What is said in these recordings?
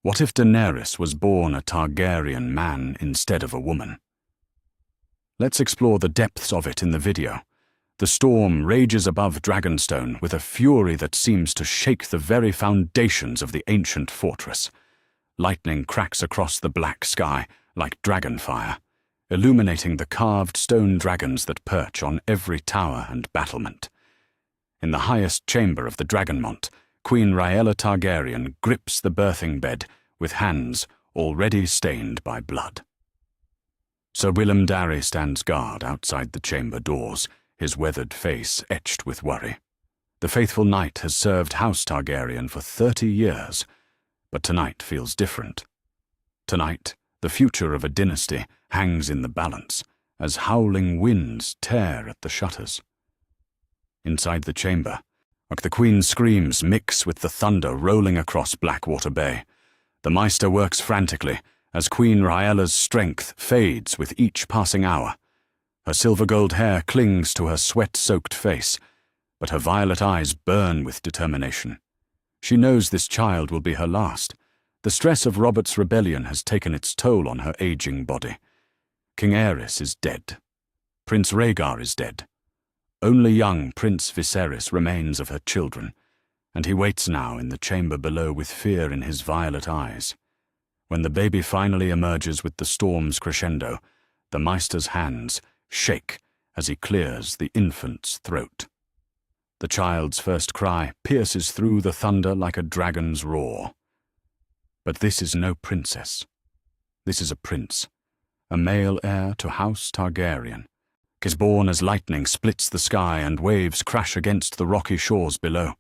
What if Daenerys was born a Targaryen man instead of a woman? Let's explore the depths of it in the video. The storm rages above Dragonstone with a fury that seems to shake the very foundations of the ancient fortress. Lightning cracks across the black sky like dragonfire, illuminating the carved stone dragons that perch on every tower and battlement. In the highest chamber of the Dragonmont, Queen Rhaella Targaryen grips the birthing bed with hands already stained by blood. Sir Willem Darry stands guard outside the chamber doors, his weathered face etched with worry. The faithful knight has served House Targaryen for 30 years, but tonight feels different. Tonight, the future of a dynasty hangs in the balance as howling winds tear at the shutters. Inside the chamber, the Queen's screams mix with the thunder rolling across Blackwater Bay. The Maester works frantically as Queen Rhaella's strength fades with each passing hour. Her silver-gold hair clings to her sweat-soaked face, but her violet eyes burn with determination. She knows this child will be her last. The stress of Robert's rebellion has taken its toll on her aging body. King Aerys is dead. Prince Rhaegar is dead. Only young Prince Viserys remains of her children, and he waits now in the chamber below with fear in his violet eyes. When the baby finally emerges with the storm's crescendo, the Maester's hands shake as he clears the infant's throat. The child's first cry pierces through the thunder like a dragon's roar. But this is no princess. This is a prince, a male heir to House Targaryen. Is born as lightning splits the sky and waves crash against the rocky shores below.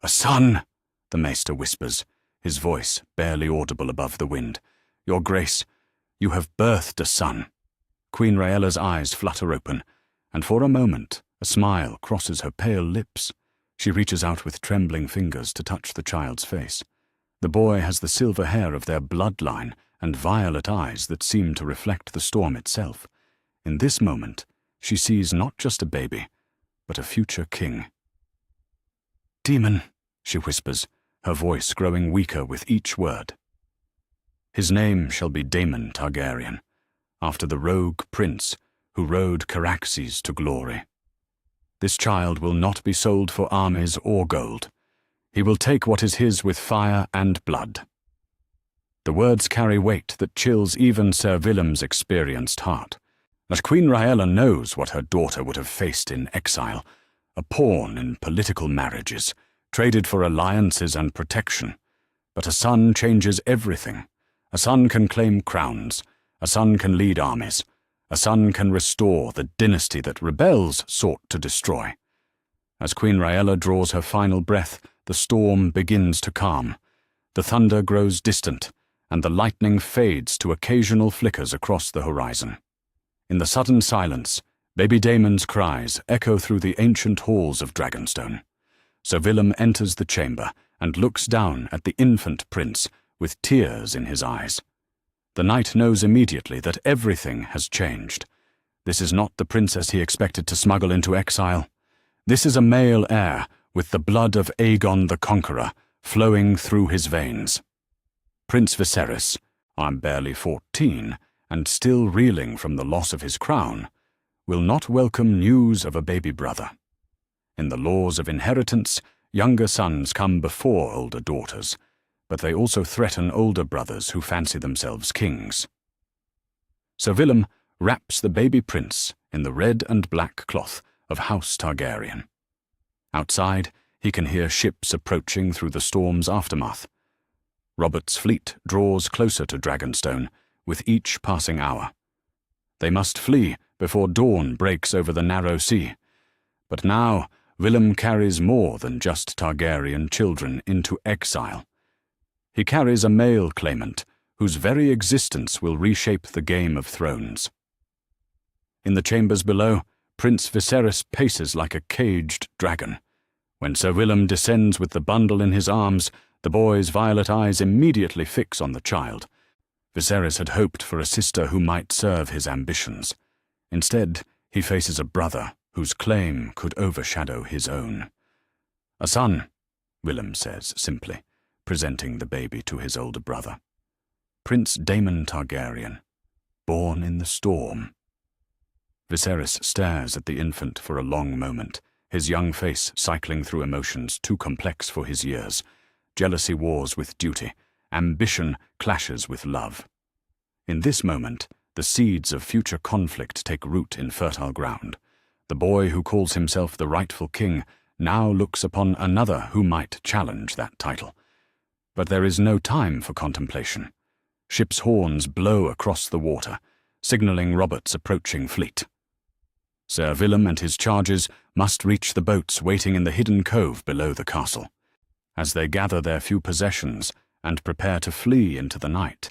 "A son," the Maester whispers, his voice barely audible above the wind. "Your Grace, you have birthed a son." Queen Rhaella's eyes flutter open, and for a moment a smile crosses her pale lips. She reaches out with trembling fingers to touch the child's face. The boy has the silver hair of their bloodline and violet eyes that seem to reflect the storm itself. In this moment, she sees not just a baby, but a future king. "Demon," she whispers, her voice growing weaker with each word. His name shall be Daemon Targaryen, after the rogue prince who rode Caraxes to glory. This child will not be sold for armies or gold. He will take what is his with fire and blood. The words carry weight that chills even Sir Willem's experienced heart. But Queen Rhaella knows what her daughter would have faced in exile, a pawn in political marriages, traded for alliances and protection. But a son changes everything. A son can claim crowns. A son can lead armies. A son can restore the dynasty that rebels sought to destroy. As Queen Rhaella draws her final breath, the storm begins to calm. The thunder grows distant, and the lightning fades to occasional flickers across the horizon. In the sudden silence, baby Daemon's cries echo through the ancient halls of Dragonstone. Sir Willem enters the chamber and looks down at the infant prince with tears in his eyes. The knight knows immediately that everything has changed. This is not the princess he expected to smuggle into exile. This is a male heir with the blood of Aegon the Conqueror flowing through his veins. Prince Viserys, I'm barely 14, and still reeling from the loss of his crown, will not welcome news of a baby brother. In the laws of inheritance, younger sons come before older daughters, but they also threaten older brothers who fancy themselves kings. Sir Willem wraps the baby prince in the red and black cloth of House Targaryen. Outside, he can hear ships approaching through the storm's aftermath. Robert's fleet draws closer to Dragonstone with each passing hour. They must flee before dawn breaks over the narrow sea. But now, Willem carries more than just Targaryen children into exile. He carries a male claimant whose very existence will reshape the Game of Thrones. In the chambers below, Prince Viserys paces like a caged dragon. When Sir Willem descends with the bundle in his arms, the boy's violet eyes immediately fix on the child. Viserys had hoped for a sister who might serve his ambitions. Instead, he faces a brother whose claim could overshadow his own. "A son," Willem says simply, presenting the baby to his older brother. Prince Daemon Targaryen, born in the storm. Viserys stares at the infant for a long moment, his young face cycling through emotions too complex for his years. Jealousy wars with duty, ambition clashes with love. In this moment, the seeds of future conflict take root in fertile ground. The boy who calls himself the rightful king now looks upon another who might challenge that title. But there is no time for contemplation. Ships' horns blow across the water, signaling Robert's approaching fleet. Sir Willem and his charges must reach the boats waiting in the hidden cove below the castle. As they gather their few possessions and prepare to flee into the night,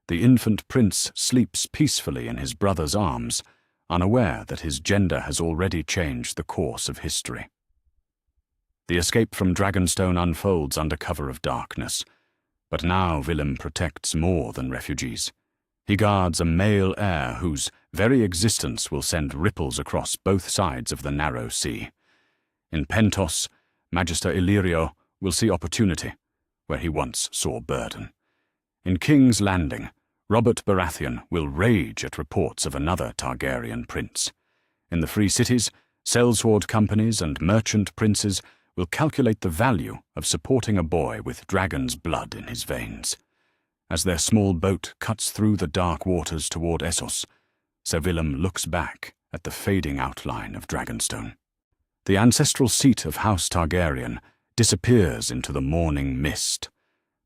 the infant prince sleeps peacefully in his brother's arms, unaware that his gender has already changed the course of history. The escape from Dragonstone unfolds under cover of darkness, but now Willem protects more than refugees. He guards a male heir whose very existence will send ripples across both sides of the narrow sea. In Pentos, Magister Illyrio will see opportunity where he once saw burden. In King's Landing, Robert Baratheon will rage at reports of another Targaryen prince. In the Free Cities, sellsword companies and merchant princes will calculate the value of supporting a boy with dragon's blood in his veins. As their small boat cuts through the dark waters toward Essos, Sir Willem looks back at the fading outline of Dragonstone. The ancestral seat of House Targaryen disappears into the morning mist,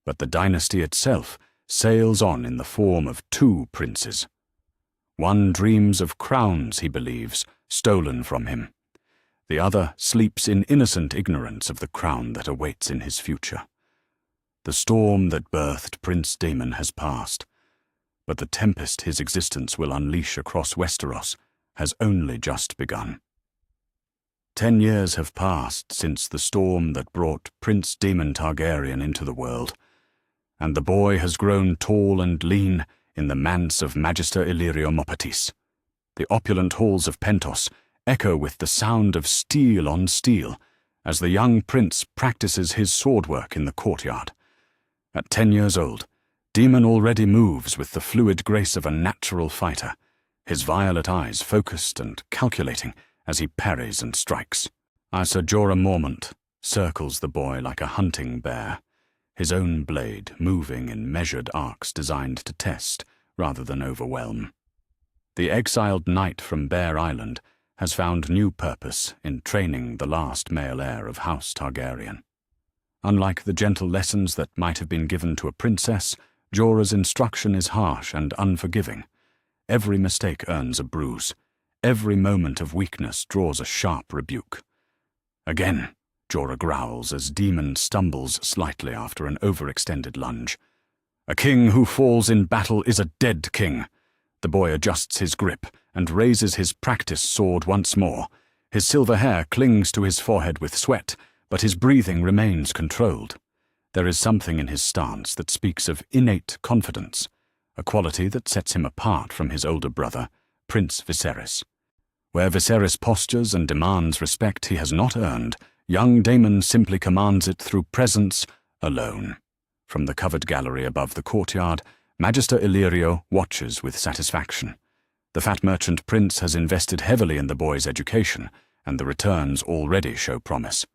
but the dynasty itself sails on in the form of two princes. One dreams of crowns, he believes, stolen from him. The other sleeps in innocent ignorance of the crown that awaits in his future. The storm that birthed Prince Daemon has passed, but the tempest his existence will unleash across Westeros has only just begun. 10 years have passed since the storm that brought Prince Daemon Targaryen into the world, and the boy has grown tall and lean in the manse of Magister Illyrio Mopatis. The opulent halls of Pentos echo with the sound of steel on steel as the young prince practices his swordwork in the courtyard. At 10 years old, Daemon already moves with the fluid grace of a natural fighter, his violet eyes focused and calculating as he parries and strikes. Ser Jorah Mormont circles the boy like a hunting bear, his own blade moving in measured arcs designed to test rather than overwhelm. The exiled knight from Bear Island has found new purpose in training the last male heir of House Targaryen. Unlike the gentle lessons that might have been given to a princess, Jorah's instruction is harsh and unforgiving. Every mistake earns a bruise. Every moment of weakness draws a sharp rebuke. Again, Jorah growls as Daemon stumbles slightly after an overextended lunge. A king who falls in battle is a dead king. The boy adjusts his grip and raises his practice sword once more. His silver hair clings to his forehead with sweat, but his breathing remains controlled. There is something in his stance that speaks of innate confidence, a quality that sets him apart from his older brother, Prince Viserys. Where Viserys postures and demands respect he has not earned, young Daemon simply commands it through presence alone. From the covered gallery above the courtyard, Magister Illyrio watches with satisfaction. The fat merchant prince has invested heavily in the boy's education, and the returns already show promise.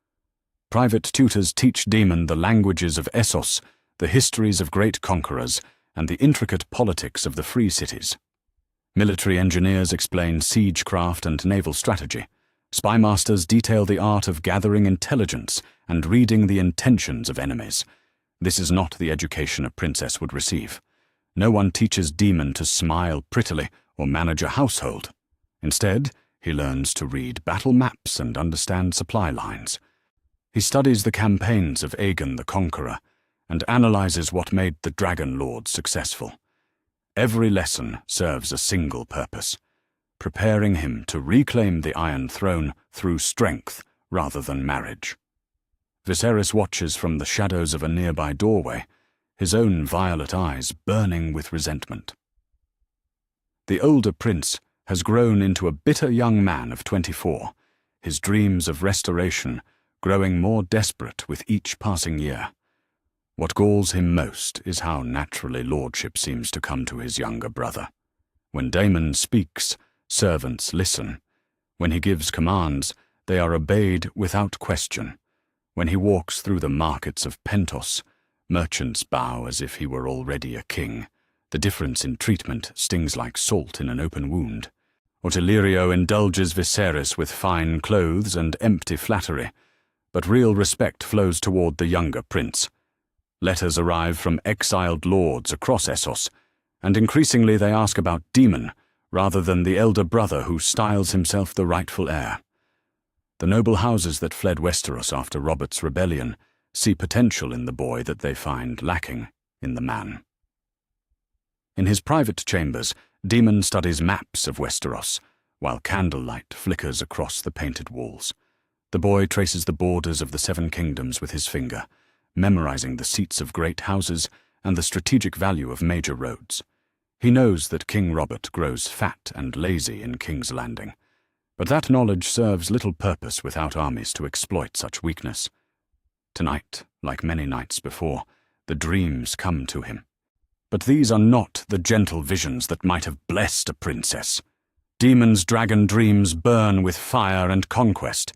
Private tutors teach Daemon the languages of Essos, the histories of great conquerors, and the intricate politics of the free cities. Military engineers explain siegecraft and naval strategy. Spymasters detail the art of gathering intelligence and reading the intentions of enemies. This is not the education a princess would receive. No one teaches Daemon to smile prettily or manage a household. Instead, he learns to read battle maps and understand supply lines. He studies the campaigns of Aegon the Conqueror and analyzes what made the Dragon Lord successful. Every lesson serves a single purpose, preparing him to reclaim the Iron Throne through strength rather than marriage. Viserys watches from the shadows of a nearby doorway, his own violet eyes burning with resentment. The older prince has grown into a bitter young man of 24, his dreams of restoration growing more desperate with each passing year. What galls him most is how naturally lordship seems to come to his younger brother. When Daemon speaks, servants listen. When he gives commands, they are obeyed without question. When he walks through the markets of Pentos, merchants bow as if he were already a king. The difference in treatment stings like salt in an open wound. Ortelirio indulges Viserys with fine clothes and empty flattery, but real respect flows toward the younger prince. Letters arrive from exiled lords across Essos, and increasingly they ask about Daemon, rather than the elder brother who styles himself the rightful heir. The noble houses that fled Westeros after Robert's rebellion see potential in the boy that they find lacking in the man. In his private chambers, Daemon studies maps of Westeros, while candlelight flickers across the painted walls. The boy traces the borders of the Seven Kingdoms with his finger, memorizing the seats of great houses and the strategic value of major roads. He knows that King Robert grows fat and lazy in King's Landing, but that knowledge serves little purpose without armies to exploit such weakness. Tonight, like many nights before, the dreams come to him. But these are not the gentle visions that might have blessed a princess. Daemon's dragon dreams burn with fire and conquest.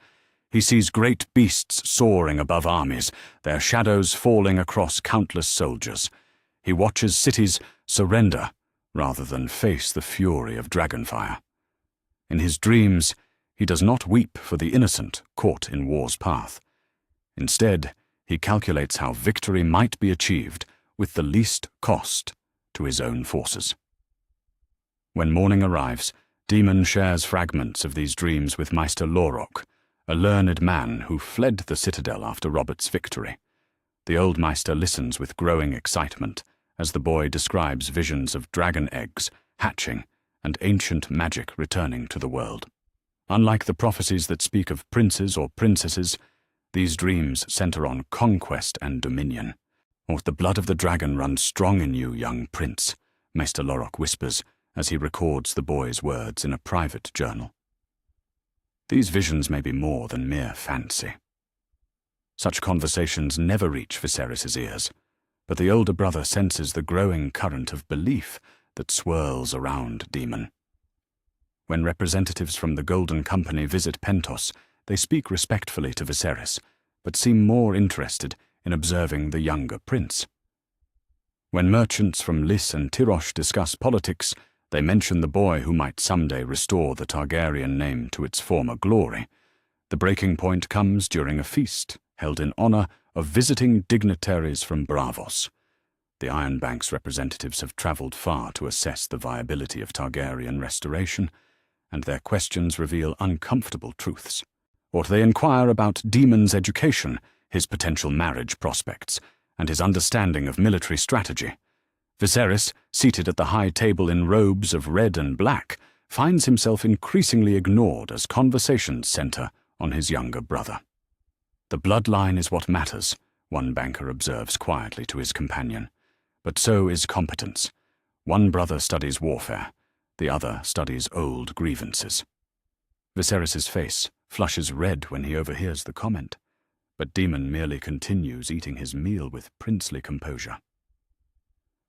He sees great beasts soaring above armies, their shadows falling across countless soldiers. He watches cities surrender rather than face the fury of dragonfire. In his dreams, he does not weep for the innocent caught in war's path. Instead, he calculates how victory might be achieved with the least cost to his own forces. When morning arrives, Daemon shares fragments of these dreams with Maester Lorok, a learned man who fled the citadel after Robert's victory. The old Maester listens with growing excitement as the boy describes visions of dragon eggs hatching and ancient magic returning to the world. Unlike the prophecies that speak of princes or princesses, these dreams center on conquest and dominion. "Or the blood of the dragon runs strong in you, young prince," Maester Lorok whispers as he records the boy's words in a private journal. These visions may be more than mere fancy. Such conversations never reach Viserys' ears, but the older brother senses the growing current of belief that swirls around Daemon. When representatives from the Golden Company visit Pentos, they speak respectfully to Viserys, but seem more interested in observing the younger prince. When merchants from Lys and Tyrosh discuss politics, they mention the boy who might someday restore the Targaryen name to its former glory. The breaking point comes during a feast held in honor of visiting dignitaries from Braavos. The Iron Bank's representatives have traveled far to assess the viability of Targaryen restoration, and their questions reveal uncomfortable truths. Or they inquire about Daemon's education, his potential marriage prospects, and his understanding of military strategy. Viserys, seated at the high table in robes of red and black, finds himself increasingly ignored as conversations center on his younger brother. "The bloodline is what matters," one banker observes quietly to his companion. But so is competence. One brother studies warfare, the other studies old grievances. Viserys' face flushes red when he overhears the comment, but Daemon merely continues eating his meal with princely composure.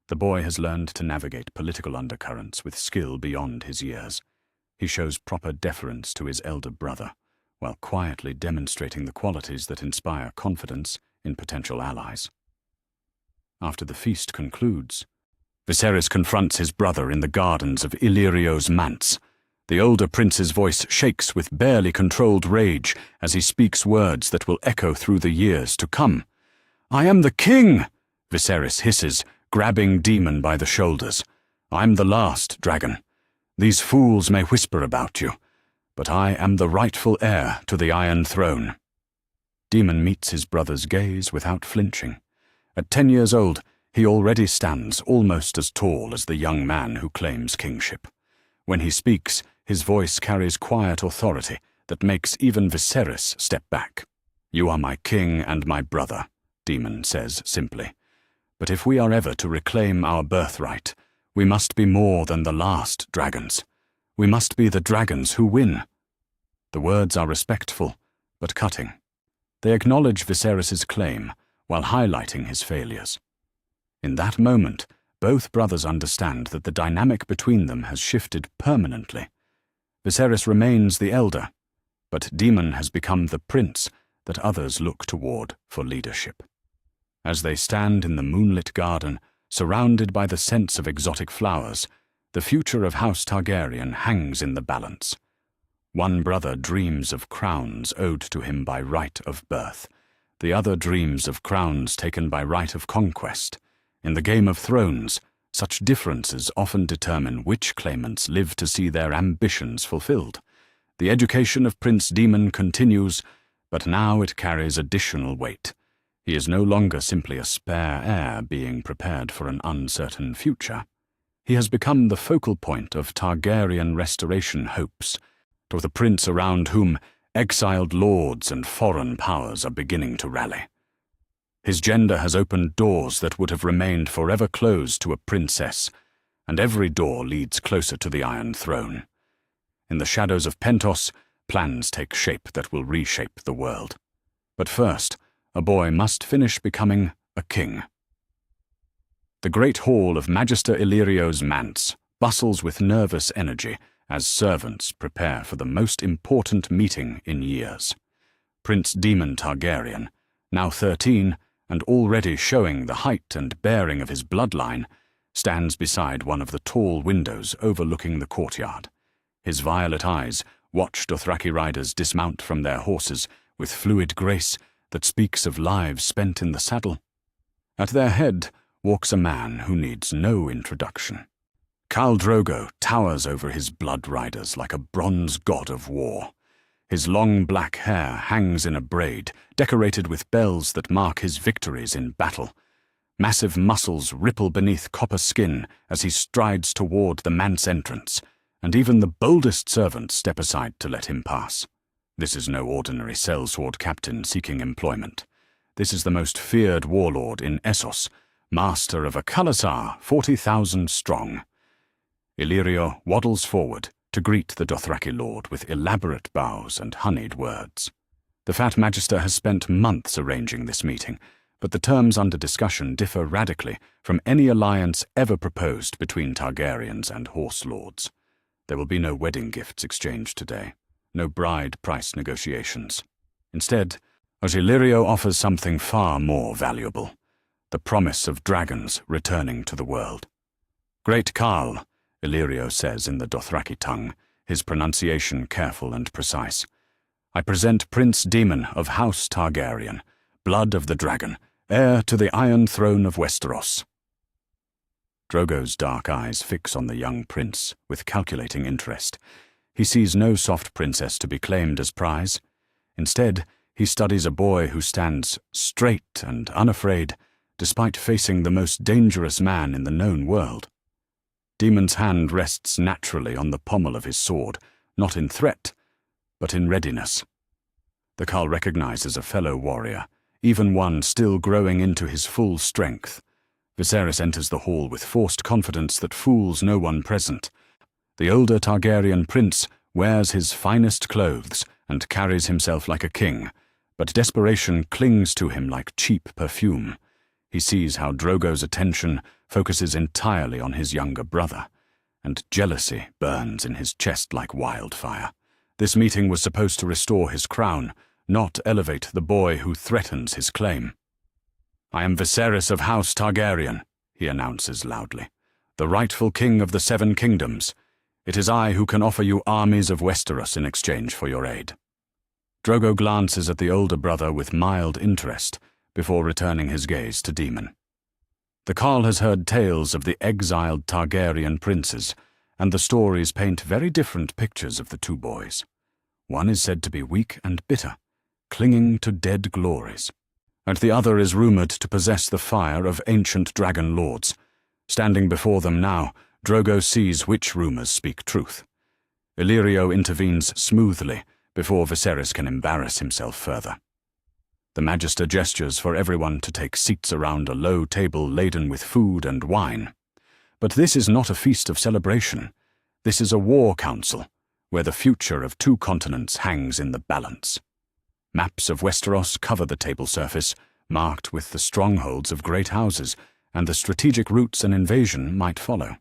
The boy has learned to navigate political undercurrents with skill beyond his years. He shows proper deference to his elder brother, while quietly demonstrating the qualities that inspire confidence in potential allies. After the feast concludes, Viserys confronts his brother in the gardens of Illyrio's manse. The older prince's voice shakes with barely controlled rage as he speaks words that will echo through the years to come. "I am the king!" Viserys hisses, grabbing Daemon by the shoulders. "I'm the last dragon. These fools may whisper about you, but I am the rightful heir to the Iron Throne." Daemon meets his brother's gaze without flinching. At 10 years old, he already stands almost as tall as the young man who claims kingship. When he speaks, his voice carries quiet authority that makes even Viserys step back. "You are my king and my brother," Daemon says simply. "But if we are ever to reclaim our birthright, we must be more than the last dragons. We must be the dragons who win." The words are respectful, but cutting. They acknowledge Viserys' claim, while highlighting his failures. In that moment, both brothers understand that the dynamic between them has shifted permanently. Viserys remains the elder, but Daemon has become the prince that others look toward for leadership. As they stand in the moonlit garden, surrounded by the scents of exotic flowers, the future of House Targaryen hangs in the balance. One brother dreams of crowns owed to him by right of birth. The other dreams of crowns taken by right of conquest. In the Game of Thrones, such differences often determine which claimants live to see their ambitions fulfilled. The education of Prince Daemon continues, but now it carries additional weight. He is no longer simply a spare heir being prepared for an uncertain future. He has become the focal point of Targaryen restoration hopes, to the prince around whom exiled lords and foreign powers are beginning to rally. His gender has opened doors that would have remained forever closed to a princess, and every door leads closer to the Iron Throne. In the shadows of Pentos, plans take shape that will reshape the world. But first, a boy must finish becoming a king. The great hall of Magister Illyrio's manse bustles with nervous energy as servants prepare for the most important meeting in years. Prince Daemon Targaryen, now 13 and already showing the height and bearing of his bloodline, stands beside one of the tall windows overlooking the courtyard. His violet eyes watch Dothraki riders dismount from their horses with fluid grace that speaks of lives spent in the saddle. At their head walks a man who needs no introduction. Khal Drogo towers over his blood riders like a bronze god of war. His long black hair hangs in a braid, decorated with bells that mark his victories in battle. Massive muscles ripple beneath copper skin as he strides toward the manse entrance, and even the boldest servants step aside to let him pass. This is no ordinary sellsword captain seeking employment. This is the most feared warlord in Essos, master of a khalasar 40,000 strong. Illyrio waddles forward to greet the Dothraki lord with elaborate bows and honeyed words. The fat magister has spent months arranging this meeting, but the terms under discussion differ radically from any alliance ever proposed between Targaryens and horse lords. There will be no wedding gifts exchanged today, no bride price negotiations. Instead, Illyrio offers something far more valuable, the promise of dragons returning to the world. Great Khal, Illyrio says in the Dothraki tongue, his pronunciation careful and precise, I present Prince Daemon of House Targaryen, blood of the dragon, heir to the Iron Throne of Westeros. Drogo's dark eyes fix on the young prince with calculating interest. He sees no soft princess to be claimed as prize. Instead, he studies a boy who stands straight and unafraid, despite facing the most dangerous man in the known world. Daemon's hand rests naturally on the pommel of his sword, not in threat, but in readiness. The Khal recognizes a fellow warrior, even one still growing into his full strength. Viserys enters the hall with forced confidence that fools no one present. The older Targaryen prince wears his finest clothes and carries himself like a king, but desperation clings to him like cheap perfume. He sees how Drogo's attention focuses entirely on his younger brother, and jealousy burns in his chest like wildfire. This meeting was supposed to restore his crown, not elevate the boy who threatens his claim. I am Viserys of House Targaryen, he announces loudly, the rightful king of the Seven Kingdoms. It is I who can offer you armies of Westeros in exchange for your aid. Drogo glances at the older brother with mild interest before returning his gaze to Daemon. The Khal has heard tales of the exiled Targaryen princes, and the stories paint very different pictures of the two boys. One is said to be weak and bitter, clinging to dead glories, and the other is rumored to possess the fire of ancient dragon lords. Standing before them now, Drogo sees which rumors speak truth. Illyrio intervenes smoothly before Viserys can embarrass himself further. The Magister gestures for everyone to take seats around a low table laden with food and wine. But this is not a feast of celebration. This is a war council, where the future of two continents hangs in the balance. Maps of Westeros cover the table surface, marked with the strongholds of great houses and the strategic routes an invasion might follow.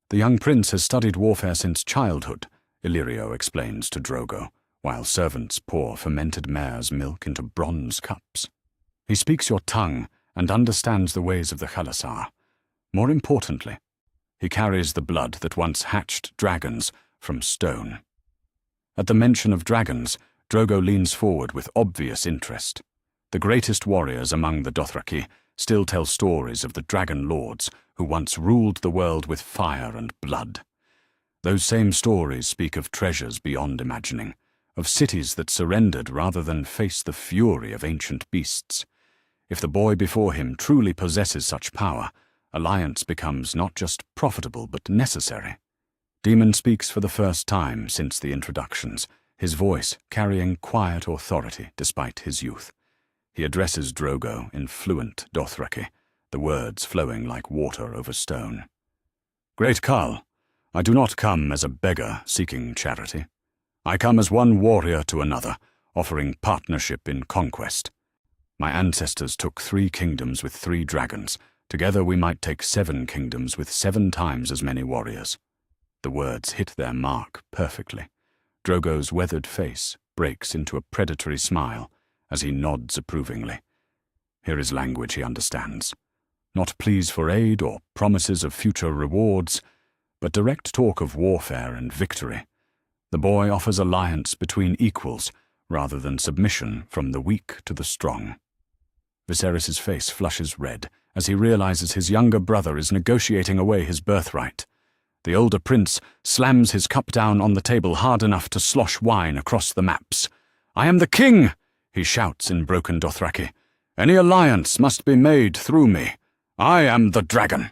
The young prince has studied warfare since childhood, Illyrio explains to Drogo, while servants pour fermented mare's milk into bronze cups. He speaks your tongue and understands the ways of the Khalasar. More importantly, he carries the blood that once hatched dragons from stone. At the mention of dragons, Drogo leans forward with obvious interest. The greatest warriors among the Dothraki still tell stories of the dragon lords who once ruled the world with fire and blood. Those same stories speak of treasures beyond imagining, of cities that surrendered rather than face the fury of ancient beasts. If the boy before him truly possesses such power, alliance becomes not just profitable but necessary. Daemon speaks for the first time since the introductions, his voice carrying quiet authority despite his youth. He addresses Drogo in fluent Dothraki, the words flowing like water over stone. "Great Khal, I do not come as a beggar seeking charity. I come as one warrior to another, offering partnership in conquest. My ancestors took 3 kingdoms with 3 dragons. Together we might take 7 kingdoms with 7 times as many warriors." The words hit their mark perfectly. Drogo's weathered face breaks into a predatory smile as he nods approvingly. Here is language he understands. Not pleas for aid or promises of future rewards, but direct talk of warfare and victory. The boy offers alliance between equals rather than submission from the weak to the strong. Viserys' face flushes red as he realizes his younger brother is negotiating away his birthright. The older prince slams his cup down on the table hard enough to slosh wine across the maps. "I am the king!" he shouts in broken Dothraki. "Any alliance must be made through me. I am the dragon.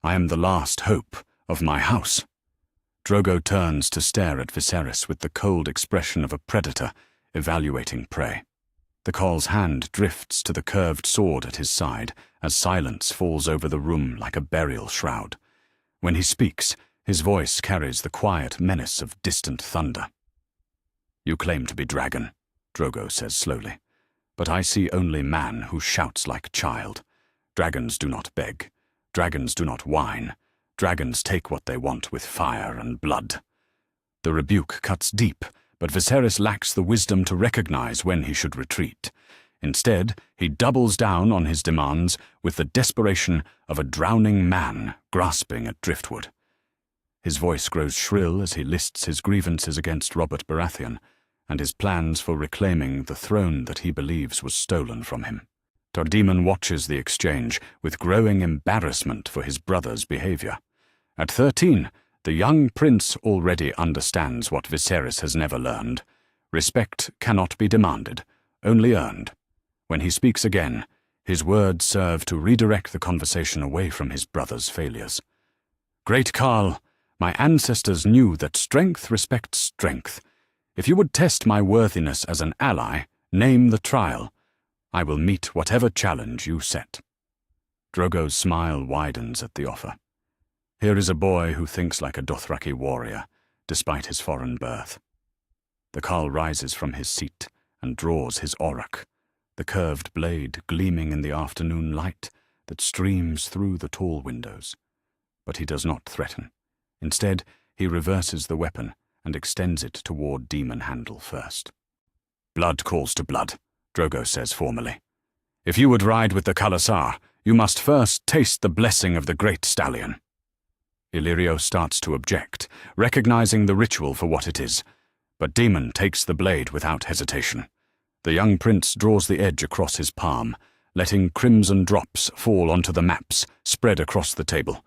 I am the last hope of my house." Drogo turns to stare at Viserys with the cold expression of a predator evaluating prey. The Khal's hand drifts to the curved sword at his side as silence falls over the room like a burial shroud. When he speaks, his voice carries the quiet menace of distant thunder. "You claim to be dragon," Drogo says slowly, "but I see only man who shouts like child. Dragons do not beg. Dragons do not whine. Dragons take what they want with fire and blood." The rebuke cuts deep, but Viserys lacks the wisdom to recognize when he should retreat. Instead, he doubles down on his demands with the desperation of a drowning man grasping at driftwood. His voice grows shrill as he lists his grievances against Robert Baratheon and his plans for reclaiming the throne that he believes was stolen from him. Daemon watches the exchange with growing embarrassment for his brother's behavior. At 13, the young prince already understands what Viserys has never learned. Respect cannot be demanded, only earned. When he speaks again, his words serve to redirect the conversation away from his brother's failures. "Great Khal, my ancestors knew that strength respects strength. If you would test my worthiness as an ally, name the trial. I will meet whatever challenge you set." Drogo's smile widens at the offer. Here is a boy who thinks like a Dothraki warrior, despite his foreign birth. The Khal rises from his seat and draws his auroch, the curved blade gleaming in the afternoon light that streams through the tall windows. But he does not threaten. Instead, he reverses the weapon and extends it toward Demon Handle first. "Blood calls to blood," Drogo says formally. "If you would ride with the Khalasar, you must first taste the blessing of the great stallion." Illyrio starts to object, recognizing the ritual for what it is, but Daemon takes the blade without hesitation. The young prince draws the edge across his palm, letting crimson drops fall onto the maps spread across the table.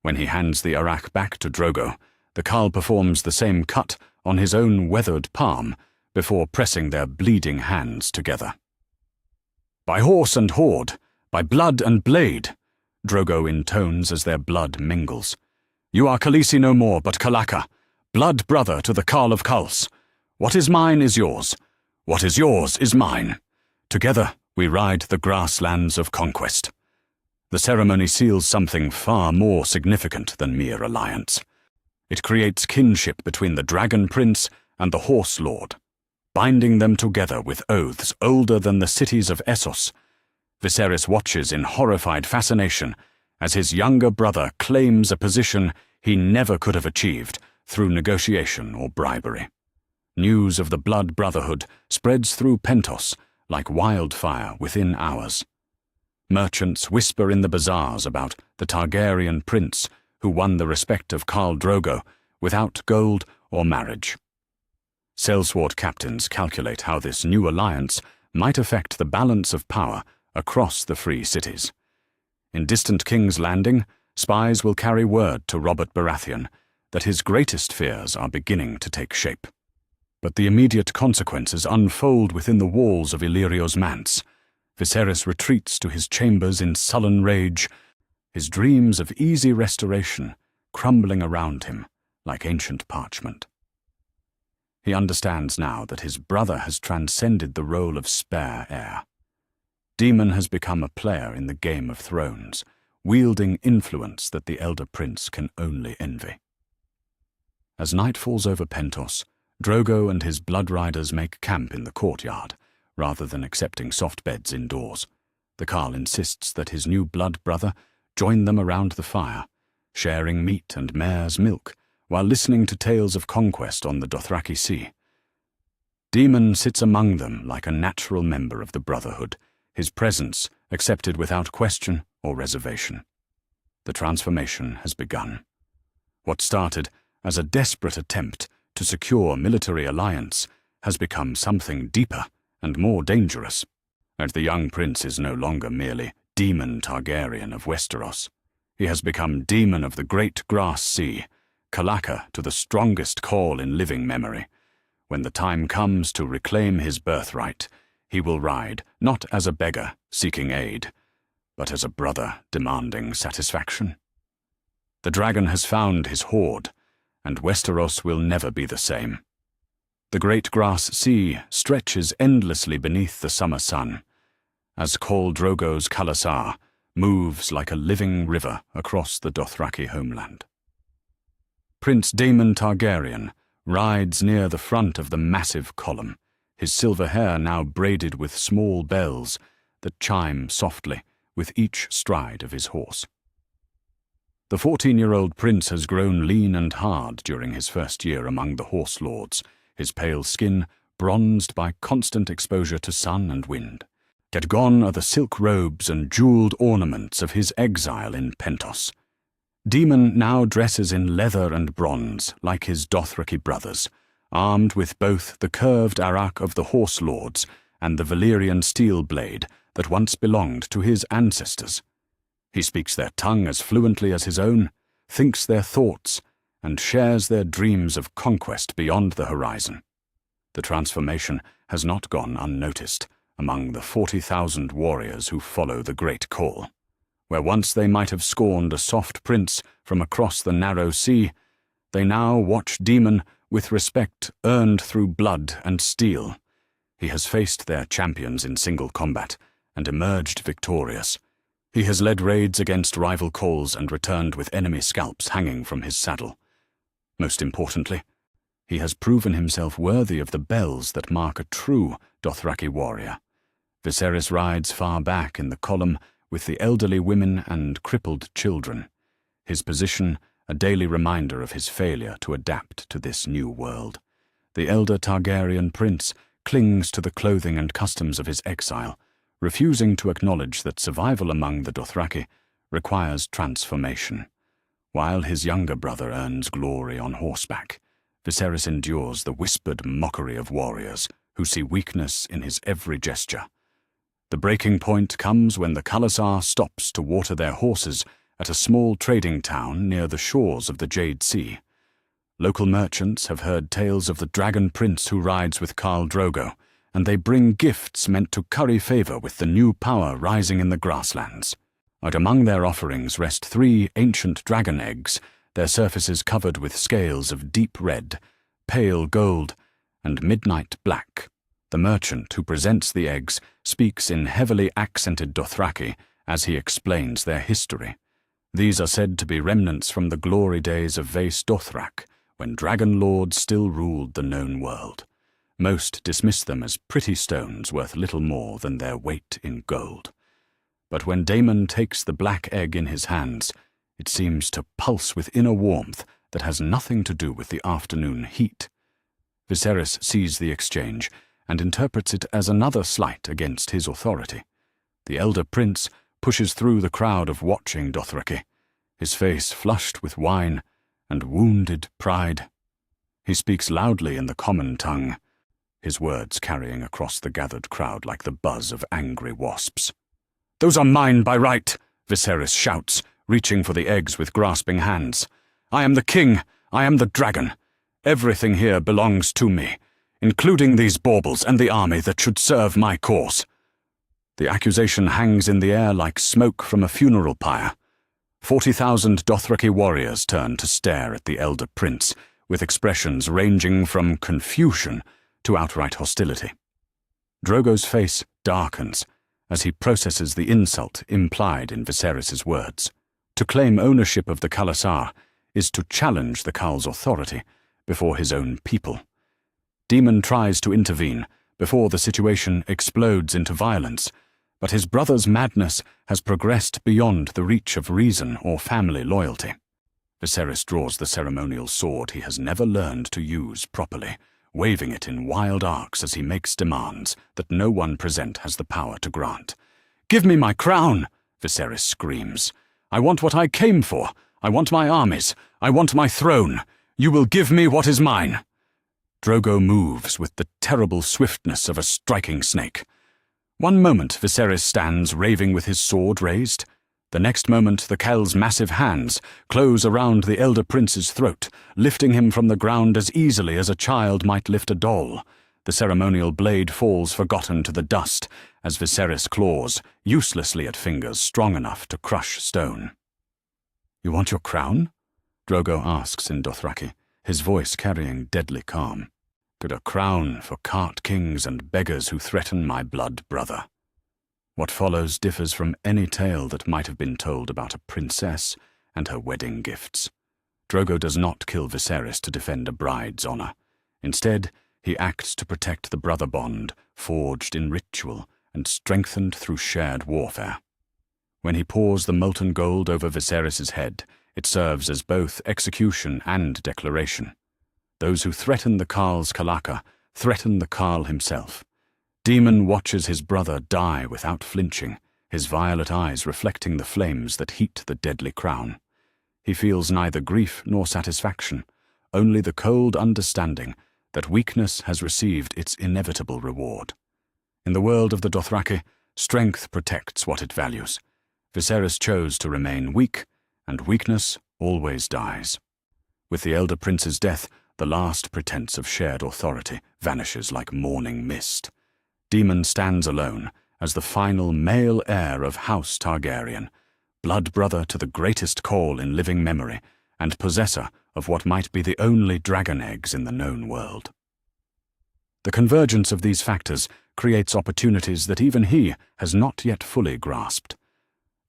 When he hands the arach back to Drogo, the Khal performs the same cut on his own weathered palm before pressing their bleeding hands together. "By horse and horde, by blood and blade," Drogo intones as their blood mingles. "You are Khaleesi no more, but Kalaka, blood brother to the Khal of Khals. What is mine is yours. What is yours is mine. Together we ride the grasslands of conquest." The ceremony seals something far more significant than mere alliance. It creates kinship between the Dragon Prince and the Horse Lord, binding them together with oaths older than the cities of Essos Viserys watches in horrified fascination as his younger brother claims a position he never could have achieved through negotiation or bribery. News of the Blood Brotherhood spreads through Pentos like wildfire within hours. Merchants whisper in the bazaars about the Targaryen prince who won the respect of Khal Drogo without gold or marriage. Sellsword captains calculate how this new alliance might affect the balance of power across the free cities. In distant King's Landing, spies will carry word to Robert Baratheon that his greatest fears are beginning to take shape. But the immediate consequences unfold within the walls of Illyrio's manse. Viserys retreats to his chambers in sullen rage, his dreams of easy restoration crumbling around him like ancient parchment. He understands now that his brother has transcended the role of spare heir. Daemon has become a player in the Game of Thrones, wielding influence that the elder prince can only envy. As night falls over Pentos, Drogo and his blood riders make camp in the courtyard, rather than accepting soft beds indoors. The Khal insists that his new blood brother join them around the fire, sharing meat and mare's milk, while listening to tales of conquest on the Dothraki Sea. Daemon sits among them like a natural member of the Brotherhood, his presence accepted without question or reservation. The transformation has begun. What started as a desperate attempt to secure military alliance has become something deeper and more dangerous, and the young prince is no longer merely Daemon Targaryen of Westeros. He has become Daemon of the Great Grass Sea, Kalaka to the strongest call in living memory. When the time comes to reclaim his birthright, he will ride not as a beggar seeking aid, but as a brother demanding satisfaction. The dragon has found his hoard, and Westeros will never be the same. The Great Grass Sea stretches endlessly beneath the summer sun, as Khal Drogo's Khalasar moves like a living river across the Dothraki homeland. Prince Daemon Targaryen rides near the front of the massive column, his silver hair now braided with small bells that chime softly with each stride of his horse. The 14-year-old prince has grown lean and hard during his first year among the horse lords, his pale skin bronzed by constant exposure to sun and wind. Yet gone are the silk robes and jeweled ornaments of his exile in Pentos. Daemon now dresses in leather and bronze like his Dothraki brothers, armed with both the curved arakh of the horse lords and the Valyrian steel blade that once belonged to his ancestors. He speaks their tongue as fluently as his own, thinks their thoughts, and shares their dreams of conquest beyond the horizon. The transformation has not gone unnoticed among the 40,000 warriors who follow the great call. Where once they might have scorned a soft prince from across the narrow sea, they now watch Daemon with respect earned through blood and steel. He has faced their champions in single combat and emerged victorious. He has led raids against rival khals and returned with enemy scalps hanging from his saddle. Most importantly, he has proven himself worthy of the bells that mark a true Dothraki warrior. Viserys rides far back in the column with the elderly women and crippled children, his position a daily reminder of his failure to adapt to this new world. The elder Targaryen prince clings to the clothing and customs of his exile, refusing to acknowledge that survival among the Dothraki requires transformation. While his younger brother earns glory on horseback, Viserys endures the whispered mockery of warriors who see weakness in his every gesture. The breaking point comes when the Khalasar stops to water their horses at a small trading town near the shores of the Jade Sea. Local merchants have heard tales of the dragon prince who rides with Khal Drogo, and they bring gifts meant to curry favor with the new power rising in the grasslands. Out among their offerings rest 3 ancient dragon eggs, their surfaces covered with scales of deep red, pale gold, and midnight black. The merchant who presents the eggs speaks in heavily accented Dothraki as he explains their history. These are said to be remnants from the glory days of Vaes Dothrak, when dragon lords still ruled the known world. Most dismiss them as pretty stones worth little more than their weight in gold. But when Daemon takes the black egg in his hands, it seems to pulse with inner warmth that has nothing to do with the afternoon heat. Viserys sees the exchange and interprets it as another slight against his authority. The elder prince pushes through the crowd of watching Dothraki, his face flushed with wine and wounded pride. He speaks loudly in the common tongue, his words carrying across the gathered crowd like the buzz of angry wasps. "Those are mine by right," Viserys shouts, reaching for the eggs with grasping hands. "I am the king, I am the dragon. Everything here belongs to me, including these baubles and the army that should serve my cause." The accusation hangs in the air like smoke from a funeral pyre. 40,000 Dothraki warriors turn to stare at the elder prince, with expressions ranging from confusion to outright hostility. Drogo's face darkens as he processes the insult implied in Viserys' words. To claim ownership of the Khalasar is to challenge the Khal's authority before his own people. Daemon tries to intervene before the situation explodes into violence, but his brother's madness has progressed beyond the reach of reason or family loyalty. Viserys draws the ceremonial sword he has never learned to use properly, waving it in wild arcs as he makes demands that no one present has the power to grant. "Give me my crown!" Viserys screams. "I want what I came for. I want my armies. I want my throne. You will give me what is mine." Drogo moves with the terrible swiftness of a striking snake. One moment Viserys stands raving with his sword raised. The next moment the Khal's massive hands close around the elder prince's throat, lifting him from the ground as easily as a child might lift a doll. The ceremonial blade falls forgotten to the dust as Viserys claws uselessly at fingers strong enough to crush stone. "You want your crown?" Drogo asks in Dothraki, his voice carrying deadly calm. "Could a crown for cart kings and beggars who threaten my blood brother." What follows differs from any tale that might have been told about a princess and her wedding gifts. Drogo does not kill Viserys to defend a bride's honor. Instead, he acts to protect the brother bond forged in ritual and strengthened through shared warfare. When he pours the molten gold over Viserys' head, it serves as both execution and declaration. Those who threaten the Khal's Kalaka threaten the Khal himself. Daemon watches his brother die without flinching, his violet eyes reflecting the flames that heat the deadly crown. He feels neither grief nor satisfaction, only the cold understanding that weakness has received its inevitable reward. In the world of the Dothraki, strength protects what it values. Viserys chose to remain weak, and weakness always dies. With the elder prince's death, the last pretense of shared authority vanishes like morning mist. Daemon stands alone as the final male heir of House Targaryen, blood brother to the greatest call in living memory, and possessor of what might be the only dragon eggs in the known world. The convergence of these factors creates opportunities that even he has not yet fully grasped.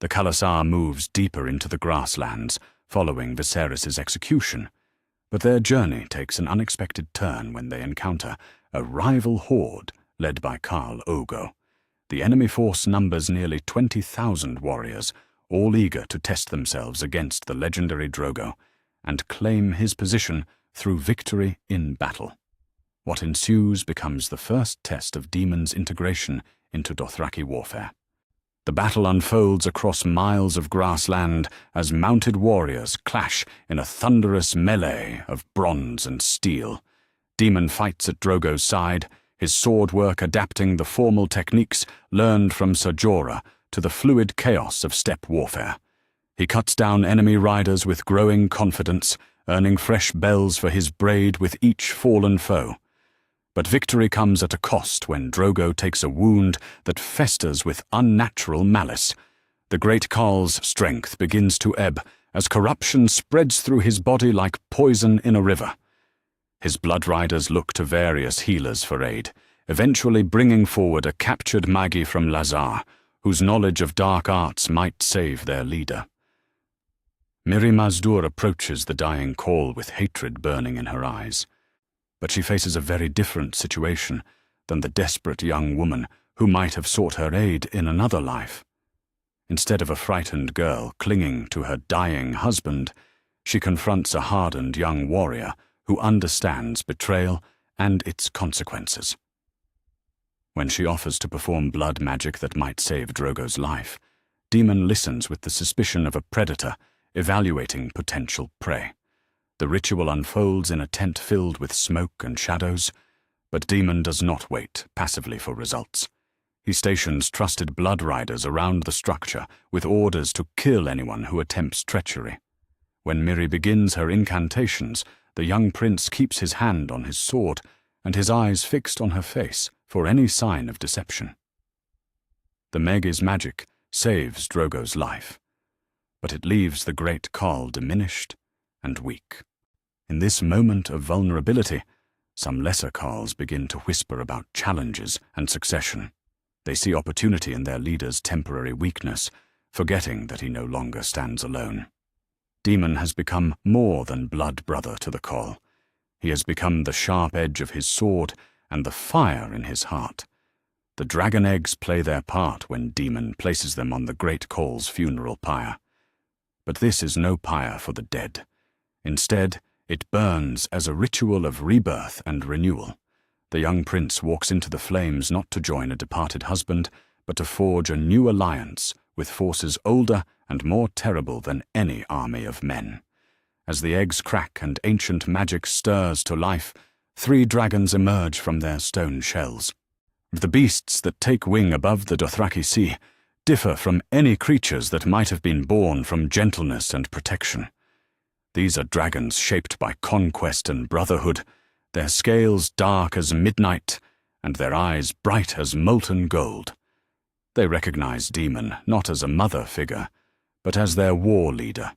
The Khalasar moves deeper into the grasslands following Viserys' execution, but their journey takes an unexpected turn when they encounter a rival horde led by Khal Ogo. The enemy force numbers nearly 20,000 warriors, all eager to test themselves against the legendary Drogo and claim his position through victory in battle. What ensues becomes the first test of Daemon's integration into Dothraki warfare. The battle unfolds across miles of grassland as mounted warriors clash in a thunderous melee of bronze and steel. Daemon fights at Drogo's side, his sword work adapting the formal techniques learned from Ser Jorah to the fluid chaos of steppe warfare. He cuts down enemy riders with growing confidence, earning fresh bells for his braid with each fallen foe. But victory comes at a cost when Drogo takes a wound that festers with unnatural malice. The great Khal's strength begins to ebb as corruption spreads through his body like poison in a river. His blood riders look to various healers for aid, eventually bringing forward a captured Magi from Lazar, whose knowledge of dark arts might save their leader. Miri Mazdur approaches the dying Khal with hatred burning in her eyes. But she faces a very different situation than the desperate young woman who might have sought her aid in another life. Instead of a frightened girl clinging to her dying husband, she confronts a hardened young warrior who understands betrayal and its consequences. When she offers to perform blood magic that might save Drogo's life, Daemon listens with the suspicion of a predator evaluating potential prey. The ritual unfolds in a tent filled with smoke and shadows, but Daemon does not wait passively for results. He stations trusted blood riders around the structure with orders to kill anyone who attempts treachery. When Miri begins her incantations, the young prince keeps his hand on his sword and his eyes fixed on her face for any sign of deception. The Meg's magic saves Drogo's life, but it leaves the great Khal diminished and weak. In this moment of vulnerability, some lesser Khals begin to whisper about challenges and succession. They see opportunity in their leader's temporary weakness, forgetting that he no longer stands alone. Daemon has become more than blood brother to the Khal. He has become the sharp edge of his sword and the fire in his heart. The dragon eggs play their part when Daemon places them on the great Khal's funeral pyre. But this is no pyre for the dead. Instead, it burns as a ritual of rebirth and renewal. The young prince walks into the flames not to join a departed husband, but to forge a new alliance with forces older and more terrible than any army of men. As the eggs crack and ancient magic stirs to life, 3 dragons emerge from their stone shells. The beasts that take wing above the Dothraki Sea differ from any creatures that might have been born from gentleness and protection. These are dragons shaped by conquest and brotherhood, their scales dark as midnight, and their eyes bright as molten gold. They recognize Daemon not as a mother figure, but as their war leader,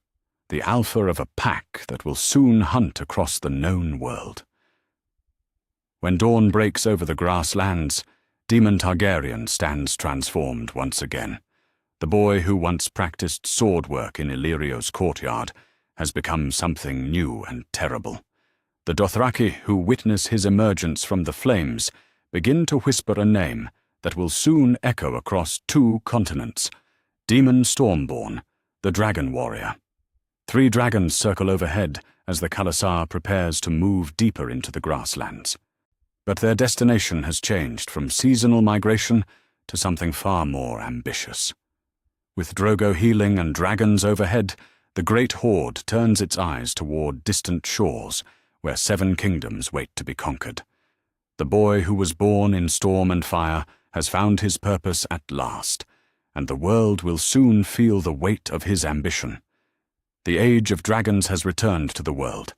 the alpha of a pack that will soon hunt across the known world. When dawn breaks over the grasslands, Daemon Targaryen stands transformed once again. The boy who once practiced sword work in Illyrio's courtyard has become something new and terrible. The Dothraki who witness his emergence from the flames begin to whisper a name that will soon echo across 2 continents: Daemon Stormborn, the Dragon Warrior. 3 dragons circle overhead as the Khalasar prepares to move deeper into the grasslands. But their destination has changed from seasonal migration to something far more ambitious. With Drogo healing and dragons overhead, the great horde turns its eyes toward distant shores, where 7 kingdoms wait to be conquered. The boy who was born in storm and fire has found his purpose at last, and the world will soon feel the weight of his ambition. The age of dragons has returned to the world,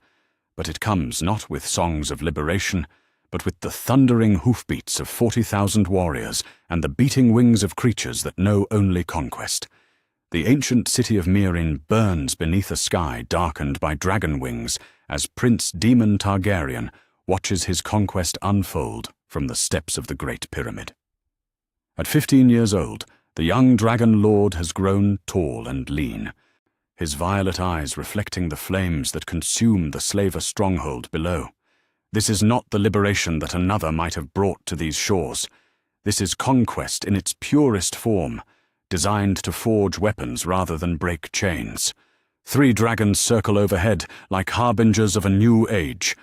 but it comes not with songs of liberation, but with the thundering hoofbeats of 40,000 warriors and the beating wings of creatures that know only conquest. The ancient city of Meereen burns beneath a sky darkened by dragon wings as Prince Daemon Targaryen watches his conquest unfold from the steps of the Great Pyramid. At 15 years old, the young dragon lord has grown tall and lean, his violet eyes reflecting the flames that consume the slaver stronghold below. This is not the liberation that another might have brought to these shores. This is conquest in its purest form, designed to forge weapons rather than break chains. 3 dragons circle overhead like harbingers of a new age,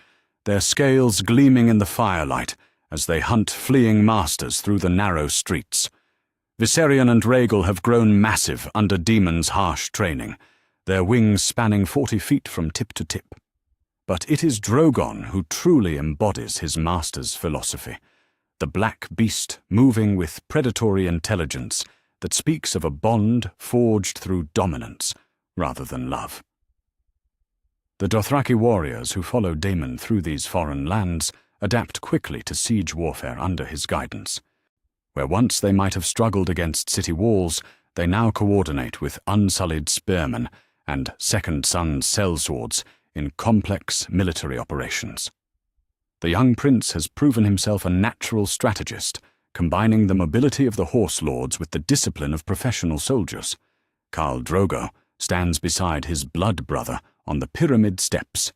their scales gleaming in the firelight as they hunt fleeing masters through the narrow streets. Viserion and Rhaegal have grown massive under Daemon's harsh training, their wings spanning 40 feet from tip to tip. But it is Drogon who truly embodies his master's philosophy, the black beast moving with predatory intelligence that speaks of a bond forged through dominance rather than love. The Dothraki warriors who follow Daemon through these foreign lands adapt quickly to siege warfare under his guidance. Where once they might have struggled against city walls, they now coordinate with unsullied spearmen and second son sellswords in complex military operations. The young prince has proven himself a natural strategist, combining the mobility of the horse lords with the discipline of professional soldiers. Khal Drogo stands beside his blood brother on the pyramid steps,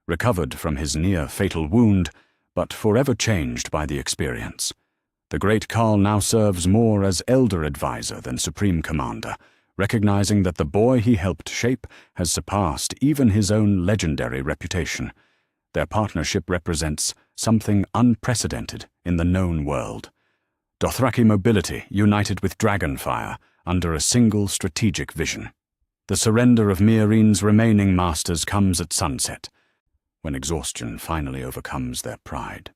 recovered from his near-fatal wound, but forever changed by the experience. The great Khal now serves more as elder advisor than supreme commander, recognizing that the boy he helped shape has surpassed even his own legendary reputation. Their partnership represents something unprecedented in the known world. Dothraki mobility united with dragonfire under a single strategic vision. The surrender of Meereen's remaining masters comes at sunset, when exhaustion finally overcomes their pride.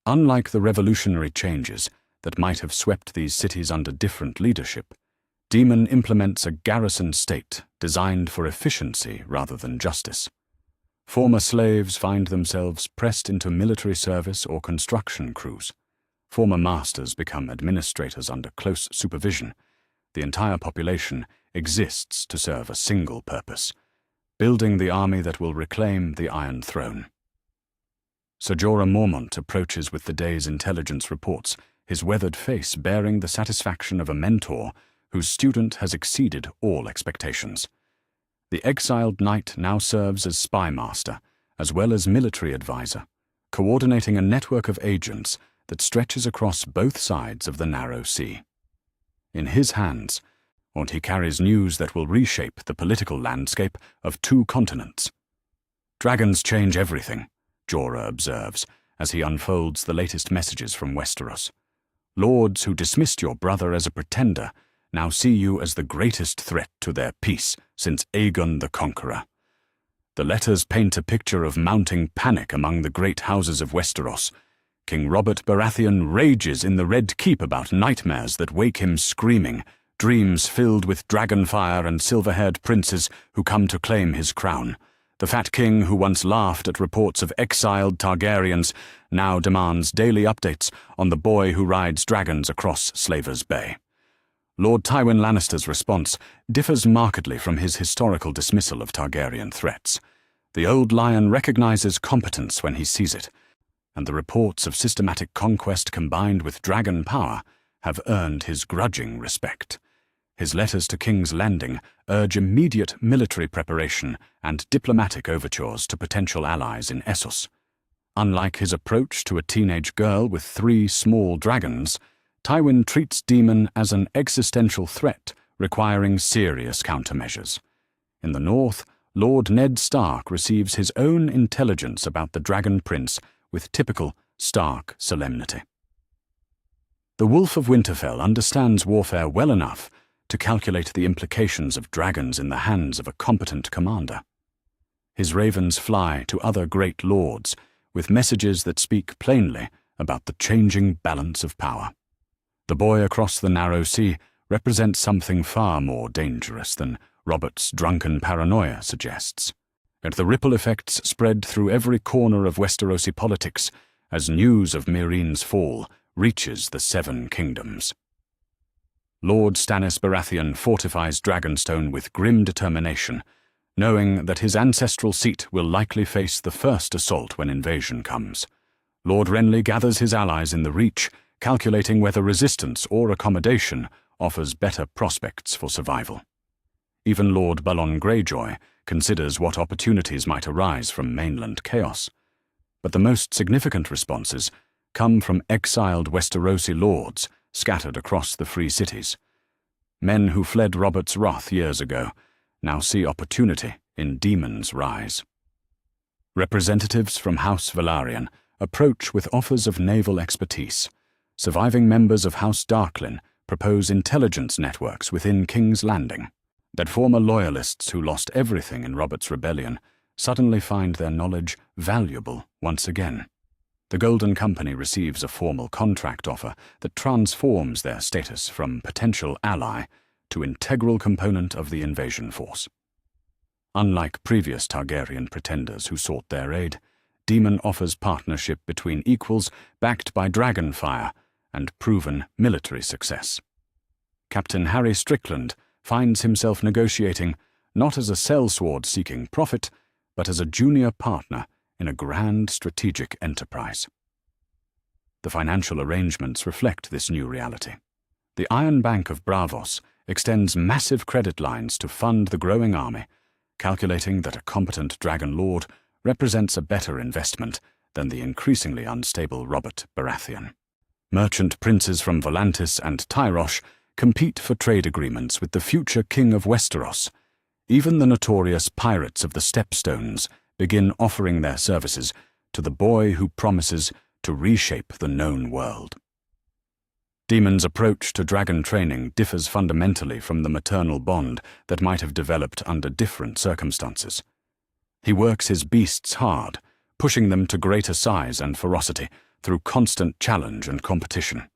Unlike the revolutionary changes that might have swept these cities under different leadership, Daemon implements a garrison state designed for efficiency rather than justice. Former slaves find themselves pressed into military service or construction crews. Former masters become administrators under close supervision. The entire population exists to serve a single purpose: building the army that will reclaim the Iron Throne. Ser Jorah Mormont approaches with the day's intelligence reports, his weathered face bearing the satisfaction of a mentor whose student has exceeded all expectations. The exiled knight now serves as spy master, as well as military advisor, coordinating a network of agents that stretches across both sides of the narrow sea. In his hands, and he carries news that will reshape the political landscape of 2 continents. "Dragons change everything," Jorah observes as he unfolds the latest messages from Westeros. "Lords who dismissed your brother as a pretender now see you as the greatest threat to their peace since Aegon the Conqueror." The letters paint a picture of mounting panic among the great houses of Westeros. King Robert Baratheon rages in the Red Keep about nightmares that wake him screaming, dreams filled with dragonfire and silver-haired princes who come to claim his crown. The Fat King, who once laughed at reports of exiled Targaryens, now demands daily updates on the boy who rides dragons across Slaver's Bay. Lord Tywin Lannister's response differs markedly from his historical dismissal of Targaryen threats. The old lion recognizes competence when he sees it, and the reports of systematic conquest combined with dragon power have earned his grudging respect. His letters to King's Landing urge immediate military preparation and diplomatic overtures to potential allies in Essos. Unlike his approach to a teenage girl with 3 small dragons, Tywin treats Daemon as an existential threat requiring serious countermeasures. In the north, Lord Ned Stark receives his own intelligence about the Dragon Prince with typical Stark solemnity. The Wolf of Winterfell understands warfare well enough to calculate the implications of dragons in the hands of a competent commander. His ravens fly to other great lords with messages that speak plainly about the changing balance of power. The boy across the narrow sea represents something far more dangerous than Robert's drunken paranoia suggests, and the ripple effects spread through every corner of Westerosi politics as news of Meereen's fall reaches the 7 kingdoms. Lord Stannis Baratheon fortifies Dragonstone with grim determination, knowing that his ancestral seat will likely face the first assault when invasion comes. Lord Renly gathers his allies in the Reach, calculating whether resistance or accommodation offers better prospects for survival. Even Lord Balon Greyjoy considers what opportunities might arise from mainland chaos. But the most significant responses come from exiled Westerosi lords scattered across the free cities. Men who fled Robert's wrath years ago now see opportunity in Daemon's rise. Representatives from House Velaryon approach with offers of naval expertise. Surviving members of House Darklyn propose intelligence networks within King's Landing. That former loyalists who lost everything in Robert's rebellion suddenly find their knowledge valuable once again. The Golden Company receives a formal contract offer that transforms their status from potential ally to integral component of the invasion force. Unlike previous Targaryen pretenders who sought their aid, Daemon offers partnership between equals backed by dragonfire and proven military success. Captain Harry Strickland finds himself negotiating not as a sellsword seeking profit, but as a junior partner in a grand strategic enterprise. The financial arrangements reflect this new reality. The Iron Bank of Braavos extends massive credit lines to fund the growing army, calculating that a competent Dragon Lord represents a better investment than the increasingly unstable Robert Baratheon. Merchant princes from Volantis and Tyrosh compete for trade agreements with the future king of Westeros. Even the notorious pirates of the Stepstones begin offering their services to the boy who promises to reshape the known world. Daemon's approach to dragon training differs fundamentally from the maternal bond that might have developed under different circumstances. He works his beasts hard, pushing them to greater size and ferocity through constant challenge and competition.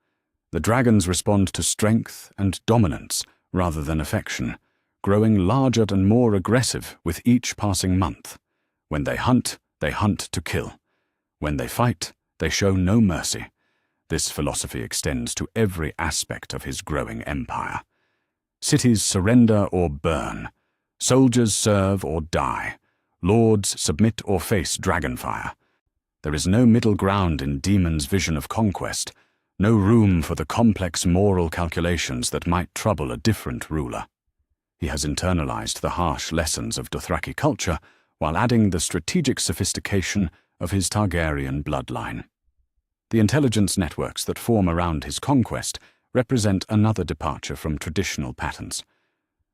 The dragons respond to strength and dominance rather than affection, growing larger and more aggressive with each passing month. When they hunt to kill. When they fight, they show no mercy. This philosophy extends to every aspect of his growing empire. Cities surrender or burn. Soldiers serve or die. Lords submit or face dragonfire. There is no middle ground in Daemon's vision of conquest, no room for the complex moral calculations that might trouble a different ruler. He has internalized the harsh lessons of Dothraki culture while adding the strategic sophistication of his Targaryen bloodline. The intelligence networks that form around his conquest represent another departure from traditional patterns.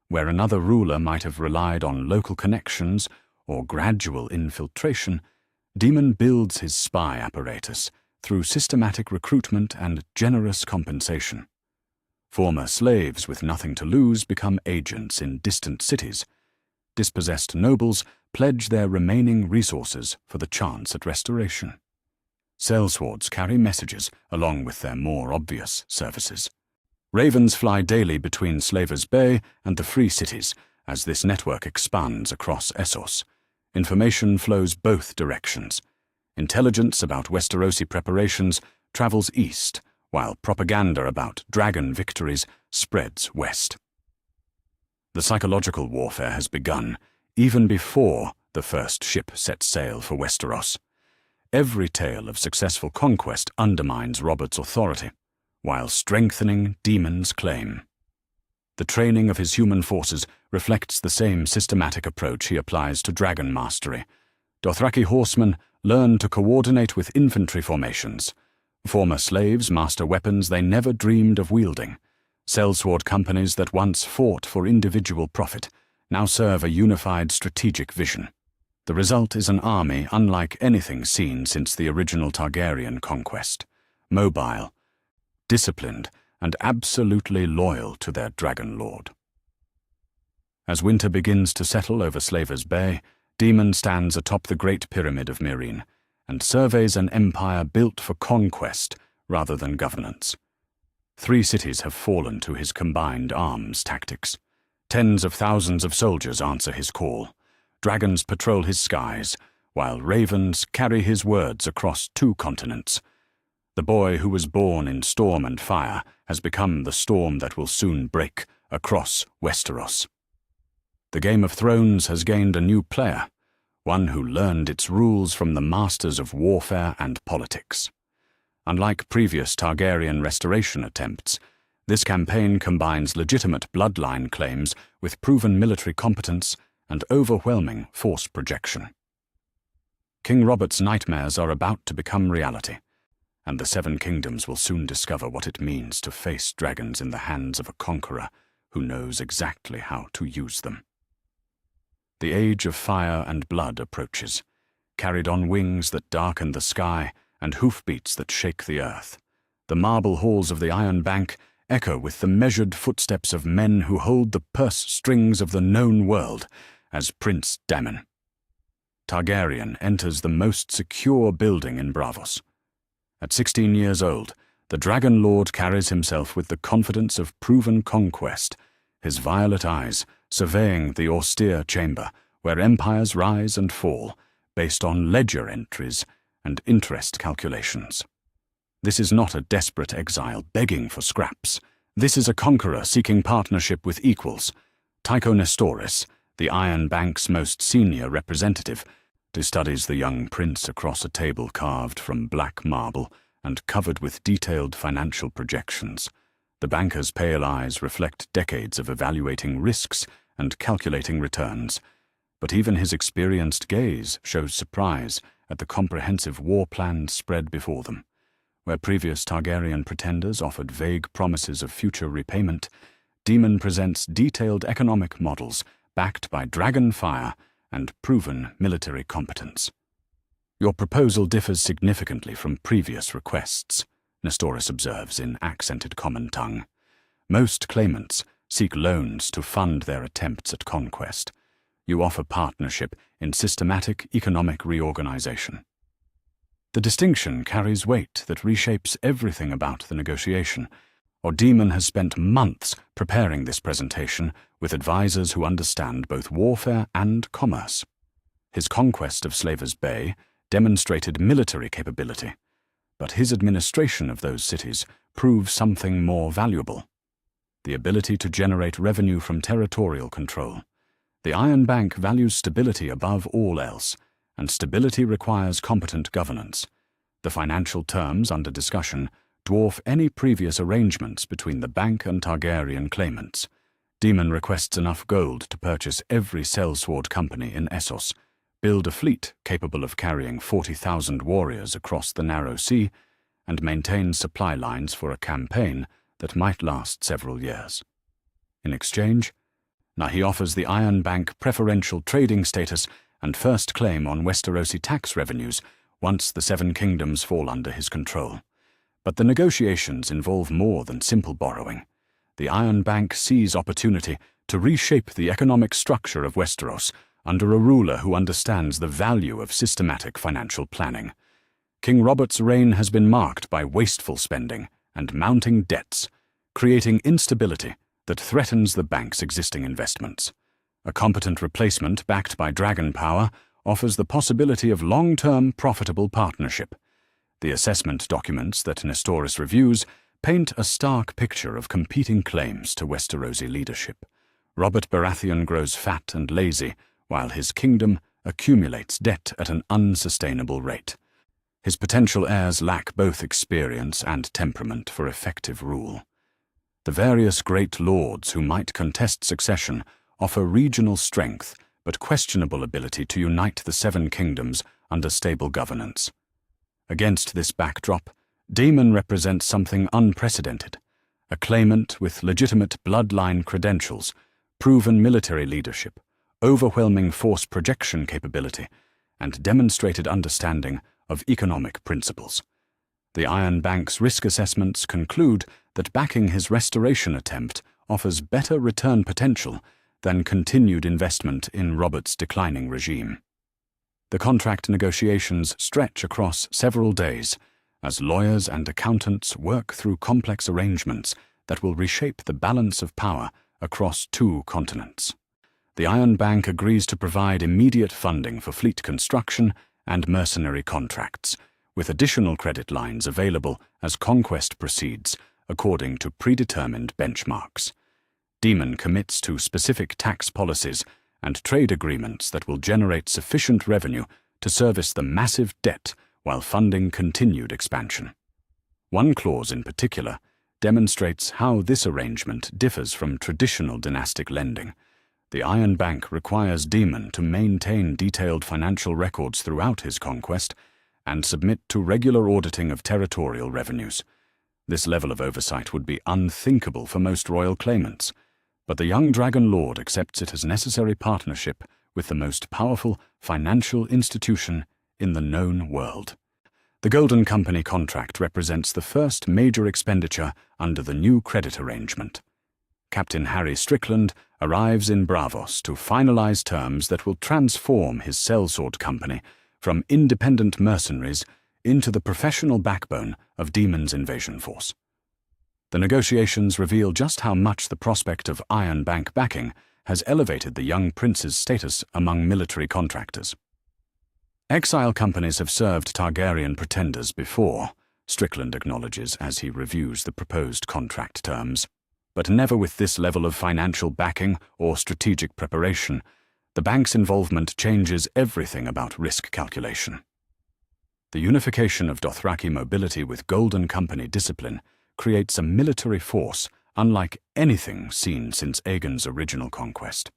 Where another ruler might have relied on local connections or gradual infiltration, Daemon builds his spy apparatus through systematic recruitment and generous compensation. Former slaves with nothing to lose become agents in distant cities. Dispossessed nobles pledge their remaining resources for the chance at restoration. Sellswords carry messages along with their more obvious services. Ravens fly daily between Slavers Bay and the Free Cities as this network expands across Essos. Information flows both directions. Intelligence about Westerosi preparations travels east, while propaganda about dragon victories spreads west. The psychological warfare has begun, even before the first ship sets sail for Westeros. Every tale of successful conquest undermines Robert's authority, while strengthening Daemon's claim. The training of his human forces reflects the same systematic approach he applies to dragon mastery. Dothraki horsemen learn to coordinate with infantry formations. Former slaves master weapons they never dreamed of wielding. Sellsword companies that once fought for individual profit now serve a unified strategic vision. The result is an army unlike anything seen since the original Targaryen conquest. Mobile, disciplined, and absolutely loyal to their dragon lord. As winter begins to settle over Slavers Bay, Daemon stands atop the Great Pyramid of Meereen and surveys an empire built for conquest rather than governance. 3 cities have fallen to his combined arms tactics. Tens of thousands of soldiers answer his call. Dragons patrol his skies, while ravens carry his words across 2 continents. The boy who was born in storm and fire has become the storm that will soon break across Westeros. The Game of Thrones has gained a new player, one who learned its rules from the masters of warfare and politics. Unlike previous Targaryen restoration attempts, this campaign combines legitimate bloodline claims with proven military competence and overwhelming force projection. King Robert's nightmares are about to become reality, and the 7 kingdoms will soon discover what it means to face dragons in the hands of a conqueror who knows exactly how to use them. The age of fire and blood approaches, carried on wings that darken the sky and hoofbeats that shake the earth. The marble halls of the Iron Bank echo with the measured footsteps of men who hold the purse strings of the known world as Prince Daemon. Targaryen enters the most secure building in Braavos. At 16 years old, the Dragon Lord carries himself with the confidence of proven conquest, his violet eyes surveying the austere chamber where empires rise and fall based on ledger entries and interest calculations. This is not a desperate exile begging for scraps. This is a conqueror seeking partnership with equals. Tycho Nestoris, the Iron Bank's most senior representative, studies the young prince across a table carved from black marble and covered with detailed financial projections. The banker's pale eyes reflect decades of evaluating risks and calculating returns, but even his experienced gaze shows surprise at the comprehensive war plan spread before them. Where previous Targaryen pretenders offered vague promises of future repayment, Daemon presents detailed economic models backed by dragon fire and proven military competence. Your proposal differs significantly from previous requests, Nestoris observes in accented common tongue. Most claimants seek loans to fund their attempts at conquest. You offer partnership in systematic economic reorganization. The distinction carries weight that reshapes everything about the negotiation. Daemon has spent months preparing this presentation with advisors who understand both warfare and commerce. His conquest of Slavers Bay demonstrated military capability, but his administration of those cities proves something more valuable: the ability to generate revenue from territorial control. The Iron Bank values stability above all else, and stability requires competent governance. The financial terms under discussion dwarf any previous arrangements between the bank and Targaryen claimants. Daemon requests enough gold to purchase every sellsword company in Essos, build a fleet capable of carrying 40,000 warriors across the narrow sea, and maintain supply lines for a campaign that might last several years. In exchange, he offers the Iron Bank preferential trading status and first claim on Westerosi tax revenues once the Seven Kingdoms fall under his control. But the negotiations involve more than simple borrowing. The Iron Bank sees opportunity to reshape the economic structure of Westeros under a ruler who understands the value of systematic financial planning. King Robert's reign has been marked by wasteful spending and mounting debts, creating instability that threatens the bank's existing investments. A competent replacement backed by dragon power offers the possibility of long-term profitable partnership. The assessment documents that Nestoris reviews paint a stark picture of competing claims to Westerosi leadership. Robert Baratheon grows fat and lazy, while his kingdom accumulates debt at an unsustainable rate. His potential heirs lack both experience and temperament for effective rule. The various great lords who might contest succession offer regional strength but questionable ability to unite the Seven Kingdoms under stable governance. Against this backdrop, Daemon represents something unprecedented: a claimant with legitimate bloodline credentials, proven military leadership, overwhelming force projection capability, and demonstrated understanding of economic principles. The Iron Bank's risk assessments conclude that backing his restoration attempt offers better return potential than continued investment in Robert's declining regime. The contract negotiations stretch across several days as lawyers and accountants work through complex arrangements that will reshape the balance of power across two continents. The Iron Bank agrees to provide immediate funding for fleet construction and mercenary contracts, with additional credit lines available as conquest proceeds according to predetermined benchmarks. Daemon commits to specific tax policies and trade agreements that will generate sufficient revenue to service the massive debt while funding continued expansion. One clause in particular demonstrates how this arrangement differs from traditional dynastic lending. The Iron Bank requires Daemon to maintain detailed financial records throughout his conquest and submit to regular auditing of territorial revenues. This level of oversight would be unthinkable for most royal claimants, but the young Dragon Lord accepts it as necessary partnership with the most powerful financial institution in the known world. The Golden Company contract represents the first major expenditure under the new credit arrangement. Captain Harry Strickland arrives in Braavos to finalize terms that will transform his sellsword company from independent mercenaries into the professional backbone of Daemon's invasion force. The negotiations reveal just how much the prospect of Iron Bank backing has elevated the young prince's status among military contractors. Exile companies have served Targaryen pretenders before, Strickland acknowledges as he reviews the proposed contract terms, but never with this level of financial backing or strategic preparation. The bank's involvement changes everything about risk calculation. The unification of Dothraki mobility with Golden Company discipline creates a military force unlike anything seen since Aegon's original conquest.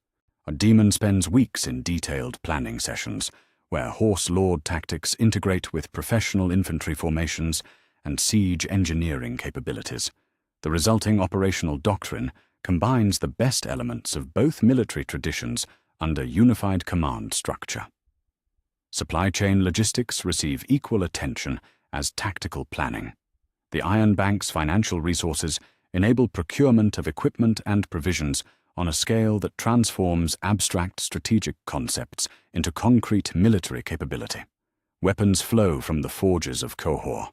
Daemon spends weeks in detailed planning sessions, where horse lord tactics integrate with professional infantry formations and siege engineering capabilities. The resulting operational doctrine combines the best elements of both military traditions under unified command structure. Supply chain logistics receive equal attention as tactical planning. The Iron Bank's financial resources enable procurement of equipment and provisions on a scale that transforms abstract strategic concepts into concrete military capability. Weapons flow from the forges of Qohor.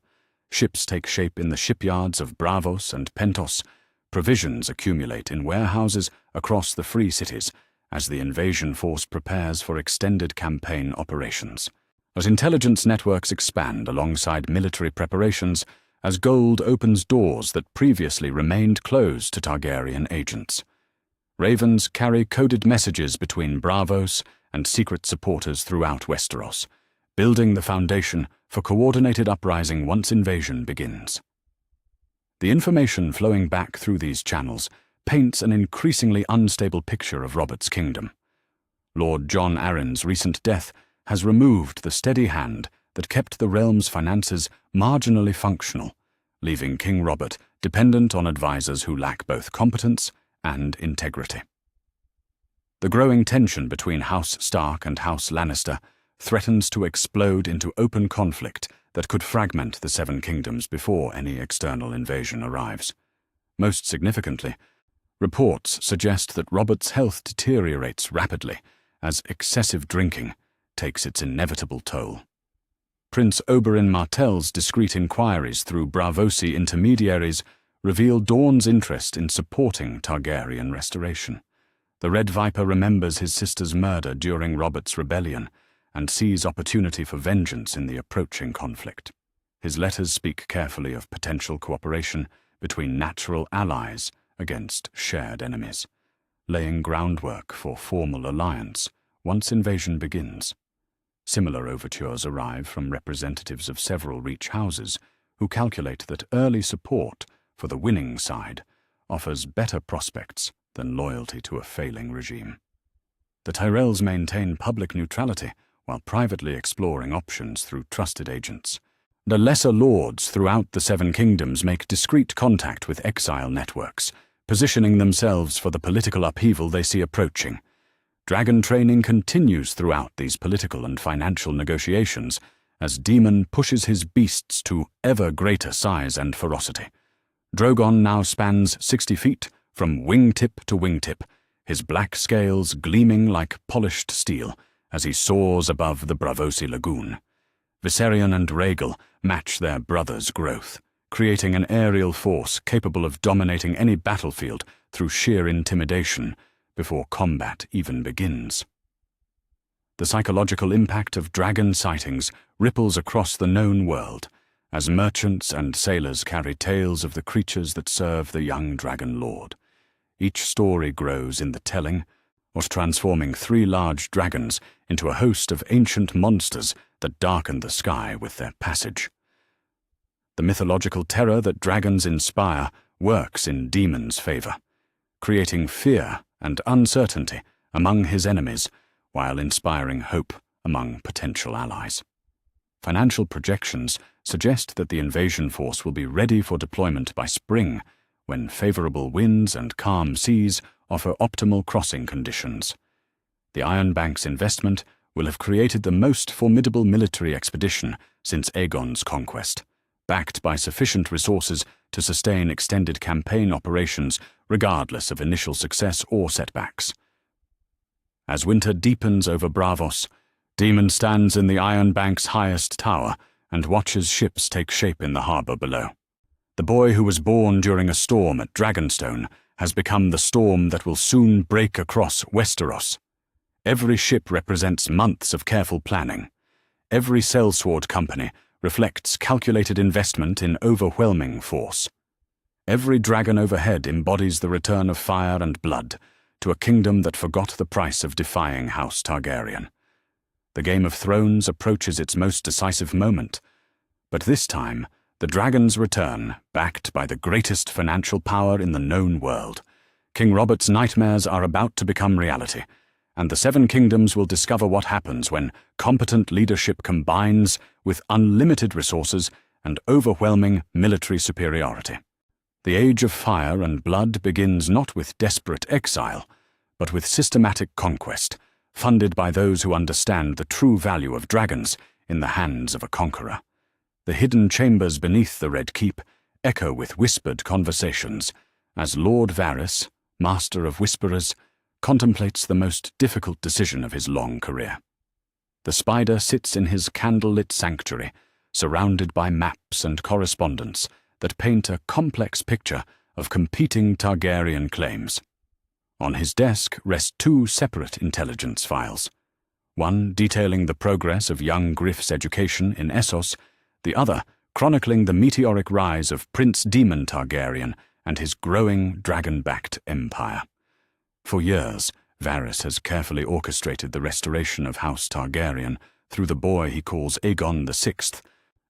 Ships take shape in the shipyards of Braavos and Pentos. Provisions accumulate in warehouses across the free cities as the invasion force prepares for extended campaign operations. As intelligence networks expand alongside military preparations, as gold opens doors that previously remained closed to Targaryen agents. Ravens carry coded messages between Braavos and secret supporters throughout Westeros, building the foundation for coordinated uprising once invasion begins. The information flowing back through these channels paints an increasingly unstable picture of Robert's kingdom. Lord Jon Arryn's recent death has removed the steady hand that kept the realm's finances marginally functional, leaving King Robert dependent on advisors who lack both competence and integrity. The growing tension between House Stark and House Lannister threatens to explode into open conflict that could fragment the Seven Kingdoms before any external invasion arrives. Most significantly, reports suggest that Robert's health deteriorates rapidly as excessive drinking takes its inevitable toll. Prince Oberyn Martell's discreet inquiries through Braavosi intermediaries reveal Dorne's interest in supporting Targaryen restoration. The Red Viper remembers his sister's murder during Robert's rebellion and sees opportunity for vengeance in the approaching conflict. His letters speak carefully of potential cooperation between natural allies against shared enemies, laying groundwork for formal alliance once invasion begins. Similar overtures arrive from representatives of several Reach houses who calculate that early support for the winning side offers better prospects than loyalty to a failing regime. The Tyrells maintain public neutrality while privately exploring options through trusted agents. The lesser lords throughout the Seven Kingdoms make discreet contact with exile networks, positioning themselves for the political upheaval they see approaching. Dragon training continues throughout these political and financial negotiations as Daemon pushes his beasts to ever greater size and ferocity. Drogon now spans 60 feet from wingtip to wingtip, his black scales gleaming like polished steel as he soars above the Braavosi lagoon. Viserion and Rhaegal match their brother's growth, creating an aerial force capable of dominating any battlefield through sheer intimidation before combat even begins. The psychological impact of dragon sightings ripples across the known world as merchants and sailors carry tales of the creatures that serve the young dragon lord. Each story grows in the telling, or transforming 3 large dragons into a host of ancient monsters that darken the sky with their passage. The mythological terror that dragons inspire works in Daemon's favor, creating fear and uncertainty among his enemies while inspiring hope among potential allies. Financial projections suggest that the invasion force will be ready for deployment by spring, when favorable winds and calm seas offer optimal crossing conditions. The Iron Bank's investment will have created the most formidable military expedition since Aegon's conquest, backed by sufficient resources to sustain extended campaign operations regardless of initial success or setbacks. As winter deepens over Braavos, Daemon stands in the Iron Bank's highest tower and watches ships take shape in the harbor below. The boy who was born during a storm at Dragonstone has become the storm that will soon break across Westeros. Every ship represents months of careful planning. Every sellsword company reflects calculated investment in overwhelming force. Every dragon overhead embodies the return of fire and blood to a kingdom that forgot the price of defying House Targaryen. The Game of Thrones approaches its most decisive moment, but this time the dragons return, backed by the greatest financial power in the known world. King Robert's nightmares are about to become reality, and the Seven Kingdoms will discover what happens when competent leadership combines with unlimited resources and overwhelming military superiority. The Age of Fire and Blood begins not with desperate exile, but with systematic conquest, funded by those who understand the true value of dragons in the hands of a conqueror. The hidden chambers beneath the Red Keep echo with whispered conversations as Lord Varys, Master of Whisperers, contemplates the most difficult decision of his long career. The Spider sits in his candlelit sanctuary, surrounded by maps and correspondence that paint a complex picture of competing Targaryen claims. On his desk rest two separate intelligence files, one detailing the progress of young Griff's education in Essos, the other chronicling the meteoric rise of Prince Daemon Targaryen and his growing dragon-backed empire. For years, Varys has carefully orchestrated the restoration of House Targaryen through the boy he calls Aegon VI,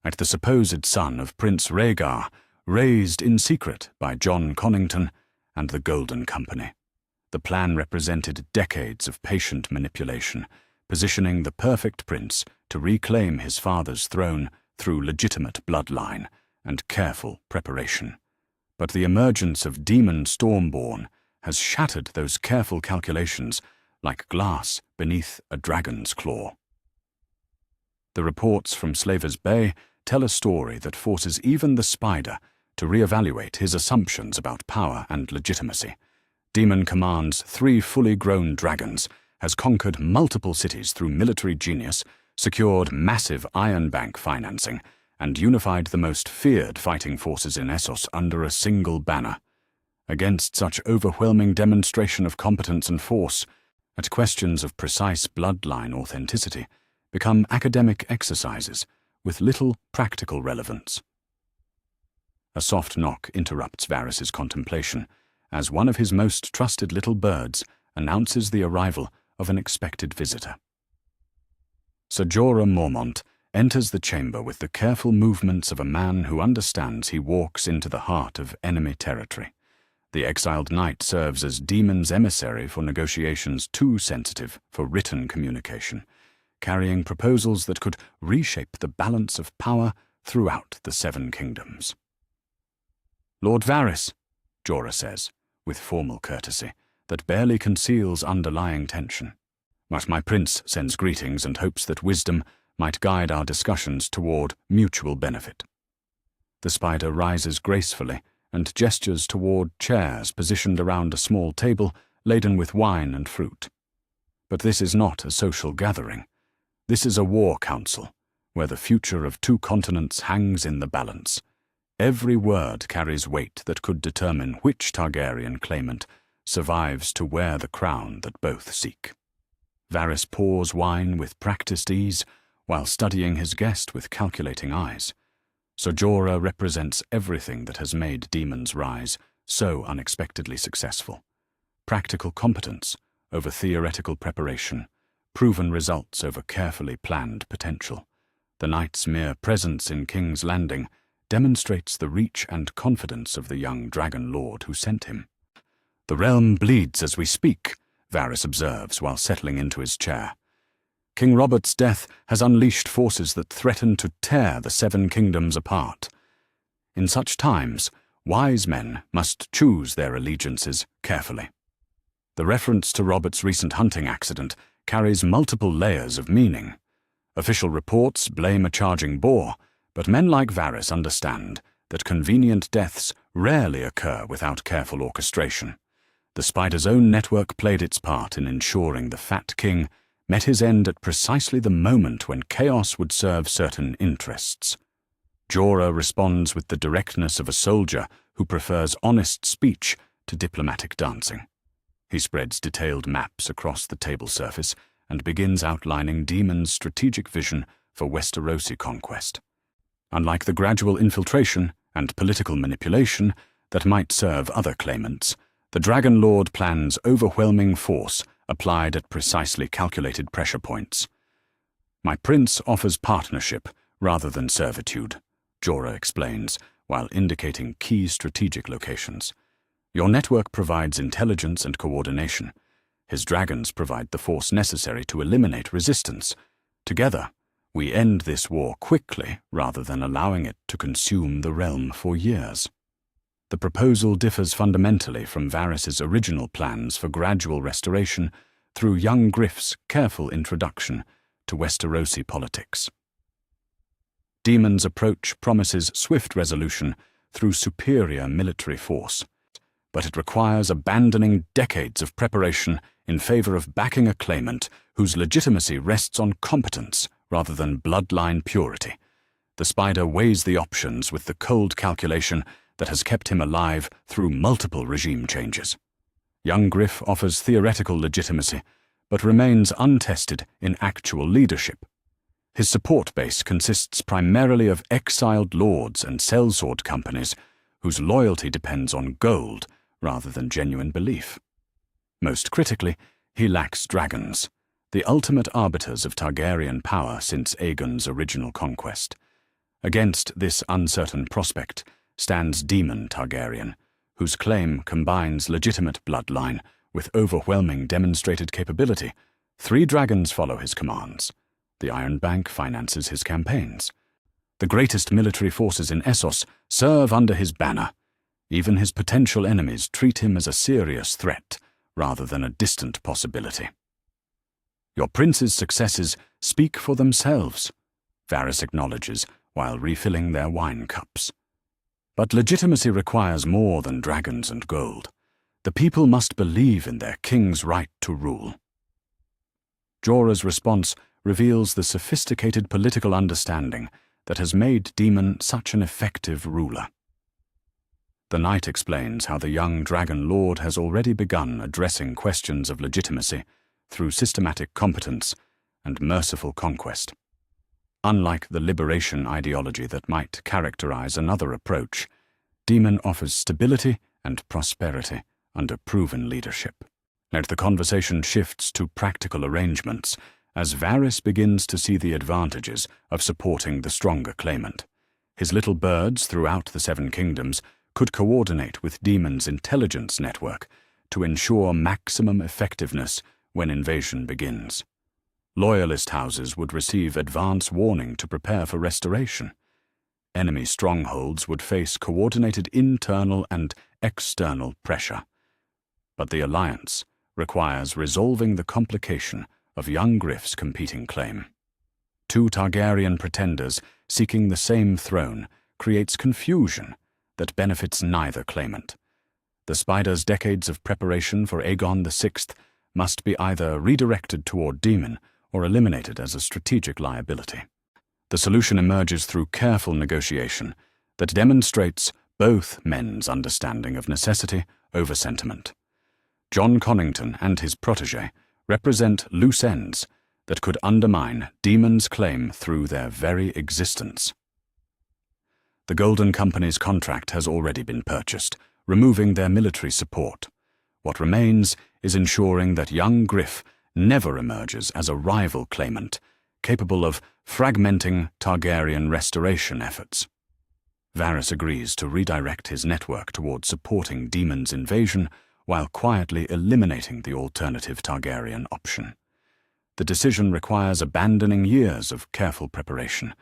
and the supposed son of Prince Rhaegar, raised in secret by Jon Connington and the Golden Company. The plan represented decades of patient manipulation, positioning the perfect prince to reclaim his father's throne through legitimate bloodline and careful preparation. But the emergence of Daemon Stormborn has shattered those careful calculations like glass beneath a dragon's claw. The reports from Slaver's Bay tell a story that forces even the Spider to reevaluate his assumptions about power and legitimacy. Daemon commands 3 fully grown dragons, has conquered multiple cities through military genius, secured massive Iron Bank financing, and unified the most feared fighting forces in Essos under a single banner. Against such overwhelming demonstration of competence and force, at questions of precise bloodline authenticity become academic exercises with little practical relevance. A soft knock interrupts Varys's contemplation as one of his most trusted little birds announces the arrival of an expected visitor. Sir Jorah Mormont enters the chamber with the careful movements of a man who understands he walks into the heart of enemy territory. The exiled knight serves as Daemon's emissary for negotiations too sensitive for written communication, carrying proposals that could reshape the balance of power throughout the 7 kingdoms. "Lord Varys," Jorah says, with formal courtesy that barely conceals underlying tension. "But my prince sends greetings and hopes that wisdom might guide our discussions toward mutual benefit." The Spider rises gracefully and gestures toward chairs positioned around a small table laden with wine and fruit. But this is not a social gathering. This is a war council, where the future of 2 continents hangs in the balance. Every word carries weight that could determine which Targaryen claimant survives to wear the crown that both seek. Varys pours wine with practiced ease, while studying his guest with calculating eyes. Sir Jorah represents everything that has made Daemon's rise so unexpectedly successful. Practical competence over theoretical preparation, proven results over carefully planned potential. The knight's mere presence in King's Landing demonstrates the reach and confidence of the young dragon lord who sent him. "The realm bleeds as we speak," Varys observes while settling into his chair. "King Robert's death has unleashed forces that threaten to tear the 7 kingdoms apart. In such times, wise men must choose their allegiances carefully." The reference to Robert's recent hunting accident carries multiple layers of meaning. Official reports blame a charging boar, but men like Varys understand that convenient deaths rarely occur without careful orchestration. The Spider's own network played its part in ensuring the Fat King met his end at precisely the moment when chaos would serve certain interests. Jorah responds with the directness of a soldier who prefers honest speech to diplomatic dancing. He spreads detailed maps across the table surface and begins outlining Daemon's strategic vision for Westerosi conquest. Unlike the gradual infiltration and political manipulation that might serve other claimants, the Dragon Lord plans overwhelming force applied at precisely calculated pressure points. "My prince offers partnership rather than servitude," Jorah explains, while indicating key strategic locations. "Your network provides intelligence and coordination. His dragons provide the force necessary to eliminate resistance. Together, We end this war quickly rather than allowing it to consume the realm for years. The proposal differs fundamentally from Varys' original plans for gradual restoration through young Griff's careful introduction to Westerosi politics. Daemon's approach promises swift resolution through superior military force, but it requires abandoning decades of preparation in favor of backing a claimant whose legitimacy rests on competence rather than bloodline purity. The Spider weighs the options with the cold calculation that has kept him alive through multiple regime changes. Young Griff offers theoretical legitimacy, but remains untested in actual leadership. His support base consists primarily of exiled lords and sellsword companies whose loyalty depends on gold rather than genuine belief. Most critically, he lacks dragons, the ultimate arbiters of Targaryen power since Aegon's original conquest. Against this uncertain prospect stands Daemon Targaryen, whose claim combines legitimate bloodline with overwhelming demonstrated capability. 3 dragons follow his commands. The Iron Bank finances his campaigns. The greatest military forces in Essos serve under his banner. Even his potential enemies treat him as a serious threat rather than a distant possibility. Your prince's successes speak for themselves, Varys acknowledges while refilling their wine cups. But legitimacy requires more than dragons and gold. The people must believe in their king's right to rule. Jorah's response reveals the sophisticated political understanding that has made Daemon such an effective ruler. The knight explains how the young dragon lord has already begun addressing questions of legitimacy through systematic competence and merciful conquest. Unlike the liberation ideology that might characterize another approach, Daemon offers stability and prosperity under proven leadership. And the conversation shifts to practical arrangements as Varys begins to see the advantages of supporting the stronger claimant. His little birds throughout the 7 kingdoms could coordinate with Daemon's intelligence network to ensure maximum effectiveness when invasion begins. Loyalist houses would receive advance warning to prepare for restoration. Enemy strongholds would face coordinated internal and external pressure. But the alliance requires resolving the complication of young Griff's competing claim. 2 Targaryen pretenders seeking the same throne creates confusion that benefits neither claimant. The Spider's decades of preparation for Aegon VI must be either redirected toward Daemon or eliminated as a strategic liability. The solution emerges through careful negotiation that demonstrates both men's understanding of necessity over sentiment. Jon Connington and his protégé represent loose ends that could undermine Daemon's claim through their very existence. The Golden Company's contract has already been purchased, removing their military support. What remains is ensuring that young Griff never emerges as a rival claimant, capable of fragmenting Targaryen restoration efforts. Varys agrees to redirect his network toward supporting Daemon's invasion while quietly eliminating the alternative Targaryen option. The decision requires abandoning years of careful preparation,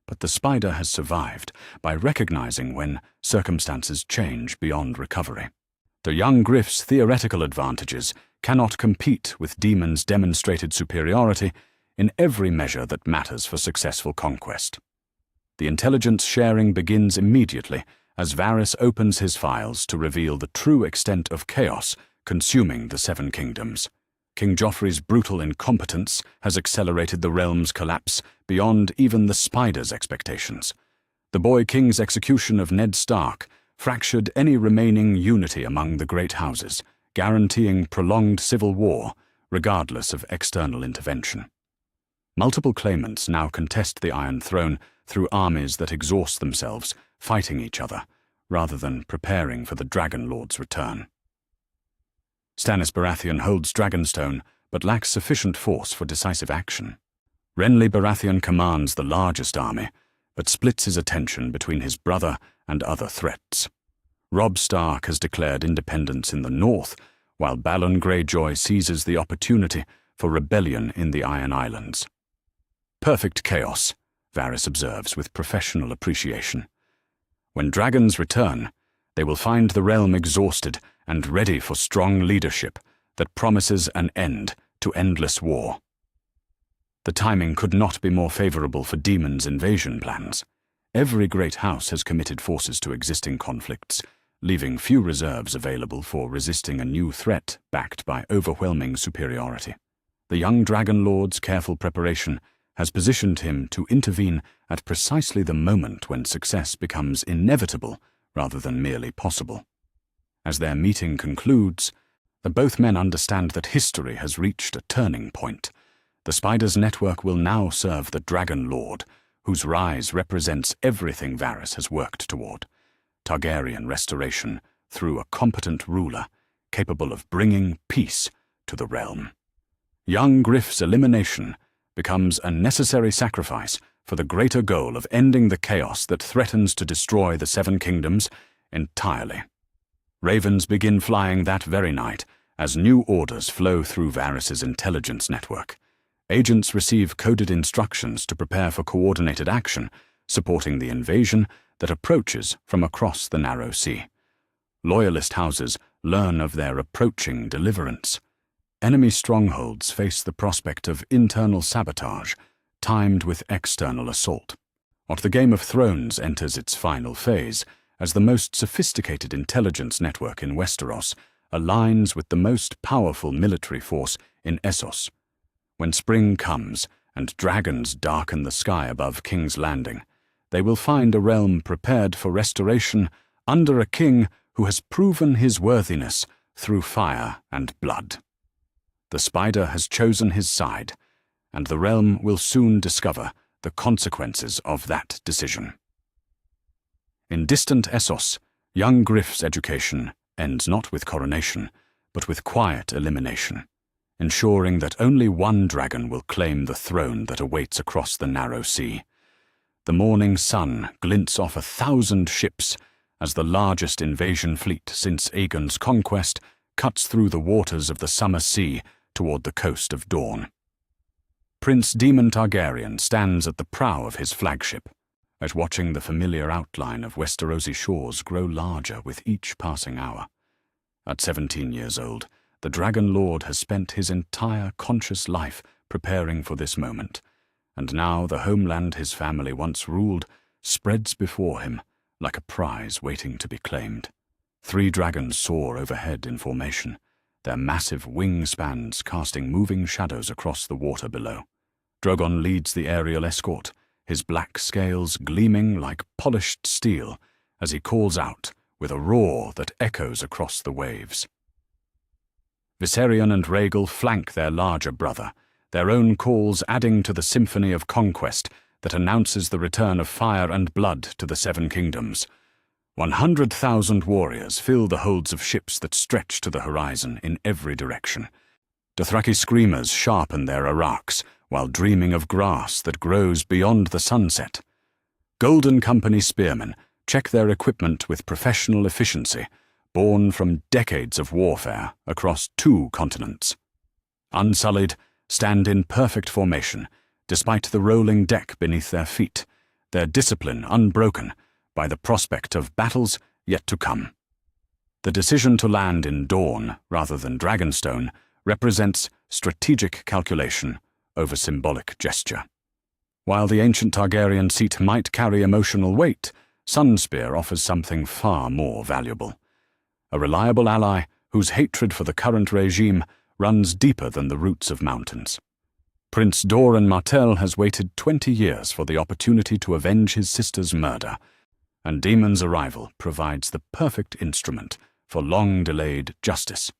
but the Spider has survived by recognizing when circumstances change beyond recovery. The young Griff's theoretical advantages cannot compete with Daemon's demonstrated superiority in every measure that matters for successful conquest. The intelligence sharing begins immediately as Varys opens his files to reveal the true extent of chaos consuming the 7 kingdoms. King Joffrey's brutal incompetence has accelerated the realm's collapse beyond even the Spider's expectations. The boy king's execution of Ned Stark fractured any remaining unity among the great houses, guaranteeing prolonged civil war, regardless of external intervention. Multiple claimants now contest the Iron Throne through armies that exhaust themselves, fighting each other, rather than preparing for the Dragon Lord's return. Stannis Baratheon holds Dragonstone, but lacks sufficient force for decisive action. Renly Baratheon commands the largest army, but splits his attention between his brother and other threats. Robb Stark has declared independence in the north, while Balon Greyjoy seizes the opportunity for rebellion in the Iron Islands. perfect chaos, Varys observes with professional appreciation. When dragons return, they will find the realm exhausted and ready for strong leadership that promises an end to endless war. The timing could not be more favorable for Daemon's invasion plans. Every great house has committed forces to existing conflicts, leaving few reserves available for resisting a new threat backed by overwhelming superiority. The young Dragon Lord's careful preparation has positioned him to intervene at precisely the moment when success becomes inevitable rather than merely possible. As their meeting concludes, both men understand that history has reached a turning point. The Spider's network will now serve the Dragon Lord, whose rise represents everything Varys has worked toward: Targaryen restoration through a competent ruler capable of bringing peace to the realm. Young Griff's elimination becomes a necessary sacrifice for the greater goal of ending the chaos that threatens to destroy the Seven Kingdoms entirely. Ravens begin flying that very night as new orders flow through Varys's intelligence network. Agents receive coded instructions to prepare for coordinated action, supporting the invasion that approaches from across the narrow sea. Loyalist houses learn of their approaching deliverance. Enemy strongholds face the prospect of internal sabotage, timed with external assault. The Game of Thrones enters its final phase as the most sophisticated intelligence network in Westeros aligns with the most powerful military force in Essos. When spring comes and dragons darken the sky above King's Landing, they will find a realm prepared for restoration under a king who has proven his worthiness through fire and blood. The Spider has chosen his side, and the realm will soon discover the consequences of that decision. In distant Essos, young Griff's education ends not with coronation, but with quiet elimination, ensuring that only one dragon will claim the throne that awaits across the narrow sea. The morning sun glints off 1,000 ships as the largest invasion fleet since Aegon's conquest cuts through the waters of the summer sea toward the coast of Dawn. Prince Daemon Targaryen stands at the prow of his flagship, watching the familiar outline of Westerosi shores grow larger with each passing hour. At 17 years old, the Dragon Lord has spent his entire conscious life preparing for this moment, and now the homeland his family once ruled spreads before him like a prize waiting to be claimed. 3 dragons soar overhead in formation, their massive wingspans casting moving shadows across the water below. Drogon leads the aerial escort, his black scales gleaming like polished steel as he calls out with a roar that echoes across the waves. Viserion and Rhaegal flank their larger brother, their own calls adding to the symphony of conquest that announces the return of fire and blood to the Seven Kingdoms. 100,000 warriors fill the holds of ships that stretch to the horizon in every direction. Dothraki screamers sharpen their araks while dreaming of grass that grows beyond the sunset. Golden Company spearmen check their equipment with professional efficiency, born from decades of warfare across 2 continents. Unsullied, stand in perfect formation, despite the rolling deck beneath their feet, their discipline unbroken by the prospect of battles yet to come. The decision to land in Dawn rather than Dragonstone represents strategic calculation over symbolic gesture. While the ancient Targaryen seat might carry emotional weight, Sunspear offers something far more valuable. A reliable ally whose hatred for the current regime runs deeper than the roots of mountains. Prince Doran Martell has waited 20 years for the opportunity to avenge his sister's murder, and Daemon's arrival provides the perfect instrument for long-delayed justice.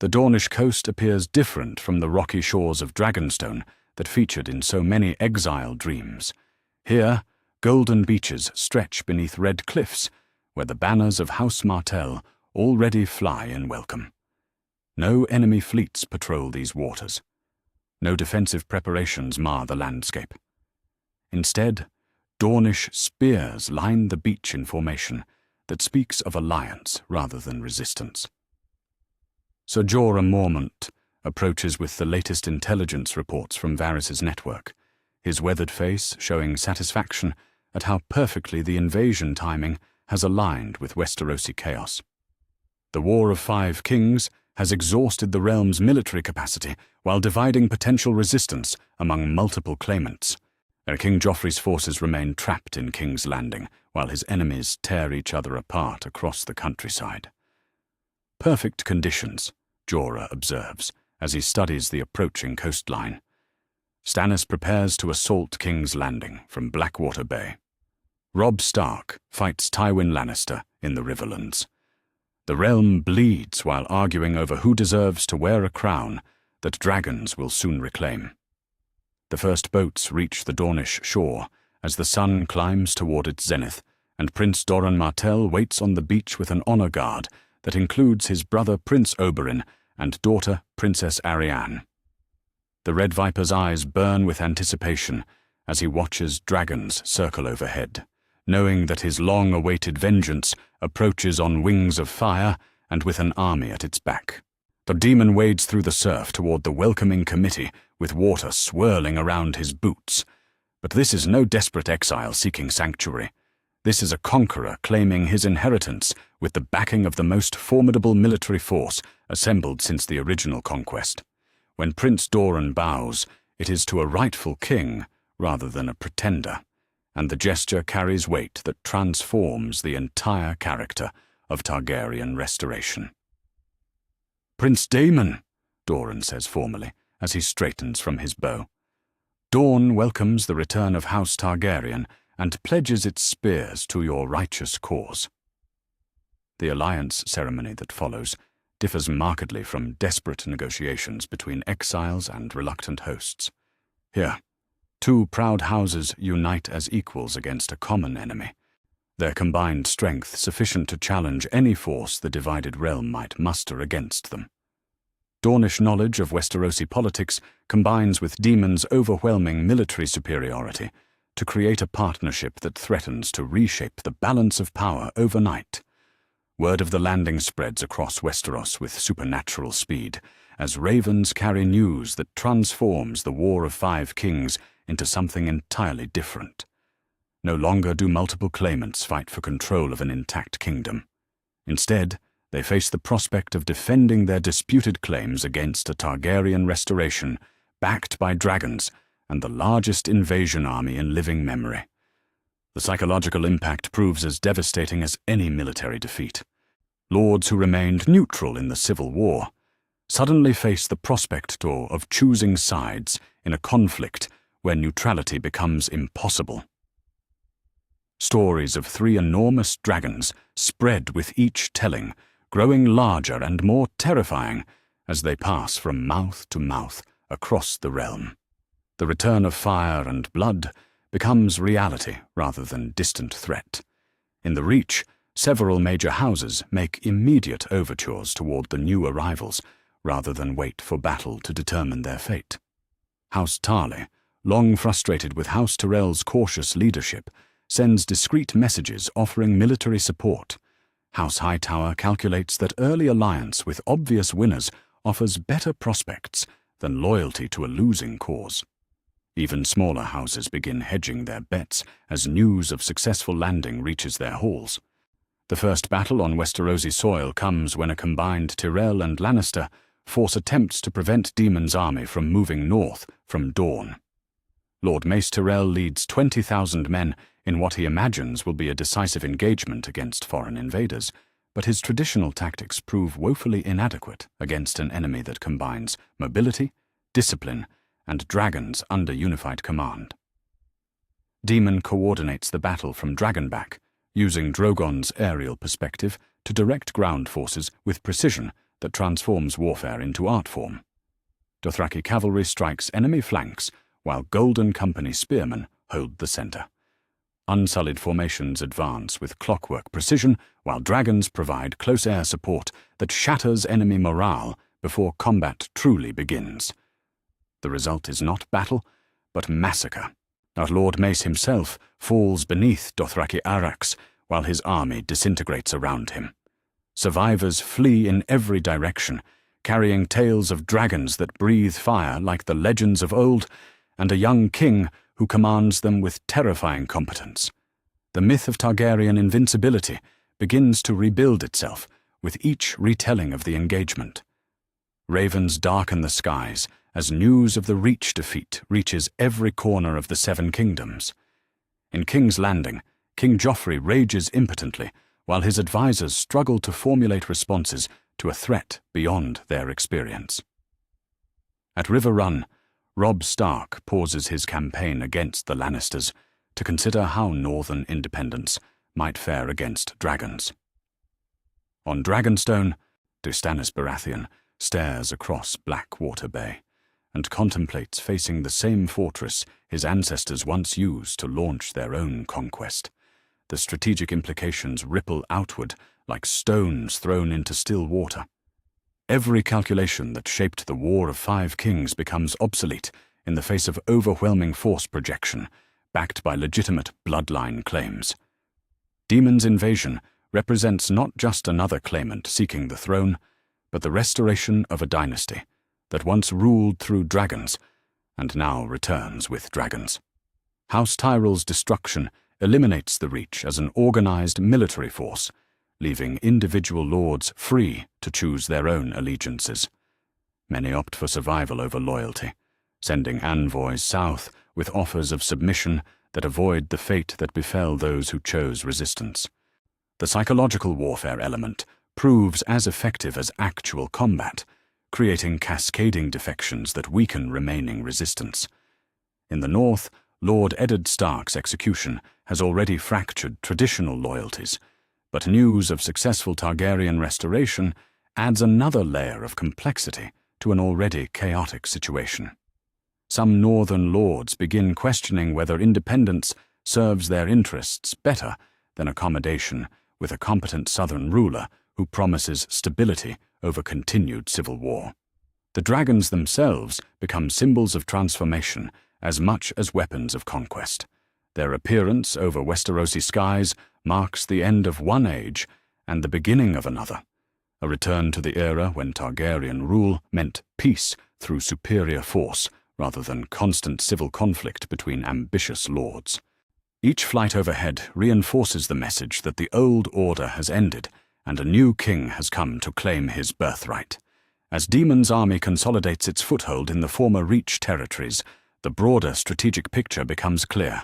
The Dornish coast appears different from the rocky shores of Dragonstone that featured in so many exile dreams. Here, golden beaches stretch beneath red cliffs, where the banners of House Martell already fly in welcome. No enemy fleets patrol these waters. No defensive preparations mar the landscape. Instead, Dornish spears line the beach in formation that speaks of alliance rather than resistance. Sir Jorah Mormont approaches with the latest intelligence reports from Varys's network, his weathered face showing satisfaction at how perfectly the invasion timing has aligned with Westerosi chaos. The War of Five Kings has exhausted the realm's military capacity while dividing potential resistance among multiple claimants. King Joffrey's forces remain trapped in King's Landing, while his enemies tear each other apart across the countryside. Perfect conditions, Jorah observes, as he studies the approaching coastline. Stannis prepares to assault King's Landing from Blackwater Bay. Robb Stark fights Tywin Lannister in the Riverlands. The realm bleeds while arguing over who deserves to wear a crown that dragons will soon reclaim. The first boats reach the Dornish shore as the sun climbs toward its zenith, and Prince Doran Martell waits on the beach with an honor guard that includes his brother Prince Oberyn and daughter Princess Arianne. The Red Viper's eyes burn with anticipation as he watches dragons circle overhead, knowing that his long-awaited vengeance approaches on wings of fire and with an army at its back. The demon wades through the surf toward the welcoming committee with water swirling around his boots. But this is no desperate exile seeking sanctuary. This is a conqueror claiming his inheritance with the backing of the most formidable military force assembled since the original conquest. When Prince Doran bows, it is to a rightful king rather than a pretender, and the gesture carries weight that transforms the entire character of Targaryen restoration. "Prince Daemon," Doran says formally as he straightens from his bow. "Dawn welcomes the return of House Targaryen and pledges its spears to your righteous cause." The alliance ceremony that follows differs markedly from desperate negotiations between exiles and reluctant hosts. Here, two proud houses unite as equals against a common enemy, their combined strength sufficient to challenge any force the divided realm might muster against them. Dornish knowledge of Westerosi politics combines with Daemon's overwhelming military superiority to create a partnership that threatens to reshape the balance of power overnight. Word of the landing spreads across Westeros with supernatural speed, as ravens carry news that transforms the War of Five Kings into something entirely different. No longer do multiple claimants fight for control of an intact kingdom. Instead, they face the prospect of defending their disputed claims against a Targaryen restoration backed by dragons and the largest invasion army in living memory. The psychological impact proves as devastating as any military defeat. Lords who remained neutral in the Civil War suddenly face the prospect of choosing sides in a conflict where neutrality becomes impossible. Stories of three enormous dragons spread with each telling, growing larger and more terrifying as they pass from mouth to mouth across the realm. The return of fire and blood becomes reality rather than distant threat. In the Reach, several major houses make immediate overtures toward the new arrivals rather than wait for battle to determine their fate. House Tarly, long frustrated with House Tyrell's cautious leadership, sends discreet messages offering military support. House Hightower calculates that early alliance with obvious winners offers better prospects than loyalty to a losing cause. Even smaller houses begin hedging their bets as news of successful landing reaches their halls. The first battle on Westerosi soil comes when a combined Tyrell and Lannister force attempts to prevent Daemon's army from moving north from Dorne. Lord Mace Tyrell leads 20,000 men in what he imagines will be a decisive engagement against foreign invaders, but his traditional tactics prove woefully inadequate against an enemy that combines mobility, discipline, and dragons under unified command. Daemon coordinates the battle from Dragonback, using Drogon's aerial perspective to direct ground forces with precision that transforms warfare into art form. Dothraki cavalry strikes enemy flanks, while Golden Company spearmen hold the center. Unsullied formations advance with clockwork precision, while dragons provide close air support that shatters enemy morale before combat truly begins. The result is not battle, but massacre. Our Lord Mace himself falls beneath Dothraki Arrax, while his army disintegrates around him. Survivors flee in every direction, carrying tales of dragons that breathe fire like the legends of old, and a young king who commands them with terrifying competence. The myth of Targaryen invincibility begins to rebuild itself with each retelling of the engagement. Ravens darken the skies as news of the Reach defeat reaches every corner of the Seven Kingdoms. In King's Landing, King Joffrey rages impotently while his advisors struggle to formulate responses to a threat beyond their experience. At River Run, Robb Stark pauses his campaign against the Lannisters to consider how northern independence might fare against dragons. On Dragonstone, Stannis Baratheon stares across Blackwater Bay and contemplates facing the same fortress his ancestors once used to launch their own conquest. The strategic implications ripple outward like stones thrown into still water. Every calculation that shaped the War of Five Kings becomes obsolete in the face of overwhelming force projection, backed by legitimate bloodline claims. Daemon's invasion represents not just another claimant seeking the throne, but the restoration of a dynasty that once ruled through dragons and now returns with dragons. House Tyrell's destruction eliminates the Reach as an organized military force, leaving individual lords free to choose their own allegiances. Many opt for survival over loyalty, sending envoys south with offers of submission that avoid the fate that befell those who chose resistance. The psychological warfare element proves as effective as actual combat, creating cascading defections that weaken remaining resistance. In the north, Lord Eddard Stark's execution has already fractured traditional loyalties, but news of successful Targaryen restoration adds another layer of complexity to an already chaotic situation. Some northern lords begin questioning whether independence serves their interests better than accommodation with a competent southern ruler who promises stability over continued civil war. The dragons themselves become symbols of transformation as much as weapons of conquest. Their appearance over Westerosi skies marks the end of one age and the beginning of another, a return to the era when Targaryen rule meant peace through superior force rather than constant civil conflict between ambitious lords. Each flight overhead reinforces the message that the old order has ended and a new king has come to claim his birthright. As Daemon's army consolidates its foothold in the former Reach territories, the broader strategic picture becomes clear.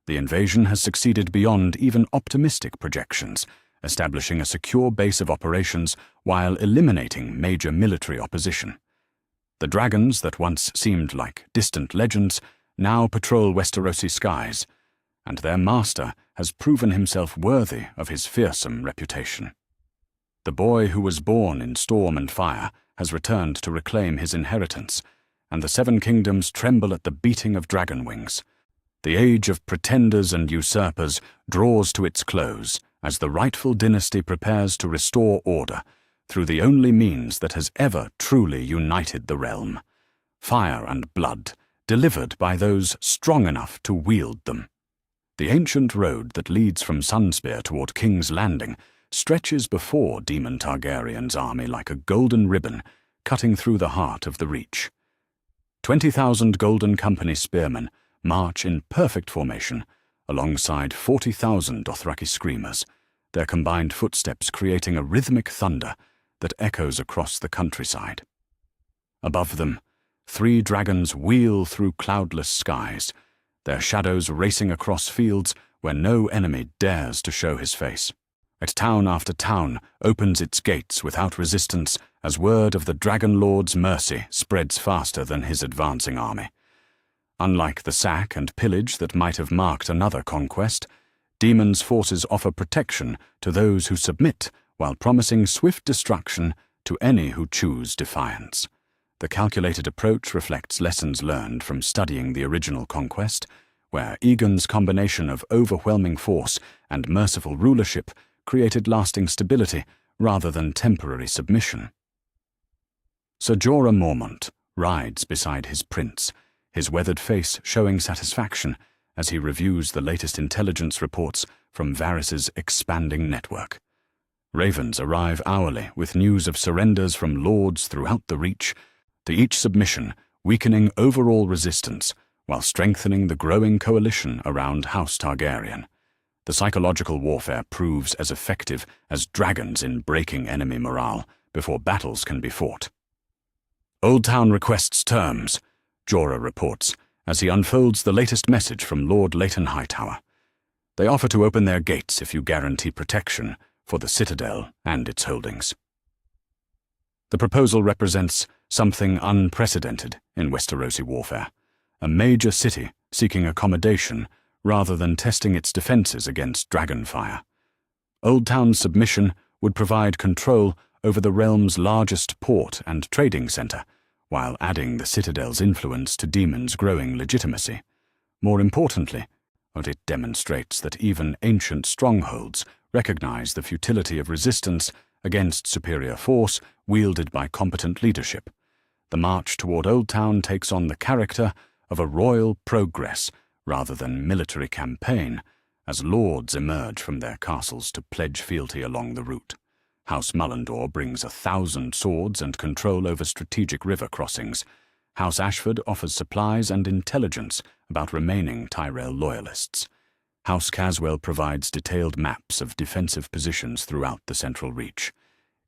The invasion has succeeded beyond even optimistic projections, establishing a secure base of operations while eliminating major military opposition. The dragons that once seemed like distant legends now patrol Westerosi skies, and their master has proven himself worthy of his fearsome reputation. The boy who was born in storm and fire has returned to reclaim his inheritance, and the Seven Kingdoms tremble at the beating of dragon wings. The age of pretenders and usurpers draws to its close as the rightful dynasty prepares to restore order through the only means that has ever truly united the realm: fire and blood, delivered by those strong enough to wield them. The ancient road that leads from Sunspear toward King's Landing stretches before Daemon Targaryen's army like a golden ribbon cutting through the heart of the Reach. 20,000 Golden Company spearmen march in perfect formation alongside 40,000 Dothraki screamers, their combined footsteps creating a rhythmic thunder that echoes across the countryside. Above them, 3 dragons wheel through cloudless skies, their shadows racing across fields where no enemy dares to show his face. At town after town opens its gates without resistance as word of the Dragon Lord's mercy spreads faster than his advancing army. Unlike the sack and pillage that might have marked another conquest, Daemon's forces offer protection to those who submit while promising swift destruction to any who choose defiance. The calculated approach reflects lessons learned from studying the original conquest, where Aegon's combination of overwhelming force and merciful rulership created lasting stability rather than temporary submission. Sir Jorah Mormont rides beside his prince, his weathered face showing satisfaction as he reviews the latest intelligence reports from Varys's expanding network. Ravens arrive hourly with news of surrenders from lords throughout the Reach, to each submission weakening overall resistance while strengthening the growing coalition around House Targaryen. The psychological warfare proves as effective as dragons in breaking enemy morale before battles can be fought. Old Town requests terms, Jorah reports, as he unfolds the latest message from Lord Leighton Hightower. They offer to open their gates if you guarantee protection for the Citadel and its holdings. The proposal represents something unprecedented in Westerosi warfare, a major city seeking accommodation rather than testing its defenses against dragonfire. Old Town's submission would provide control over the realm's largest port and trading center, while adding the Citadel's influence to Daemon's growing legitimacy. More importantly, it demonstrates that even ancient strongholds recognize the futility of resistance against superior force wielded by competent leadership. The march toward Old Town takes on the character of a royal progress rather than military campaign, as lords emerge from their castles to pledge fealty along the route. House Mullendor brings 1,000 swords and control over strategic river crossings. House Ashford offers supplies and intelligence about remaining Tyrell loyalists. House Caswell provides detailed maps of defensive positions throughout the Central Reach.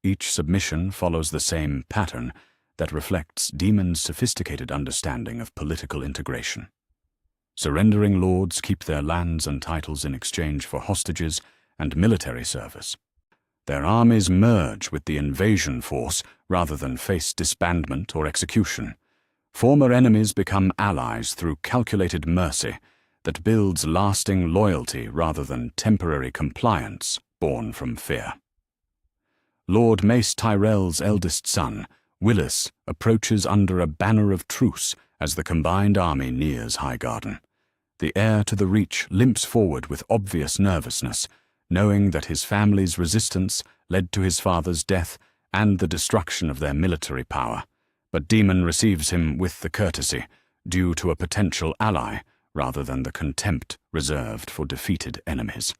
Each submission follows the same pattern that reflects Daemon's sophisticated understanding of political integration. Surrendering lords keep their lands and titles in exchange for hostages and military service. Their armies merge with the invasion force rather than face disbandment or execution. Former enemies become allies through calculated mercy that builds lasting loyalty rather than temporary compliance born from fear. Lord Mace Tyrell's eldest son, Willis, approaches under a banner of truce as the combined army nears Highgarden. The heir to the Reach limps forward with obvious nervousness, knowing that his family's resistance led to his father's death and the destruction of their military power. But Daemon receives him with the courtesy due to a potential ally rather than the contempt reserved for defeated enemies.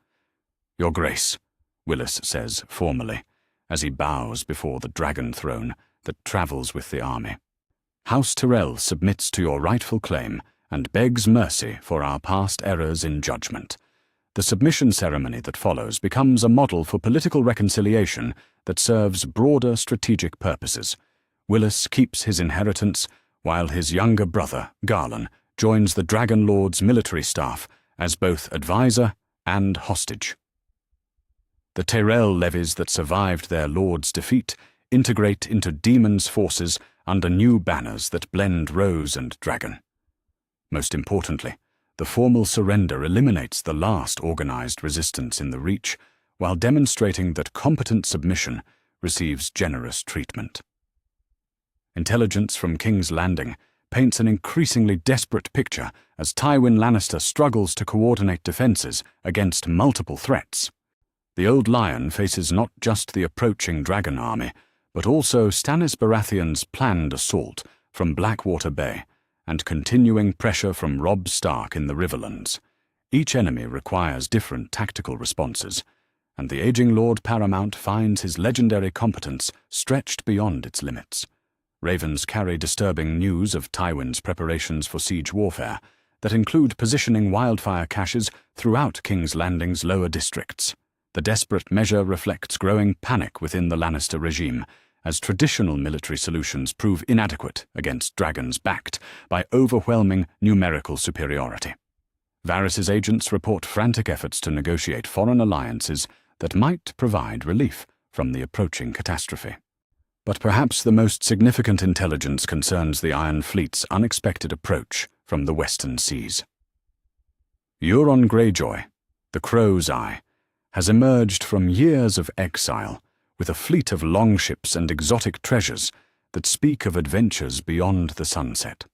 "Your Grace," Willis says formally, as he bows before the dragon throne that travels with the army. "House Tyrell submits to your rightful claim and begs mercy for our past errors in judgment." The submission ceremony that follows becomes a model for political reconciliation that serves broader strategic purposes. Willis keeps his inheritance, while his younger brother, Garlan, joins the Dragon Lord's military staff as both advisor and hostage. The Tyrell levies that survived their lord's defeat integrate into Daemon's forces under new banners that blend rose and dragon. Most importantly, the formal surrender eliminates the last organized resistance in the Reach, while demonstrating that competent submission receives generous treatment. Intelligence from King's Landing paints an increasingly desperate picture as Tywin Lannister struggles to coordinate defenses against multiple threats. The Old Lion faces not just the approaching dragon army, but also Stannis Baratheon's planned assault from Blackwater Bay and continuing pressure from Robb Stark in the Riverlands. Each enemy requires different tactical responses, and the aging Lord Paramount finds his legendary competence stretched beyond its limits. Ravens carry disturbing news of Tywin's preparations for siege warfare that include positioning wildfire caches throughout King's Landing's lower districts. The desperate measure reflects growing panic within the Lannister regime, as traditional military solutions prove inadequate against dragons backed by overwhelming numerical superiority. Varys' agents report frantic efforts to negotiate foreign alliances that might provide relief from the approaching catastrophe. But perhaps the most significant intelligence concerns the Iron Fleet's unexpected approach from the western seas. Euron Greyjoy, the Crow's Eye, has emerged from years of exile with a fleet of longships and exotic treasures that speak of adventures beyond the sunset.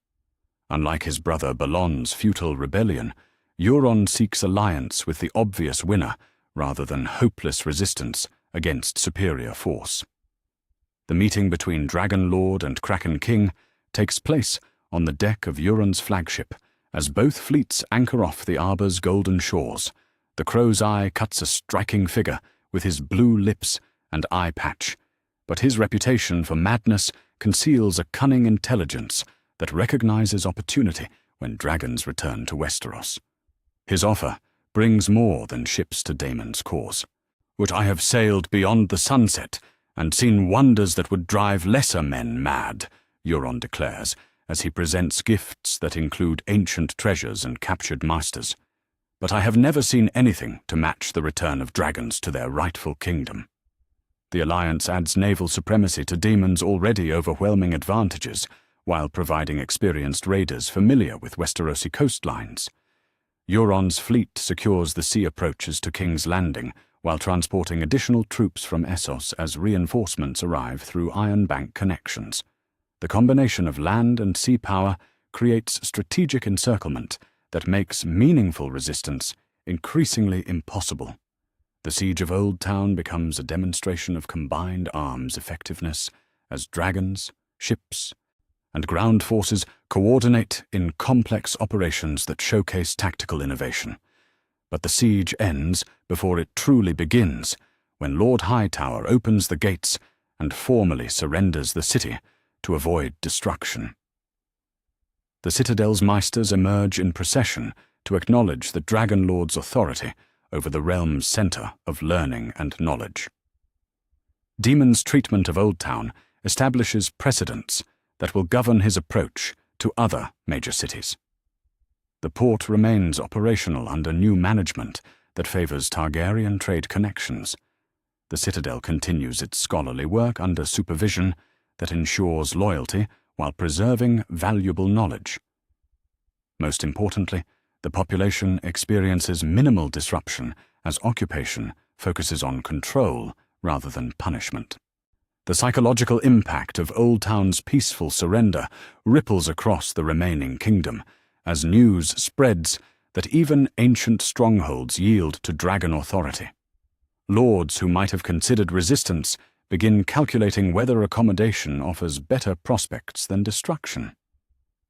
Unlike his brother Balon's futile rebellion, Euron seeks alliance with the obvious winner rather than hopeless resistance against superior force. The meeting between Dragon Lord and Kraken King takes place on the deck of Euron's flagship as both fleets anchor off the Arbor's golden shores. The Crow's Eye cuts a striking figure with his blue lips and eye patch, but his reputation for madness conceals a cunning intelligence that recognizes opportunity when dragons return to Westeros. His offer brings more than ships to Daemon's cause. "Would I have sailed beyond the sunset and seen wonders that would drive lesser men mad," Euron declares, as he presents gifts that include ancient treasures and captured masters. "But I have never seen anything to match the return of dragons to their rightful kingdom." The alliance adds naval supremacy to Daemon's already overwhelming advantages, while providing experienced raiders familiar with Westerosi coastlines. Euron's fleet secures the sea approaches to King's Landing, while transporting additional troops from Essos as reinforcements arrive through Iron Bank connections. The combination of land and sea power creates strategic encirclement that makes meaningful resistance increasingly impossible. The siege of Old Town becomes a demonstration of combined arms effectiveness as dragons, ships, and ground forces coordinate in complex operations that showcase tactical innovation. But the siege ends before it truly begins, when Lord Hightower opens the gates and formally surrenders the city to avoid destruction. The Citadel's Meisters emerge in procession to acknowledge the Dragon Lord's authority over the realm's center of learning and knowledge. Daemon's treatment of Old Town establishes precedents that will govern his approach to other major cities. The port remains operational under new management that favors Targaryen trade connections. The Citadel continues its scholarly work under supervision that ensures loyalty while preserving valuable knowledge. Most importantly, the population experiences minimal disruption as occupation focuses on control rather than punishment. The psychological impact of Old Town's peaceful surrender ripples across the remaining kingdom, as news spreads that even ancient strongholds yield to dragon authority. Lords who might have considered resistance begin calculating whether accommodation offers better prospects than destruction.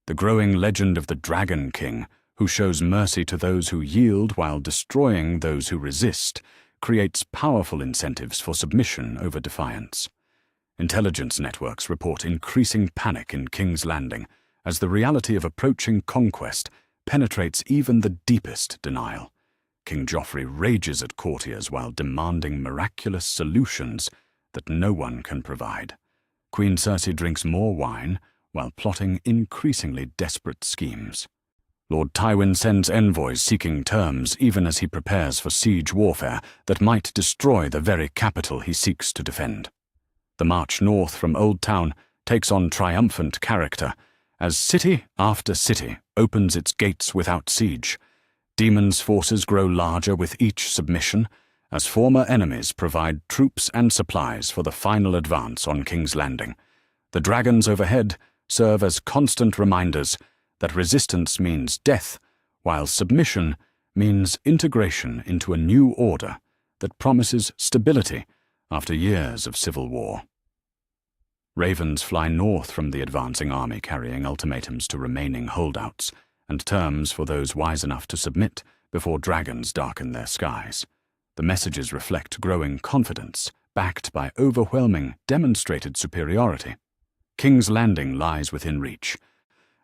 The growing legend of the Dragon King, who shows mercy to those who yield while destroying those who resist, creates powerful incentives for submission over defiance. Intelligence networks report increasing panic in King's Landing as the reality of approaching conquest penetrates even the deepest denial. King Joffrey rages at courtiers while demanding miraculous solutions that no one can provide. Queen Cersei drinks more wine while plotting increasingly desperate schemes. Lord Tywin sends envoys seeking terms even as he prepares for siege warfare that might destroy the very capital he seeks to defend. The march north from Old Town takes on triumphant character as city after city opens its gates without siege. Daemon's forces grow larger with each submission as former enemies provide troops and supplies for the final advance on King's Landing. The dragons overhead serve as constant reminders that resistance means death, while submission means integration into a new order that promises stability after years of civil war. Ravens fly north from the advancing army carrying ultimatums to remaining holdouts and terms for those wise enough to submit before dragons darken their skies. The messages reflect growing confidence, backed by overwhelming, demonstrated superiority. King's Landing lies within reach,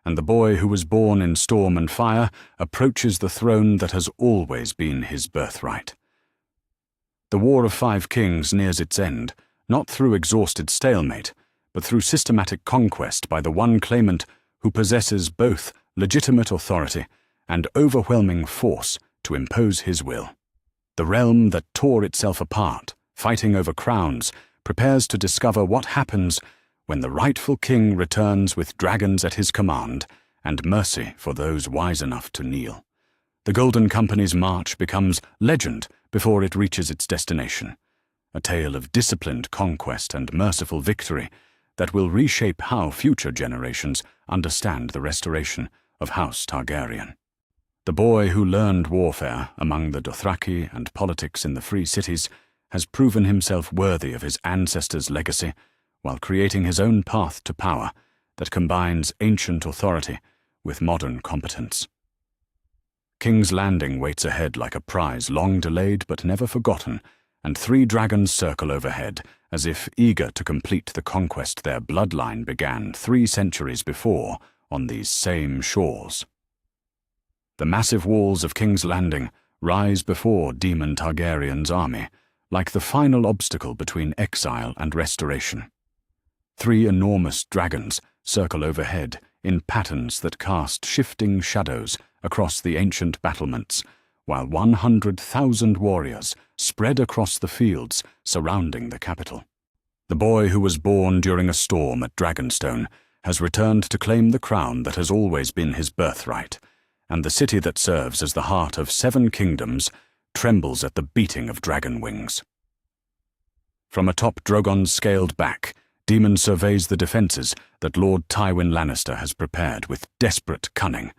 and the boy who was born in storm and fire approaches the throne that has always been his birthright. The War of Five Kings nears its end, not through exhausted stalemate, but through systematic conquest by the one claimant who possesses both legitimate authority and overwhelming force to impose his will. The realm that tore itself apart, fighting over crowns, prepares to discover what happens when the rightful king returns with dragons at his command and mercy for those wise enough to kneel. The Golden Company's march becomes legend before it reaches its destination, a tale of disciplined conquest and merciful victory that will reshape how future generations understand the restoration of House Targaryen. The boy who learned warfare among the Dothraki and politics in the free cities has proven himself worthy of his ancestors' legacy while creating his own path to power that combines ancient authority with modern competence. King's Landing waits ahead like a prize long delayed but never forgotten, and 3 dragons circle overhead as if eager to complete the conquest their bloodline began 3 centuries before on these same shores. The massive walls of King's Landing rise before Daemon Targaryen's army, like the final obstacle between exile and restoration. 3 enormous dragons circle overhead in patterns that cast shifting shadows across the ancient battlements, while 100,000 warriors spread across the fields surrounding the capital. The boy who was born during a storm at Dragonstone has returned to claim the crown that has always been his birthright, and the city that serves as the heart of 7 kingdoms trembles at the beating of dragon wings. From atop Drogon's scaled back, Daemon surveys the defences that Lord Tywin Lannister has prepared with desperate cunning.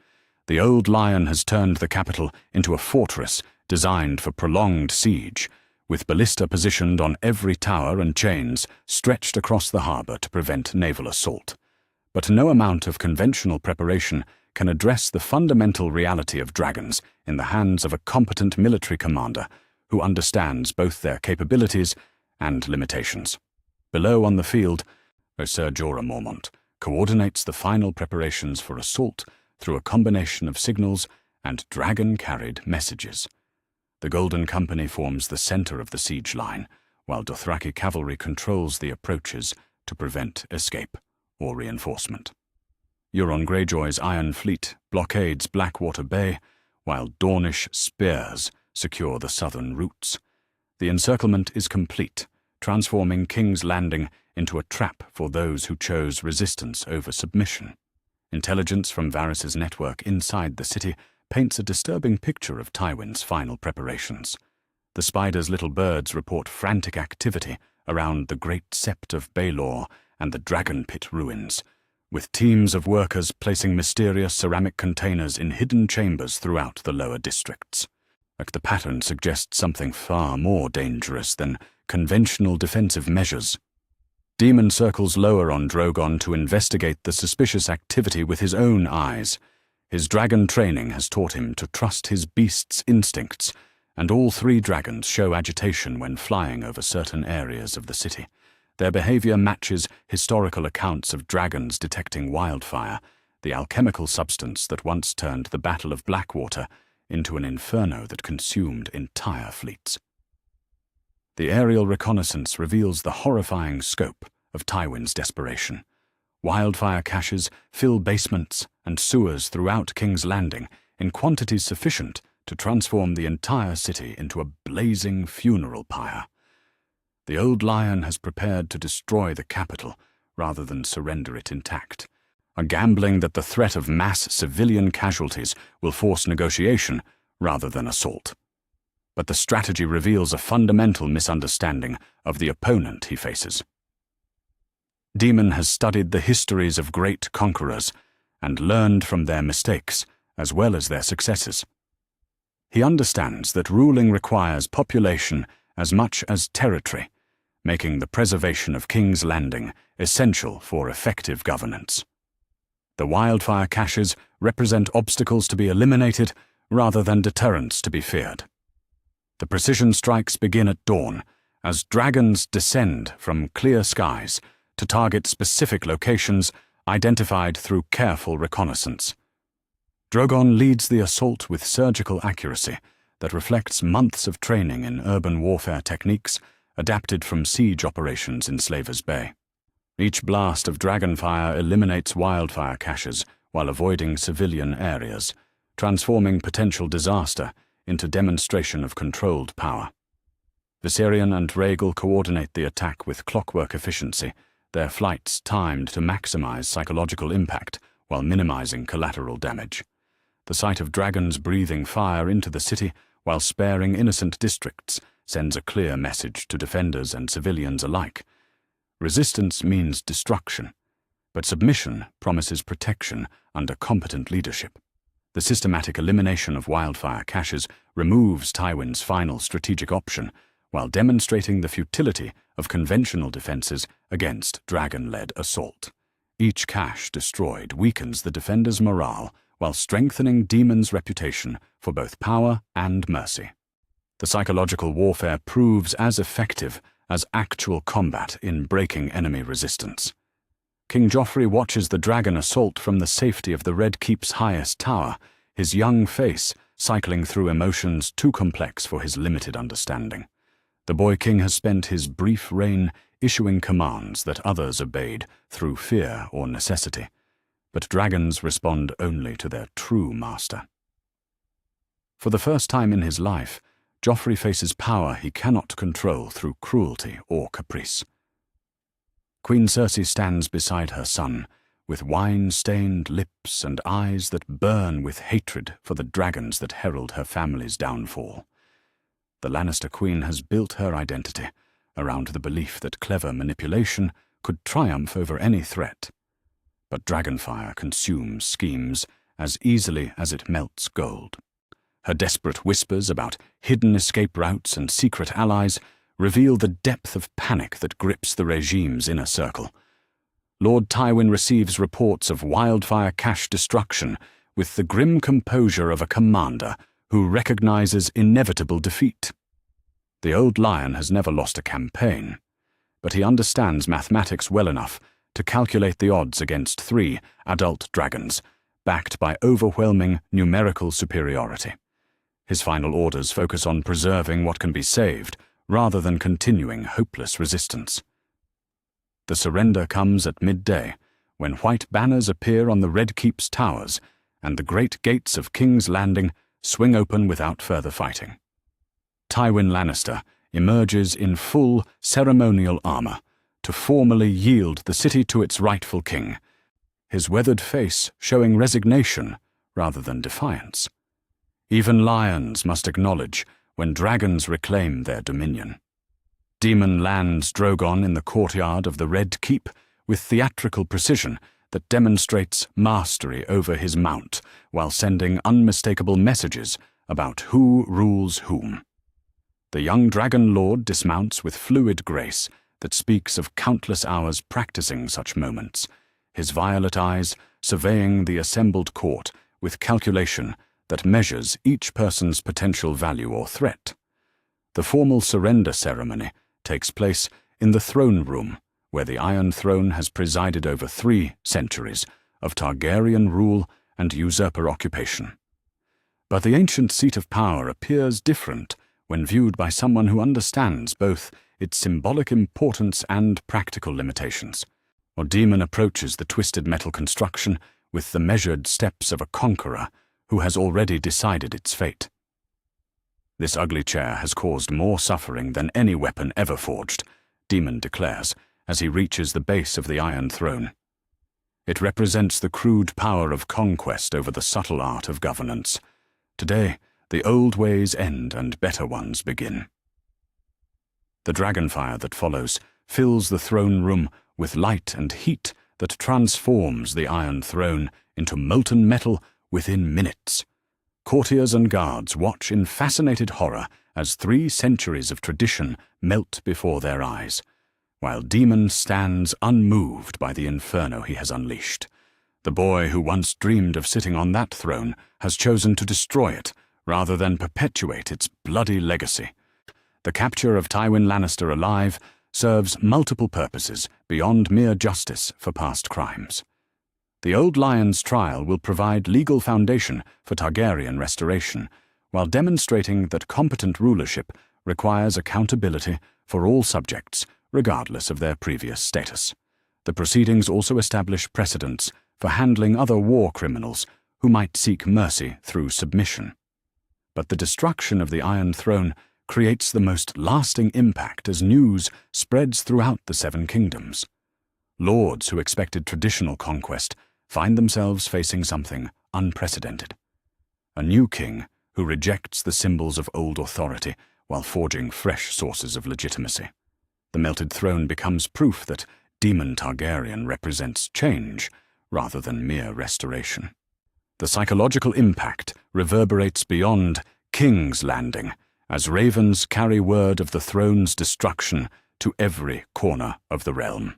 The old lion has turned the capital into a fortress designed for prolonged siege, with ballista positioned on every tower and chains stretched across the harbour to prevent naval assault. But no amount of conventional preparation can address the fundamental reality of dragons in the hands of a competent military commander who understands both their capabilities and limitations. Below on the field, Ser Jorah Mormont coordinates the final preparations for assault through a combination of signals and dragon-carried messages. The Golden Company forms the centre of the siege line, while Dothraki cavalry controls the approaches to prevent escape or reinforcement. Euron Greyjoy's Iron Fleet blockades Blackwater Bay, while Dornish spears secure the southern routes. The encirclement is complete, transforming King's Landing into a trap for those who chose resistance over submission. Intelligence from Varys' network inside the city paints a disturbing picture of Tywin's final preparations. The Spider's little birds report frantic activity around the Great Sept of Baelor and the Dragon Pit ruins, with teams of workers placing mysterious ceramic containers in hidden chambers throughout the lower districts. The pattern suggests something far more dangerous than conventional defensive measures. Daemon circles lower on Drogon to investigate the suspicious activity with his own eyes. His dragon training has taught him to trust his beast's instincts, and all 3 dragons show agitation when flying over certain areas of the city. Their behavior matches historical accounts of dragons detecting wildfire, the alchemical substance that once turned the Battle of Blackwater into an inferno that consumed entire fleets. The aerial reconnaissance reveals the horrifying scope of Tywin's desperation. Wildfire caches fill basements and sewers throughout King's Landing in quantities sufficient to transform the entire city into a blazing funeral pyre. The old lion has prepared to destroy the capital rather than surrender it intact, a gambling that the threat of mass civilian casualties will force negotiation rather than assault. But the strategy reveals a fundamental misunderstanding of the opponent he faces. Daemon has studied the histories of great conquerors and learned from their mistakes as well as their successes. He understands that ruling requires population as much as territory, making the preservation of King's Landing essential for effective governance. The wildfire caches represent obstacles to be eliminated rather than deterrents to be feared. The precision strikes begin at dawn as dragons descend from clear skies to target specific locations identified through careful reconnaissance. Drogon leads the assault with surgical accuracy that reflects months of training in urban warfare techniques adapted from siege operations in Slaver's Bay. Each blast of dragonfire eliminates wildfire caches while avoiding civilian areas, transforming potential disaster into demonstration of controlled power. Viserion and Rhaegal coordinate the attack with clockwork efficiency, their flights timed to maximize psychological impact while minimizing collateral damage. The sight of dragons breathing fire into the city while sparing innocent districts sends a clear message to defenders and civilians alike. Resistance means destruction, but submission promises protection under competent leadership. The systematic elimination of wildfire caches removes Tywin's final strategic option, while demonstrating the futility of conventional defenses against dragon-led assault. Each cache destroyed weakens the defender's morale while strengthening Daemon's reputation for both power and mercy. The psychological warfare proves as effective as actual combat in breaking enemy resistance. King Joffrey watches the dragon assault from the safety of the Red Keep's highest tower, his young face cycling through emotions too complex for his limited understanding. The boy king has spent his brief reign issuing commands that others obeyed through fear or necessity, but dragons respond only to their true master. For the first time in his life, Joffrey faces power he cannot control through cruelty or caprice. Queen Cersei stands beside her son, with wine-stained lips and eyes that burn with hatred for the dragons that herald her family's downfall. The Lannister queen has built her identity around the belief that clever manipulation could triumph over any threat. But dragonfire consumes schemes as easily as it melts gold. Her desperate whispers about hidden escape routes and secret allies reveal the depth of panic that grips the regime's inner circle. Lord Tywin receives reports of wildfire cache destruction with the grim composure of a commander who recognizes inevitable defeat. The old lion has never lost a campaign, but he understands mathematics well enough to calculate the odds against 3 adult dragons, backed by overwhelming numerical superiority. His final orders focus on preserving what can be saved, rather than continuing hopeless resistance. The surrender comes at midday, when white banners appear on the Red Keep's towers, and the great gates of King's Landing swing open without further fighting. Tywin Lannister emerges in full ceremonial armor to formally yield the city to its rightful king, his weathered face showing resignation rather than defiance. Even lions must acknowledge when dragons reclaim their dominion. Daemon lands Drogon in the courtyard of the Red Keep with theatrical precision that demonstrates mastery over his mount while sending unmistakable messages about who rules whom. The young dragon lord dismounts with fluid grace that speaks of countless hours practicing such moments, his violet eyes surveying the assembled court with calculation that measures each person's potential value or threat. The formal surrender ceremony takes place in the throne room, where the Iron Throne has presided over 3 centuries of Targaryen rule and usurper occupation. But the ancient seat of power appears different when viewed by someone who understands both its symbolic importance and practical limitations. Or Daemon approaches the twisted metal construction with the measured steps of a conqueror who has already decided its fate. This ugly chair has caused more suffering than any weapon ever forged, Daemon declares, as he reaches the base of the Iron Throne. It represents the crude power of conquest over the subtle art of governance. Today, the old ways end and better ones begin. The dragonfire that follows fills the throne room with light and heat that transforms the Iron Throne into molten metal within minutes. Courtiers and guards watch in fascinated horror as 3 centuries of tradition melt before their eyes, while Daemon stands unmoved by the inferno he has unleashed. The boy who once dreamed of sitting on that throne has chosen to destroy it rather than perpetuate its bloody legacy. The capture of Tywin Lannister alive serves multiple purposes beyond mere justice for past crimes. The Old Lion's trial will provide legal foundation for Targaryen restoration, while demonstrating that competent rulership requires accountability for all subjects, regardless of their previous status. The proceedings also establish precedents for handling other war criminals who might seek mercy through submission. But the destruction of the Iron Throne creates the most lasting impact as news spreads throughout the 7 kingdoms. Lords who expected traditional conquest find themselves facing something unprecedented. A new king who rejects the symbols of old authority while forging fresh sources of legitimacy. The melted throne becomes proof that Daemon Targaryen represents change rather than mere restoration. The psychological impact reverberates beyond King's Landing as ravens carry word of the throne's destruction to every corner of the realm.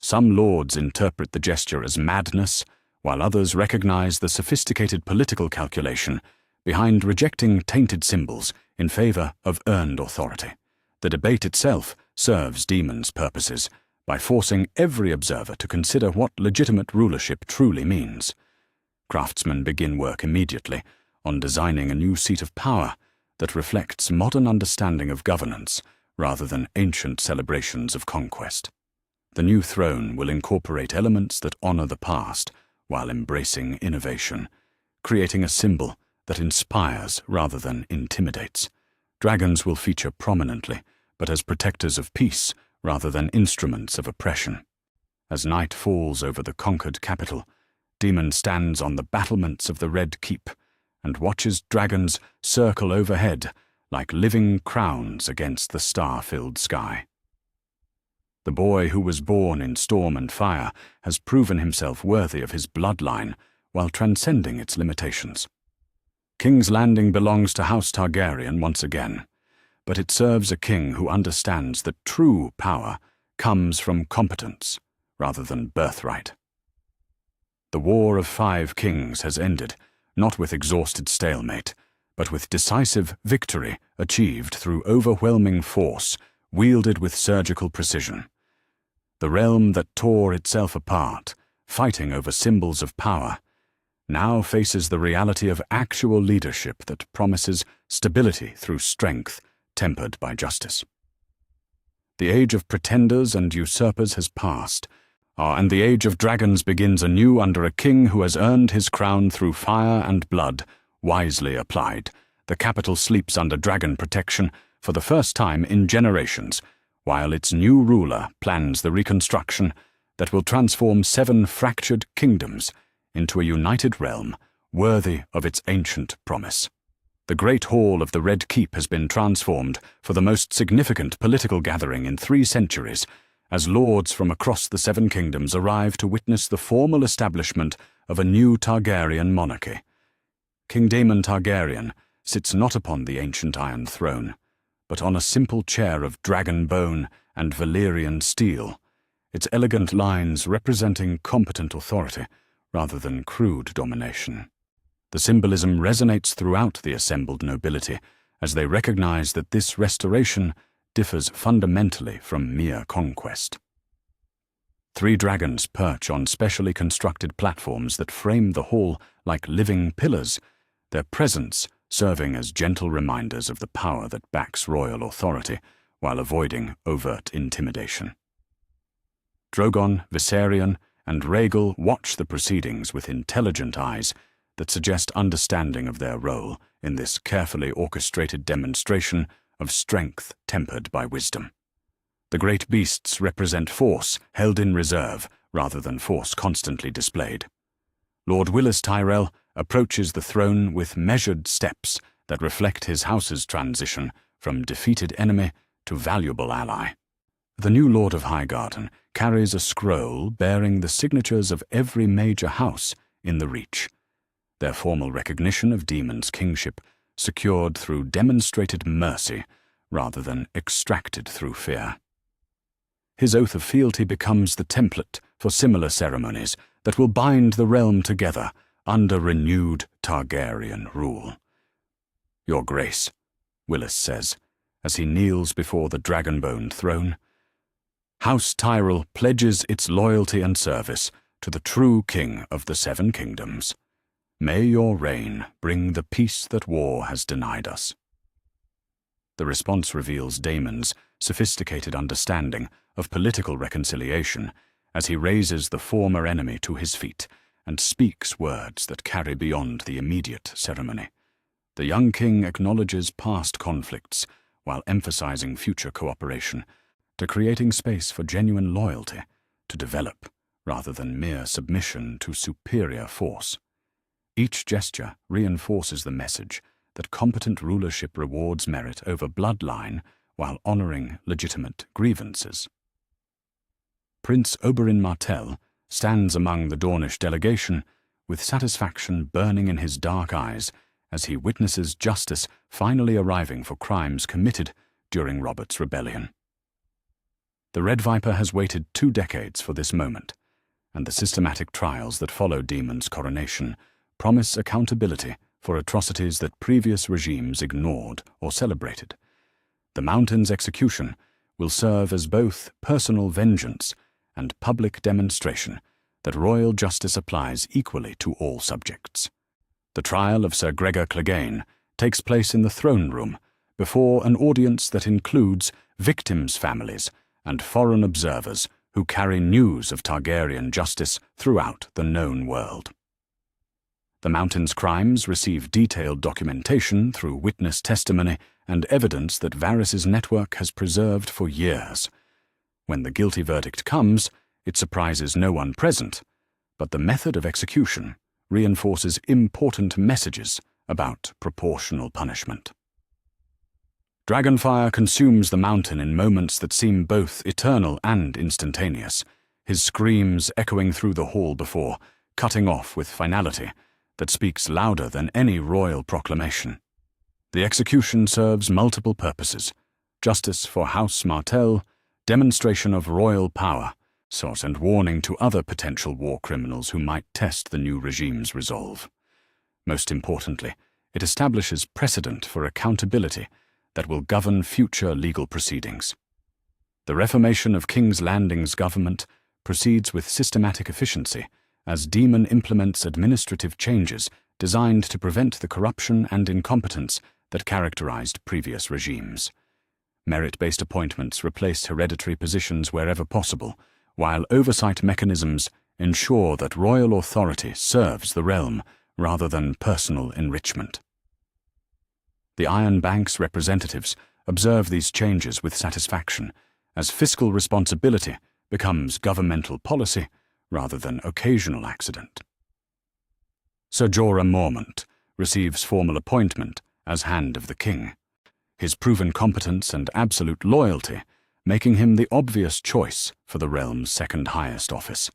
Some lords interpret the gesture as madness, while others recognize the sophisticated political calculation behind rejecting tainted symbols in favor of earned authority. The debate itself serves Daemon's purposes by forcing every observer to consider what legitimate rulership truly means. Craftsmen begin work immediately on designing a new seat of power that reflects modern understanding of governance rather than ancient celebrations of conquest. The new throne will incorporate elements that honor the past while embracing innovation, creating a symbol that inspires rather than intimidates. Dragons will feature prominently, but as protectors of peace rather than instruments of oppression. As night falls over the conquered capital, Daemon stands on the battlements of the Red Keep and watches dragons circle overhead like living crowns against the star-filled sky. The boy who was born in storm and fire has proven himself worthy of his bloodline while transcending its limitations. King's Landing belongs to House Targaryen once again, but it serves a king who understands that true power comes from competence rather than birthright. The War of 5 Kings has ended, not with exhausted stalemate, but with decisive victory achieved through overwhelming force wielded with surgical precision. The realm that tore itself apart, fighting over symbols of power, now faces the reality of actual leadership that promises stability through strength tempered by justice. The age of pretenders and usurpers has passed, and the age of dragons begins anew under a king who has earned his crown through fire and blood, wisely applied. The capital sleeps under dragon protection for the first time in generations, while its new ruler plans the reconstruction that will transform 7 fractured kingdoms into a united realm worthy of its ancient promise. The Great Hall of the Red Keep has been transformed for the most significant political gathering in 3 centuries, as lords from across the 7 kingdoms arrive to witness the formal establishment of a new Targaryen monarchy. King Daemon Targaryen sits not upon the ancient Iron Throne, but on a simple chair of dragon bone and Valyrian steel, its elegant lines representing competent authority rather than crude domination. The symbolism resonates throughout the assembled nobility as they recognize that this restoration differs fundamentally from mere conquest. 3 dragons perch on specially constructed platforms that frame the hall like living pillars, their presence serving as gentle reminders of the power that backs royal authority while avoiding overt intimidation. Drogon, Viserion, and Rhaegal watch the proceedings with intelligent eyes that suggest understanding of their role in this carefully orchestrated demonstration of strength tempered by wisdom. The great beasts represent force held in reserve rather than force constantly displayed. Lord Willis Tyrell approaches the throne with measured steps that reflect his house's transition from defeated enemy to valuable ally. The new Lord of Highgarden carries a scroll bearing the signatures of every major house in the Reach, their formal recognition of Daemon's kingship secured through demonstrated mercy rather than extracted through fear. His oath of fealty becomes the template for similar ceremonies that will bind the realm together under renewed Targaryen rule. "Your Grace," Willis says, as he kneels before the dragonbone throne, "House Tyrell pledges its loyalty and service to the true King of the 7 Kingdoms. May your reign bring the peace that war has denied us." The response reveals Daemon's sophisticated understanding of political reconciliation as he raises the former enemy to his feet and speaks words that carry beyond the immediate ceremony. The young king acknowledges past conflicts while emphasizing future cooperation, to creating space for genuine loyalty to develop rather than mere submission to superior force. Each gesture reinforces the message that competent rulership rewards merit over bloodline while honoring legitimate grievances. Prince Oberyn Martell stands among the Dornish delegation with satisfaction burning in his dark eyes as he witnesses justice finally arriving for crimes committed during Robert's rebellion. The Red Viper has waited 2 decades for this moment, and the systematic trials that follow Daemon's coronation promise accountability for atrocities that previous regimes ignored or celebrated. The Mountain's execution will serve as both personal vengeance and public demonstration that royal justice applies equally to all subjects. The trial of Sir Gregor Clegane takes place in the throne room before an audience that includes victims' families and foreign observers who carry news of Targaryen justice throughout the known world. The Mountain's crimes receive detailed documentation through witness testimony and evidence that Varys' network has preserved for years. When the guilty verdict comes, it surprises no one present, but the method of execution reinforces important messages about proportional punishment. Dragonfire consumes the Mountain in moments that seem both eternal and instantaneous, his screams echoing through the hall before, cutting off with finality that speaks louder than any royal proclamation. The execution serves multiple purposes: justice for House Martell, demonstration of royal power, and warning to other potential war criminals who might test the new regime's resolve. Most importantly, it establishes precedent for accountability that will govern future legal proceedings. The reformation of King's Landing's government proceeds with systematic efficiency as Daemon implements administrative changes designed to prevent the corruption and incompetence that characterized previous regimes. Merit-based appointments replace hereditary positions wherever possible, while oversight mechanisms ensure that royal authority serves the realm rather than personal enrichment. The Iron Bank's representatives observe these changes with satisfaction, as fiscal responsibility becomes governmental policy rather than occasional accident. Sir Jorah Mormont receives formal appointment as Hand of the King, his proven competence and absolute loyalty making him the obvious choice for the realm's second highest office.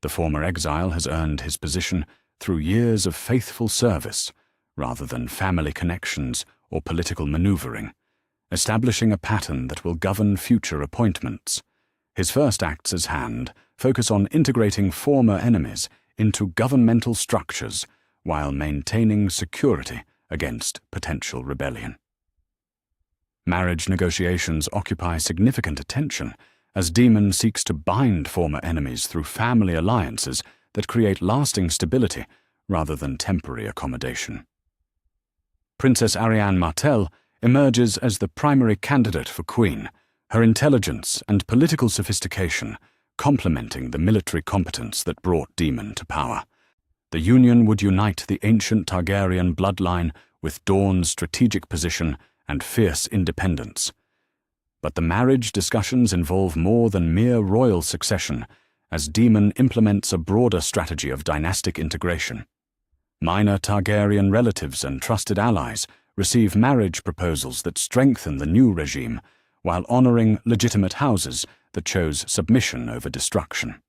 The former exile has earned his position through years of faithful service rather than family connections or political maneuvering, establishing a pattern that will govern future appointments. His first acts as Hand focus on integrating former enemies into governmental structures while maintaining security against potential rebellion. Marriage negotiations occupy significant attention as Daemon seeks to bind former enemies through family alliances that create lasting stability rather than temporary accommodation. Princess Arianne Martell emerges as the primary candidate for Queen, her intelligence and political sophistication complementing the military competence that brought Daemon to power. The union would unite the ancient Targaryen bloodline with Dorne's strategic position and fierce independence. But the marriage discussions involve more than mere royal succession, as Daemon implements a broader strategy of dynastic integration. Minor Targaryen relatives and trusted allies receive marriage proposals that strengthen the new regime, while honoring legitimate houses that chose submission over destruction.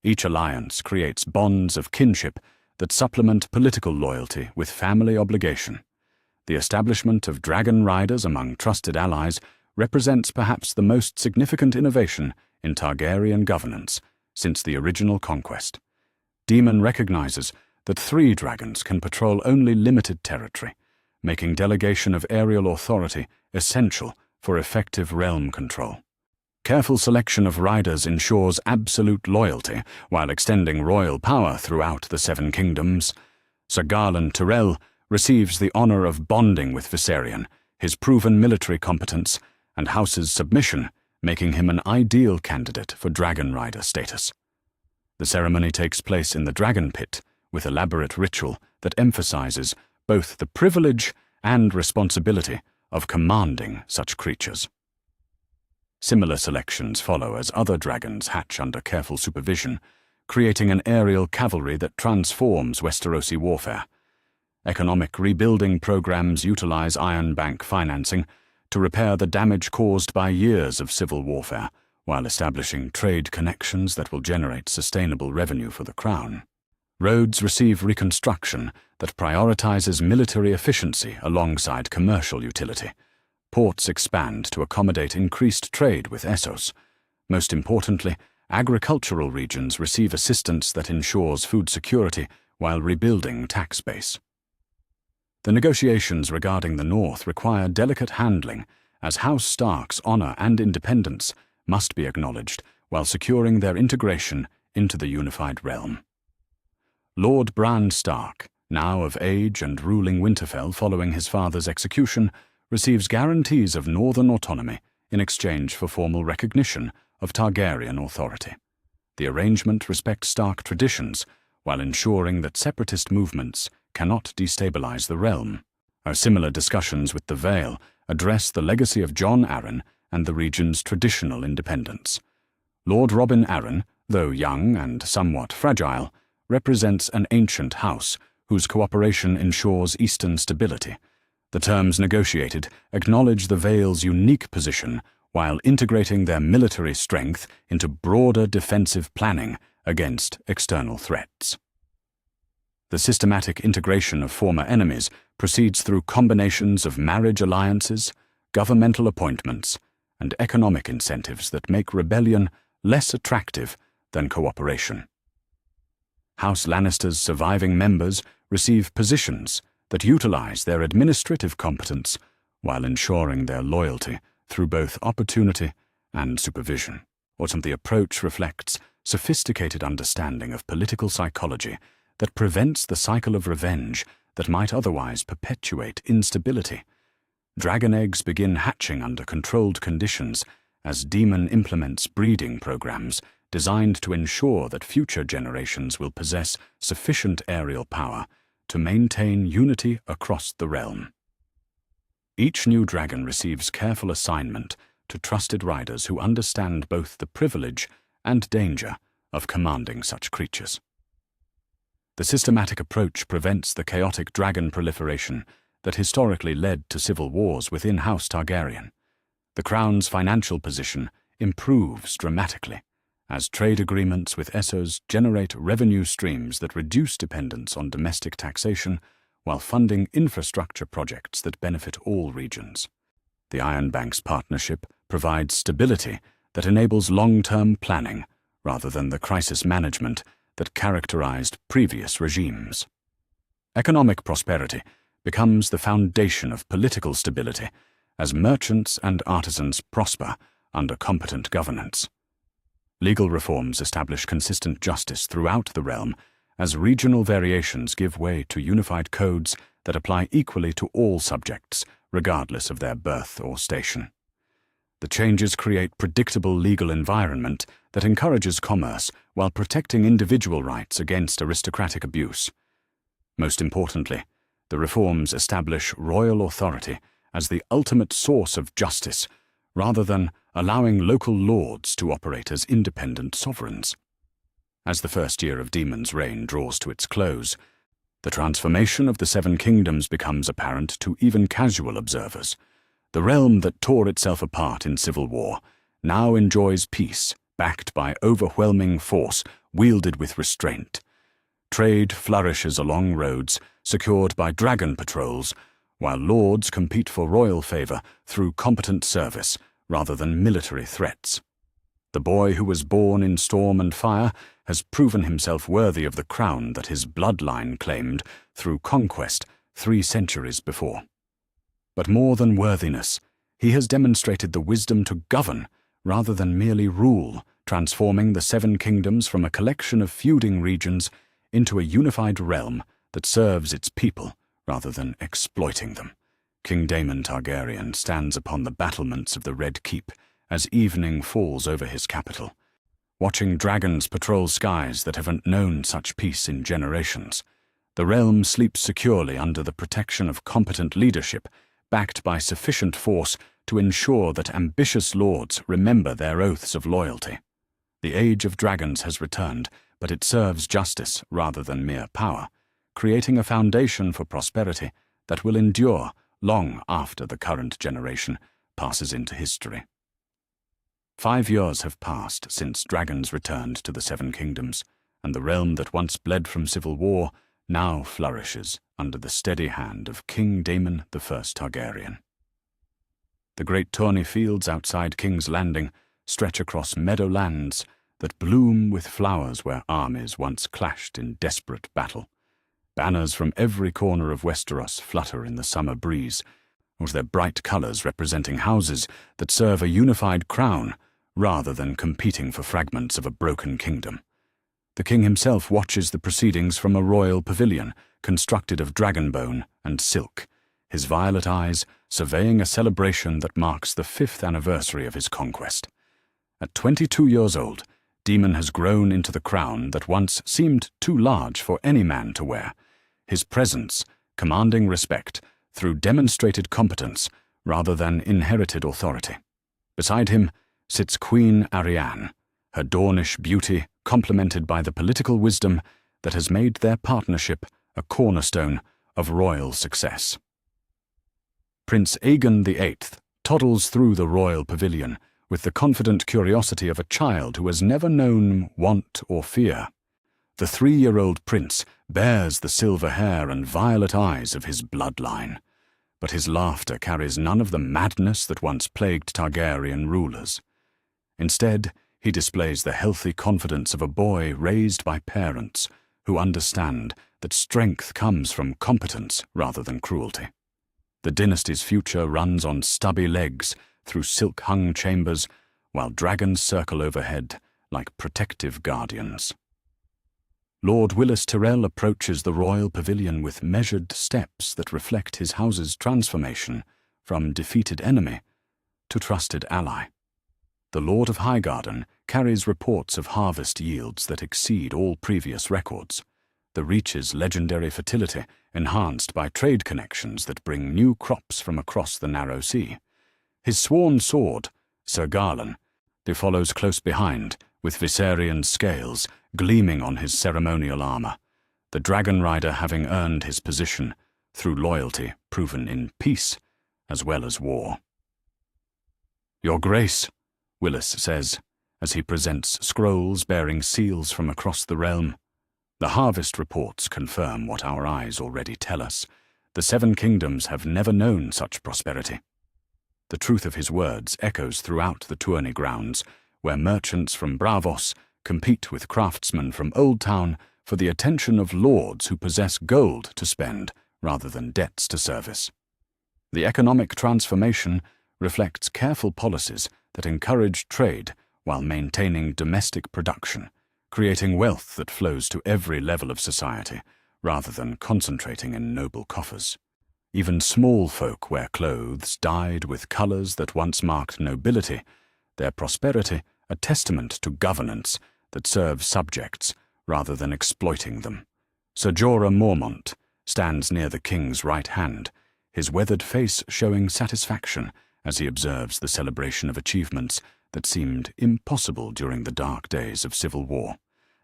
Each alliance creates bonds of kinship that supplement political loyalty with family obligation. The establishment of dragon riders among trusted allies represents perhaps the most significant innovation in Targaryen governance since the original conquest. Daemon recognizes that 3 dragons can patrol only limited territory, making delegation of aerial authority essential for effective realm control. Careful selection of riders ensures absolute loyalty while extending royal power throughout the 7 kingdoms. Sir Garland Tyrell receives the honor of bonding with Viserion, his proven military competence, and House's submission, making him an ideal candidate for dragon rider status. The ceremony takes place in the Dragon Pit, with elaborate ritual that emphasizes both the privilege and responsibility of commanding such creatures. Similar selections follow as other dragons hatch under careful supervision, creating an aerial cavalry that transforms Westerosi warfare. Economic rebuilding programs utilize Iron Bank financing to repair the damage caused by years of civil warfare, while establishing trade connections that will generate sustainable revenue for the Crown. Roads receive reconstruction that prioritizes military efficiency alongside commercial utility. Ports expand to accommodate increased trade with Essos. Most importantly, agricultural regions receive assistance that ensures food security while rebuilding tax base. The negotiations regarding the North require delicate handling, as House Stark's honor and independence must be acknowledged while securing their integration into the unified realm. Lord Bran Stark, now of age and ruling Winterfell following his father's execution, receives guarantees of northern autonomy in exchange for formal recognition of Targaryen authority. The arrangement respects Stark traditions while ensuring that separatist movements cannot destabilize the realm. Our similar discussions with the Vale address the legacy of Jon Arryn and the region's traditional independence. Lord Robin Arryn, though young and somewhat fragile, represents an ancient house whose cooperation ensures eastern stability. The terms negotiated acknowledge the Vale's unique position while integrating their military strength into broader defensive planning against external threats. The systematic integration of former enemies proceeds through combinations of marriage alliances, governmental appointments, and economic incentives that make rebellion less attractive than cooperation. House Lannister's surviving members receive positions that utilize their administrative competence while ensuring their loyalty through both opportunity and supervision. The approach reflects sophisticated understanding of political psychology that prevents the cycle of revenge that might otherwise perpetuate instability. Dragon eggs begin hatching under controlled conditions as Daemon implements breeding programs designed to ensure that future generations will possess sufficient aerial power to maintain unity across the realm. Each new dragon receives careful assignment to trusted riders who understand both the privilege and danger of commanding such creatures. The systematic approach prevents the chaotic dragon proliferation that historically led to civil wars within House Targaryen. The Crown's financial position improves dramatically as trade agreements with Essos generate revenue streams that reduce dependence on domestic taxation while funding infrastructure projects that benefit all regions. The Iron Bank's partnership provides stability that enables long-term planning rather than the crisis management that characterized previous regimes. Economic prosperity becomes the foundation of political stability as merchants and artisans prosper under competent governance. Legal reforms establish consistent justice throughout the realm as regional variations give way to unified codes that apply equally to all subjects, regardless of their birth or station. The changes create predictable legal environment that encourages commerce while protecting individual rights against aristocratic abuse. Most importantly, the reforms establish royal authority as the ultimate source of justice, rather than allowing local lords to operate as independent sovereigns. As the first year of Daemon's reign draws to its close, the transformation of the Seven Kingdoms becomes apparent to even casual observers. The realm that tore itself apart in civil war now enjoys peace, backed by overwhelming force wielded with restraint. Trade flourishes along roads secured by dragon patrols, while lords compete for royal favor through competent service rather than military threats. The boy who was born in storm and fire has proven himself worthy of the crown that his bloodline claimed through conquest 3 centuries before. But more than worthiness, he has demonstrated the wisdom to govern rather than merely rule, transforming the Seven Kingdoms from a collection of feuding regions into a unified realm that serves its people rather than exploiting them. King Daemon Targaryen stands upon the battlements of the Red Keep as evening falls over his capital, watching dragons patrol skies that haven't known such peace in generations. The realm sleeps securely under the protection of competent leadership, backed by sufficient force to ensure that ambitious lords remember their oaths of loyalty. The Age of Dragons has returned, but it serves justice rather than mere power, creating a foundation for prosperity that will endure long after the current generation passes into history. 5 years have passed since dragons returned to the Seven Kingdoms, and the realm that once bled from civil war now flourishes under the steady hand of King Daemon I Targaryen. The great tourney fields outside King's Landing stretch across meadowlands that bloom with flowers where armies once clashed in desperate battle. Banners from every corner of Westeros flutter in the summer breeze, with their bright colors representing houses that serve a unified crown rather than competing for fragments of a broken kingdom. The king himself watches the proceedings from a royal pavilion constructed of dragon bone and silk, his violet eyes surveying a celebration that marks the 5th anniversary of his conquest. At 22 years old, Daemon has grown into the crown that once seemed too large for any man to wear, his presence commanding respect through demonstrated competence rather than inherited authority. Beside him sits Queen Arianne, her Dornish beauty complemented by the political wisdom that has made their partnership a cornerstone of royal success. Prince Aegon VIII toddles through the royal pavilion with the confident curiosity of a child who has never known want or fear. The 3-year-old prince bears the silver hair and violet eyes of his bloodline, but his laughter carries none of the madness that once plagued Targaryen rulers. Instead, he displays the healthy confidence of a boy raised by parents who understand that strength comes from competence rather than cruelty. The dynasty's future runs on stubby legs through silk-hung chambers, while dragons circle overhead like protective guardians. Lord Willis Tyrell approaches the royal pavilion with measured steps that reflect his house's transformation from defeated enemy to trusted ally. The Lord of Highgarden carries reports of harvest yields that exceed all previous records, the Reach's legendary fertility enhanced by trade connections that bring new crops from across the narrow sea. His sworn sword, Sir Garlan, follows close behind, with Viserion scales gleaming on his ceremonial armor, the dragon rider having earned his position through loyalty proven in peace as well as war. "Your Grace," Willis says, as he presents scrolls bearing seals from across the realm. The harvest reports confirm what our eyes already tell us. The 7 kingdoms have never known such prosperity. The truth of his words echoes throughout the tourney grounds, where merchants from Braavos compete with craftsmen from Old Town for the attention of lords who possess gold to spend rather than debts to service. The economic transformation reflects careful policies that encourage trade while maintaining domestic production, creating wealth that flows to every level of society rather than concentrating in noble coffers. Even small folk wear clothes dyed with colors that once marked nobility, their prosperity a testament to governance that serves subjects rather than exploiting them. Sir Jorah Mormont stands near the king's right hand, his weathered face showing satisfaction as he observes the celebration of achievements that seemed impossible during the dark days of civil war.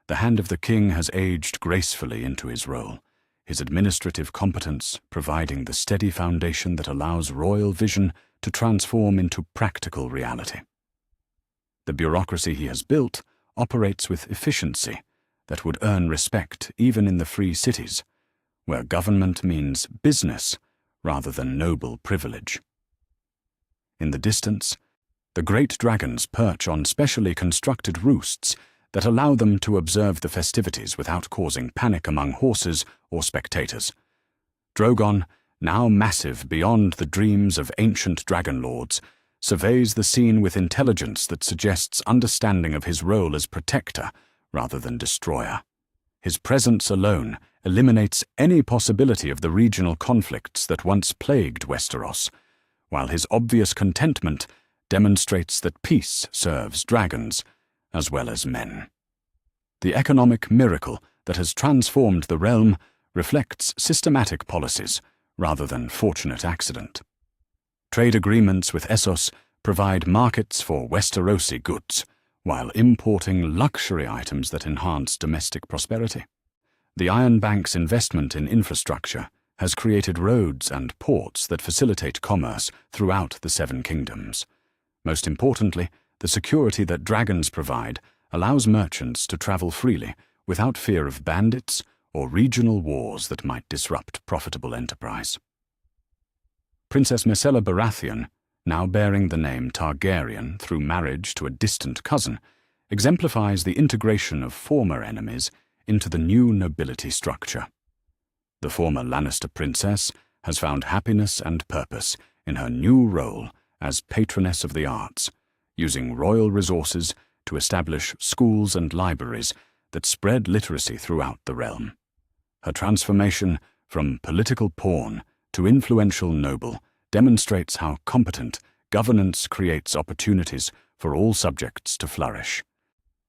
The hand of the king has aged gracefully into his role, his administrative competence providing the steady foundation that allows royal vision to transform into practical reality. The bureaucracy he has built operates with efficiency that would earn respect even in the free cities, where government means business rather than noble privilege. In the distance, the great dragons perch on specially constructed roosts that allow them to observe the festivities without causing panic among horses or spectators. Drogon, now massive beyond the dreams of ancient dragon lords, surveys the scene with intelligence that suggests understanding of his role as protector rather than destroyer. His presence alone eliminates any possibility of the regional conflicts that once plagued Westeros, while his obvious contentment demonstrates that peace serves dragons as well as men. The economic miracle that has transformed the realm reflects systematic policies rather than fortunate accident. Trade agreements with Essos provide markets for Westerosi goods, while importing luxury items that enhance domestic prosperity. The Iron Bank's investment in infrastructure has created roads and ports that facilitate commerce throughout the 7 kingdoms. Most importantly, the security that dragons provide allows merchants to travel freely without fear of bandits or regional wars that might disrupt profitable enterprise. Princess Myrcella Baratheon, now bearing the name Targaryen through marriage to a distant cousin, exemplifies the integration of former enemies into the new nobility structure. The former Lannister princess has found happiness and purpose in her new role as patroness of the arts, using royal resources to establish schools and libraries that spread literacy throughout the realm. Her transformation from political pawn to influential noble demonstrates how competent governance creates opportunities for all subjects to flourish.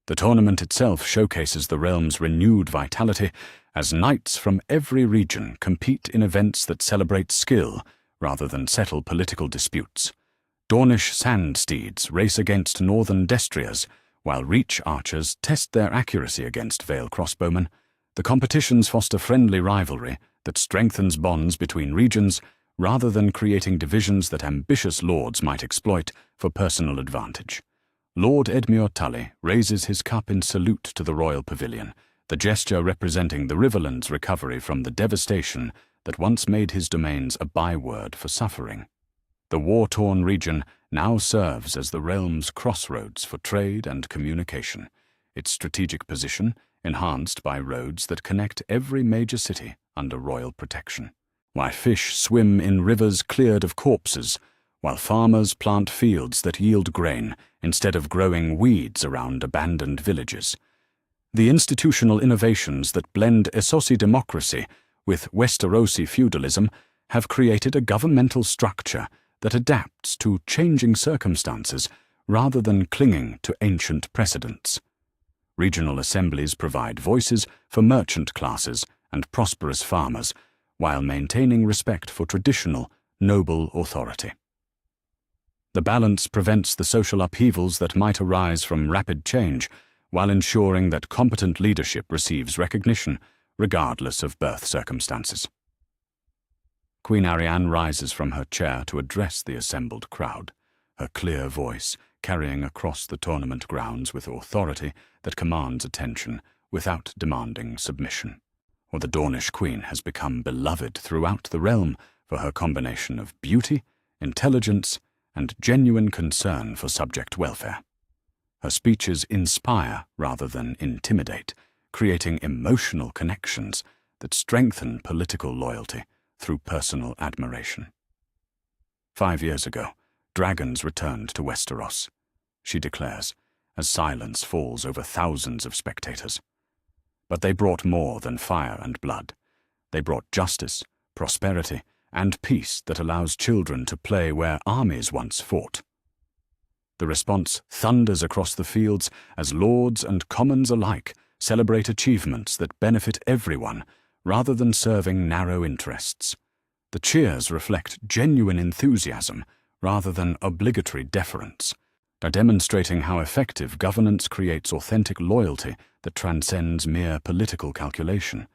The tournament itself showcases the realm's renewed vitality as knights from every region compete in events that celebrate skill rather than settle political disputes. Dornish sand steeds race against northern destriers, while reach archers test their accuracy against Vale crossbowmen. The competitions foster friendly rivalry that strengthens bonds between regions rather than creating divisions that ambitious lords might exploit for personal advantage. Lord Edmure Tully raises his cup in salute to the royal pavilion, the gesture representing the Riverland's recovery from the devastation that once made his domains a byword for suffering. The war-torn region now serves as the realm's crossroads for trade and communication, its strategic position enhanced by roads that connect every major city under royal protection. While fish swim in rivers cleared of corpses, while farmers plant fields that yield grain instead of growing weeds around abandoned villages. The institutional innovations that blend Essosi democracy with Westerosi feudalism have created a governmental structure that adapts to changing circumstances rather than clinging to ancient precedents. Regional assemblies provide voices for merchant classes and prosperous farmers, while maintaining respect for traditional, noble authority. The balance prevents the social upheavals that might arise from rapid change, while ensuring that competent leadership receives recognition, regardless of birth circumstances. Queen Arianne rises from her chair to address the assembled crowd, her clear voice carrying across the tournament grounds with authority that commands attention without demanding submission. Or the Dornish queen has become beloved throughout the realm for her combination of beauty, intelligence, and genuine concern for subject welfare. Her speeches inspire rather than intimidate, creating emotional connections that strengthen political loyalty through personal admiration. 5 years ago, dragons returned to Westeros, she declares, as silence falls over thousands of spectators. But they brought more than fire and blood. They brought justice, prosperity, and peace that allows children to play where armies once fought. The response thunders across the fields as lords and commons alike celebrate achievements that benefit everyone rather than serving narrow interests. The cheers reflect genuine enthusiasm rather than obligatory deference, demonstrating how effective governance creates authentic loyalty that transcends mere political calculation.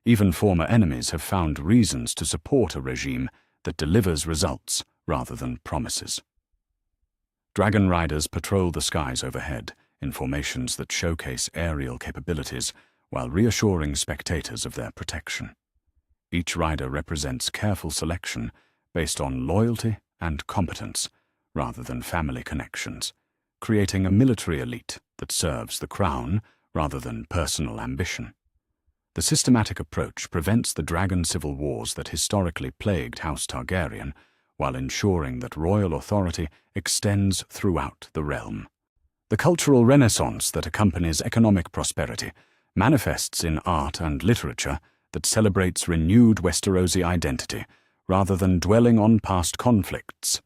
Even former enemies have found reasons to support a regime that delivers results rather than promises. Dragon riders patrol the skies overhead in formations that showcase aerial capabilities while reassuring spectators of their protection. Each rider represents careful selection based on loyalty and competence rather than family connections, creating a military elite that serves the crown rather than personal ambition. The systematic approach prevents the dragon civil wars that historically plagued House Targaryen, while ensuring that royal authority extends throughout the realm. The cultural renaissance that accompanies economic prosperity manifests in art and literature that celebrates renewed Westerosi identity rather than dwelling on past conflicts.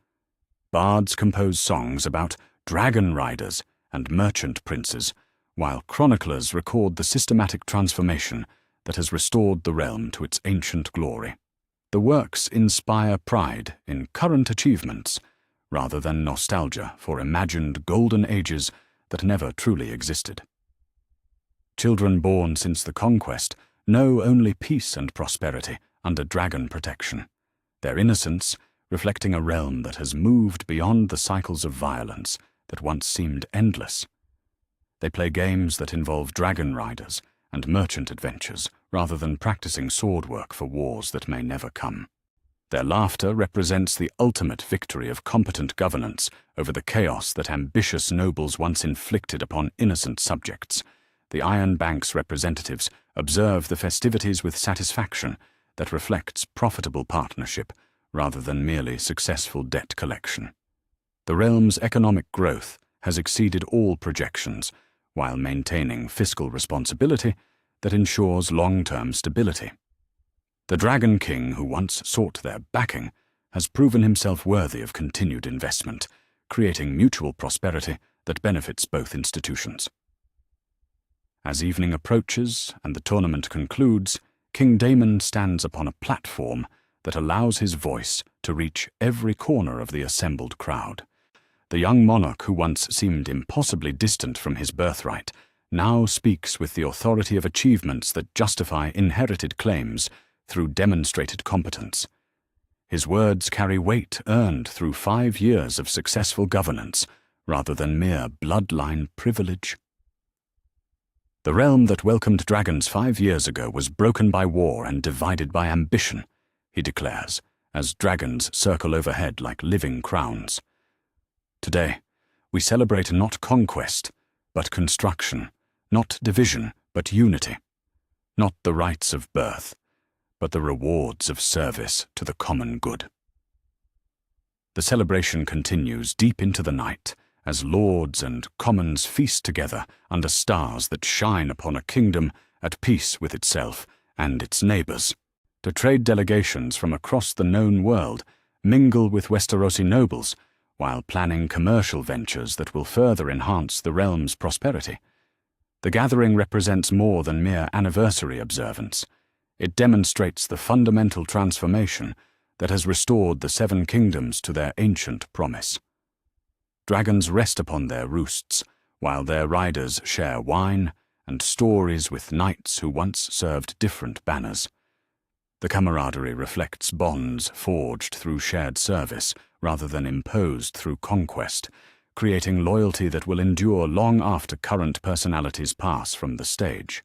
Bards compose songs about dragon riders and merchant princes, while chroniclers record the systematic transformation that has restored the realm to its ancient glory. The works inspire pride in current achievements rather than nostalgia for imagined golden ages that never truly existed. Children born since the conquest know only peace and prosperity under dragon protection, their innocence reflecting a realm that has moved beyond the cycles of violence that once seemed endless. They play games that involve dragon riders and merchant adventures rather than practicing sword work for wars that may never come. Their laughter represents the ultimate victory of competent governance over the chaos that ambitious nobles once inflicted upon innocent subjects. The Iron Bank's representatives observe the festivities with satisfaction that reflects profitable partnership rather than merely successful debt collection. The realm's economic growth has exceeded all projections, while maintaining fiscal responsibility that ensures long-term stability. The Dragon King who once sought their backing has proven himself worthy of continued investment, creating mutual prosperity that benefits both institutions. As evening approaches and the tournament concludes, King Daemon stands upon a platform that allows his voice to reach every corner of the assembled crowd. The young monarch who once seemed impossibly distant from his birthright now speaks with the authority of achievements that justify inherited claims through demonstrated competence. His words carry weight earned through 5 years of successful governance, rather than mere bloodline privilege. The realm that welcomed dragons 5 years ago was broken by war and divided by ambition, he declares, as dragons circle overhead like living crowns. Today, we celebrate not conquest, but construction, not division, but unity, not the rights of birth, but the rewards of service to the common good. The celebration continues deep into the night as lords and commons feast together under stars that shine upon a kingdom at peace with itself and its neighbors. The trade delegations from across the known world mingle with Westerosi nobles while planning commercial ventures that will further enhance the realm's prosperity. The gathering represents more than mere anniversary observance. It demonstrates the fundamental transformation that has restored the 7 kingdoms to their ancient promise. Dragons rest upon their roosts, while their riders share wine and stories with knights who once served different banners. The camaraderie reflects bonds forged through shared service rather than imposed through conquest, creating loyalty that will endure long after current personalities pass from the stage.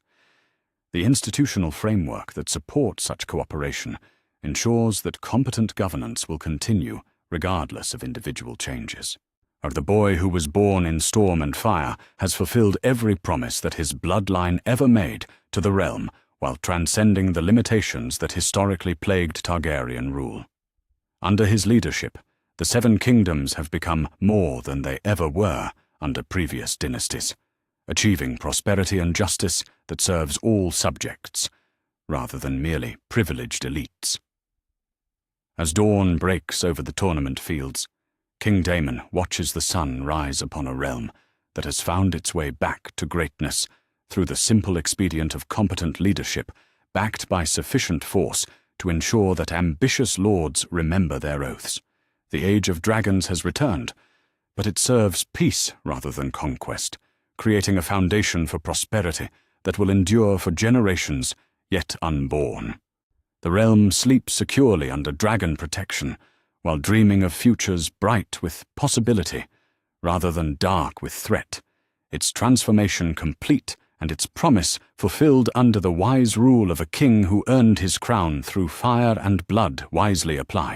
The institutional framework that supports such cooperation ensures that competent governance will continue regardless of individual changes. The boy who was born in storm and fire has fulfilled every promise that his bloodline ever made to the realm while transcending the limitations that historically plagued Targaryen rule. Under his leadership, the 7 kingdoms have become more than they ever were under previous dynasties, achieving prosperity and justice that serves all subjects, rather than merely privileged elites. As dawn breaks over the tournament fields, King Daemon watches the sun rise upon a realm that has found its way back to greatness through the simple expedient of competent leadership, backed by sufficient force to ensure that ambitious lords remember their oaths. The age of dragons has returned, but it serves peace rather than conquest, creating a foundation for prosperity that will endure for generations yet unborn. The realm sleeps securely under dragon protection, while dreaming of futures bright with possibility rather than dark with threat, its transformation complete and its promise fulfilled under the wise rule of a king who earned his crown through fire and blood wisely applied.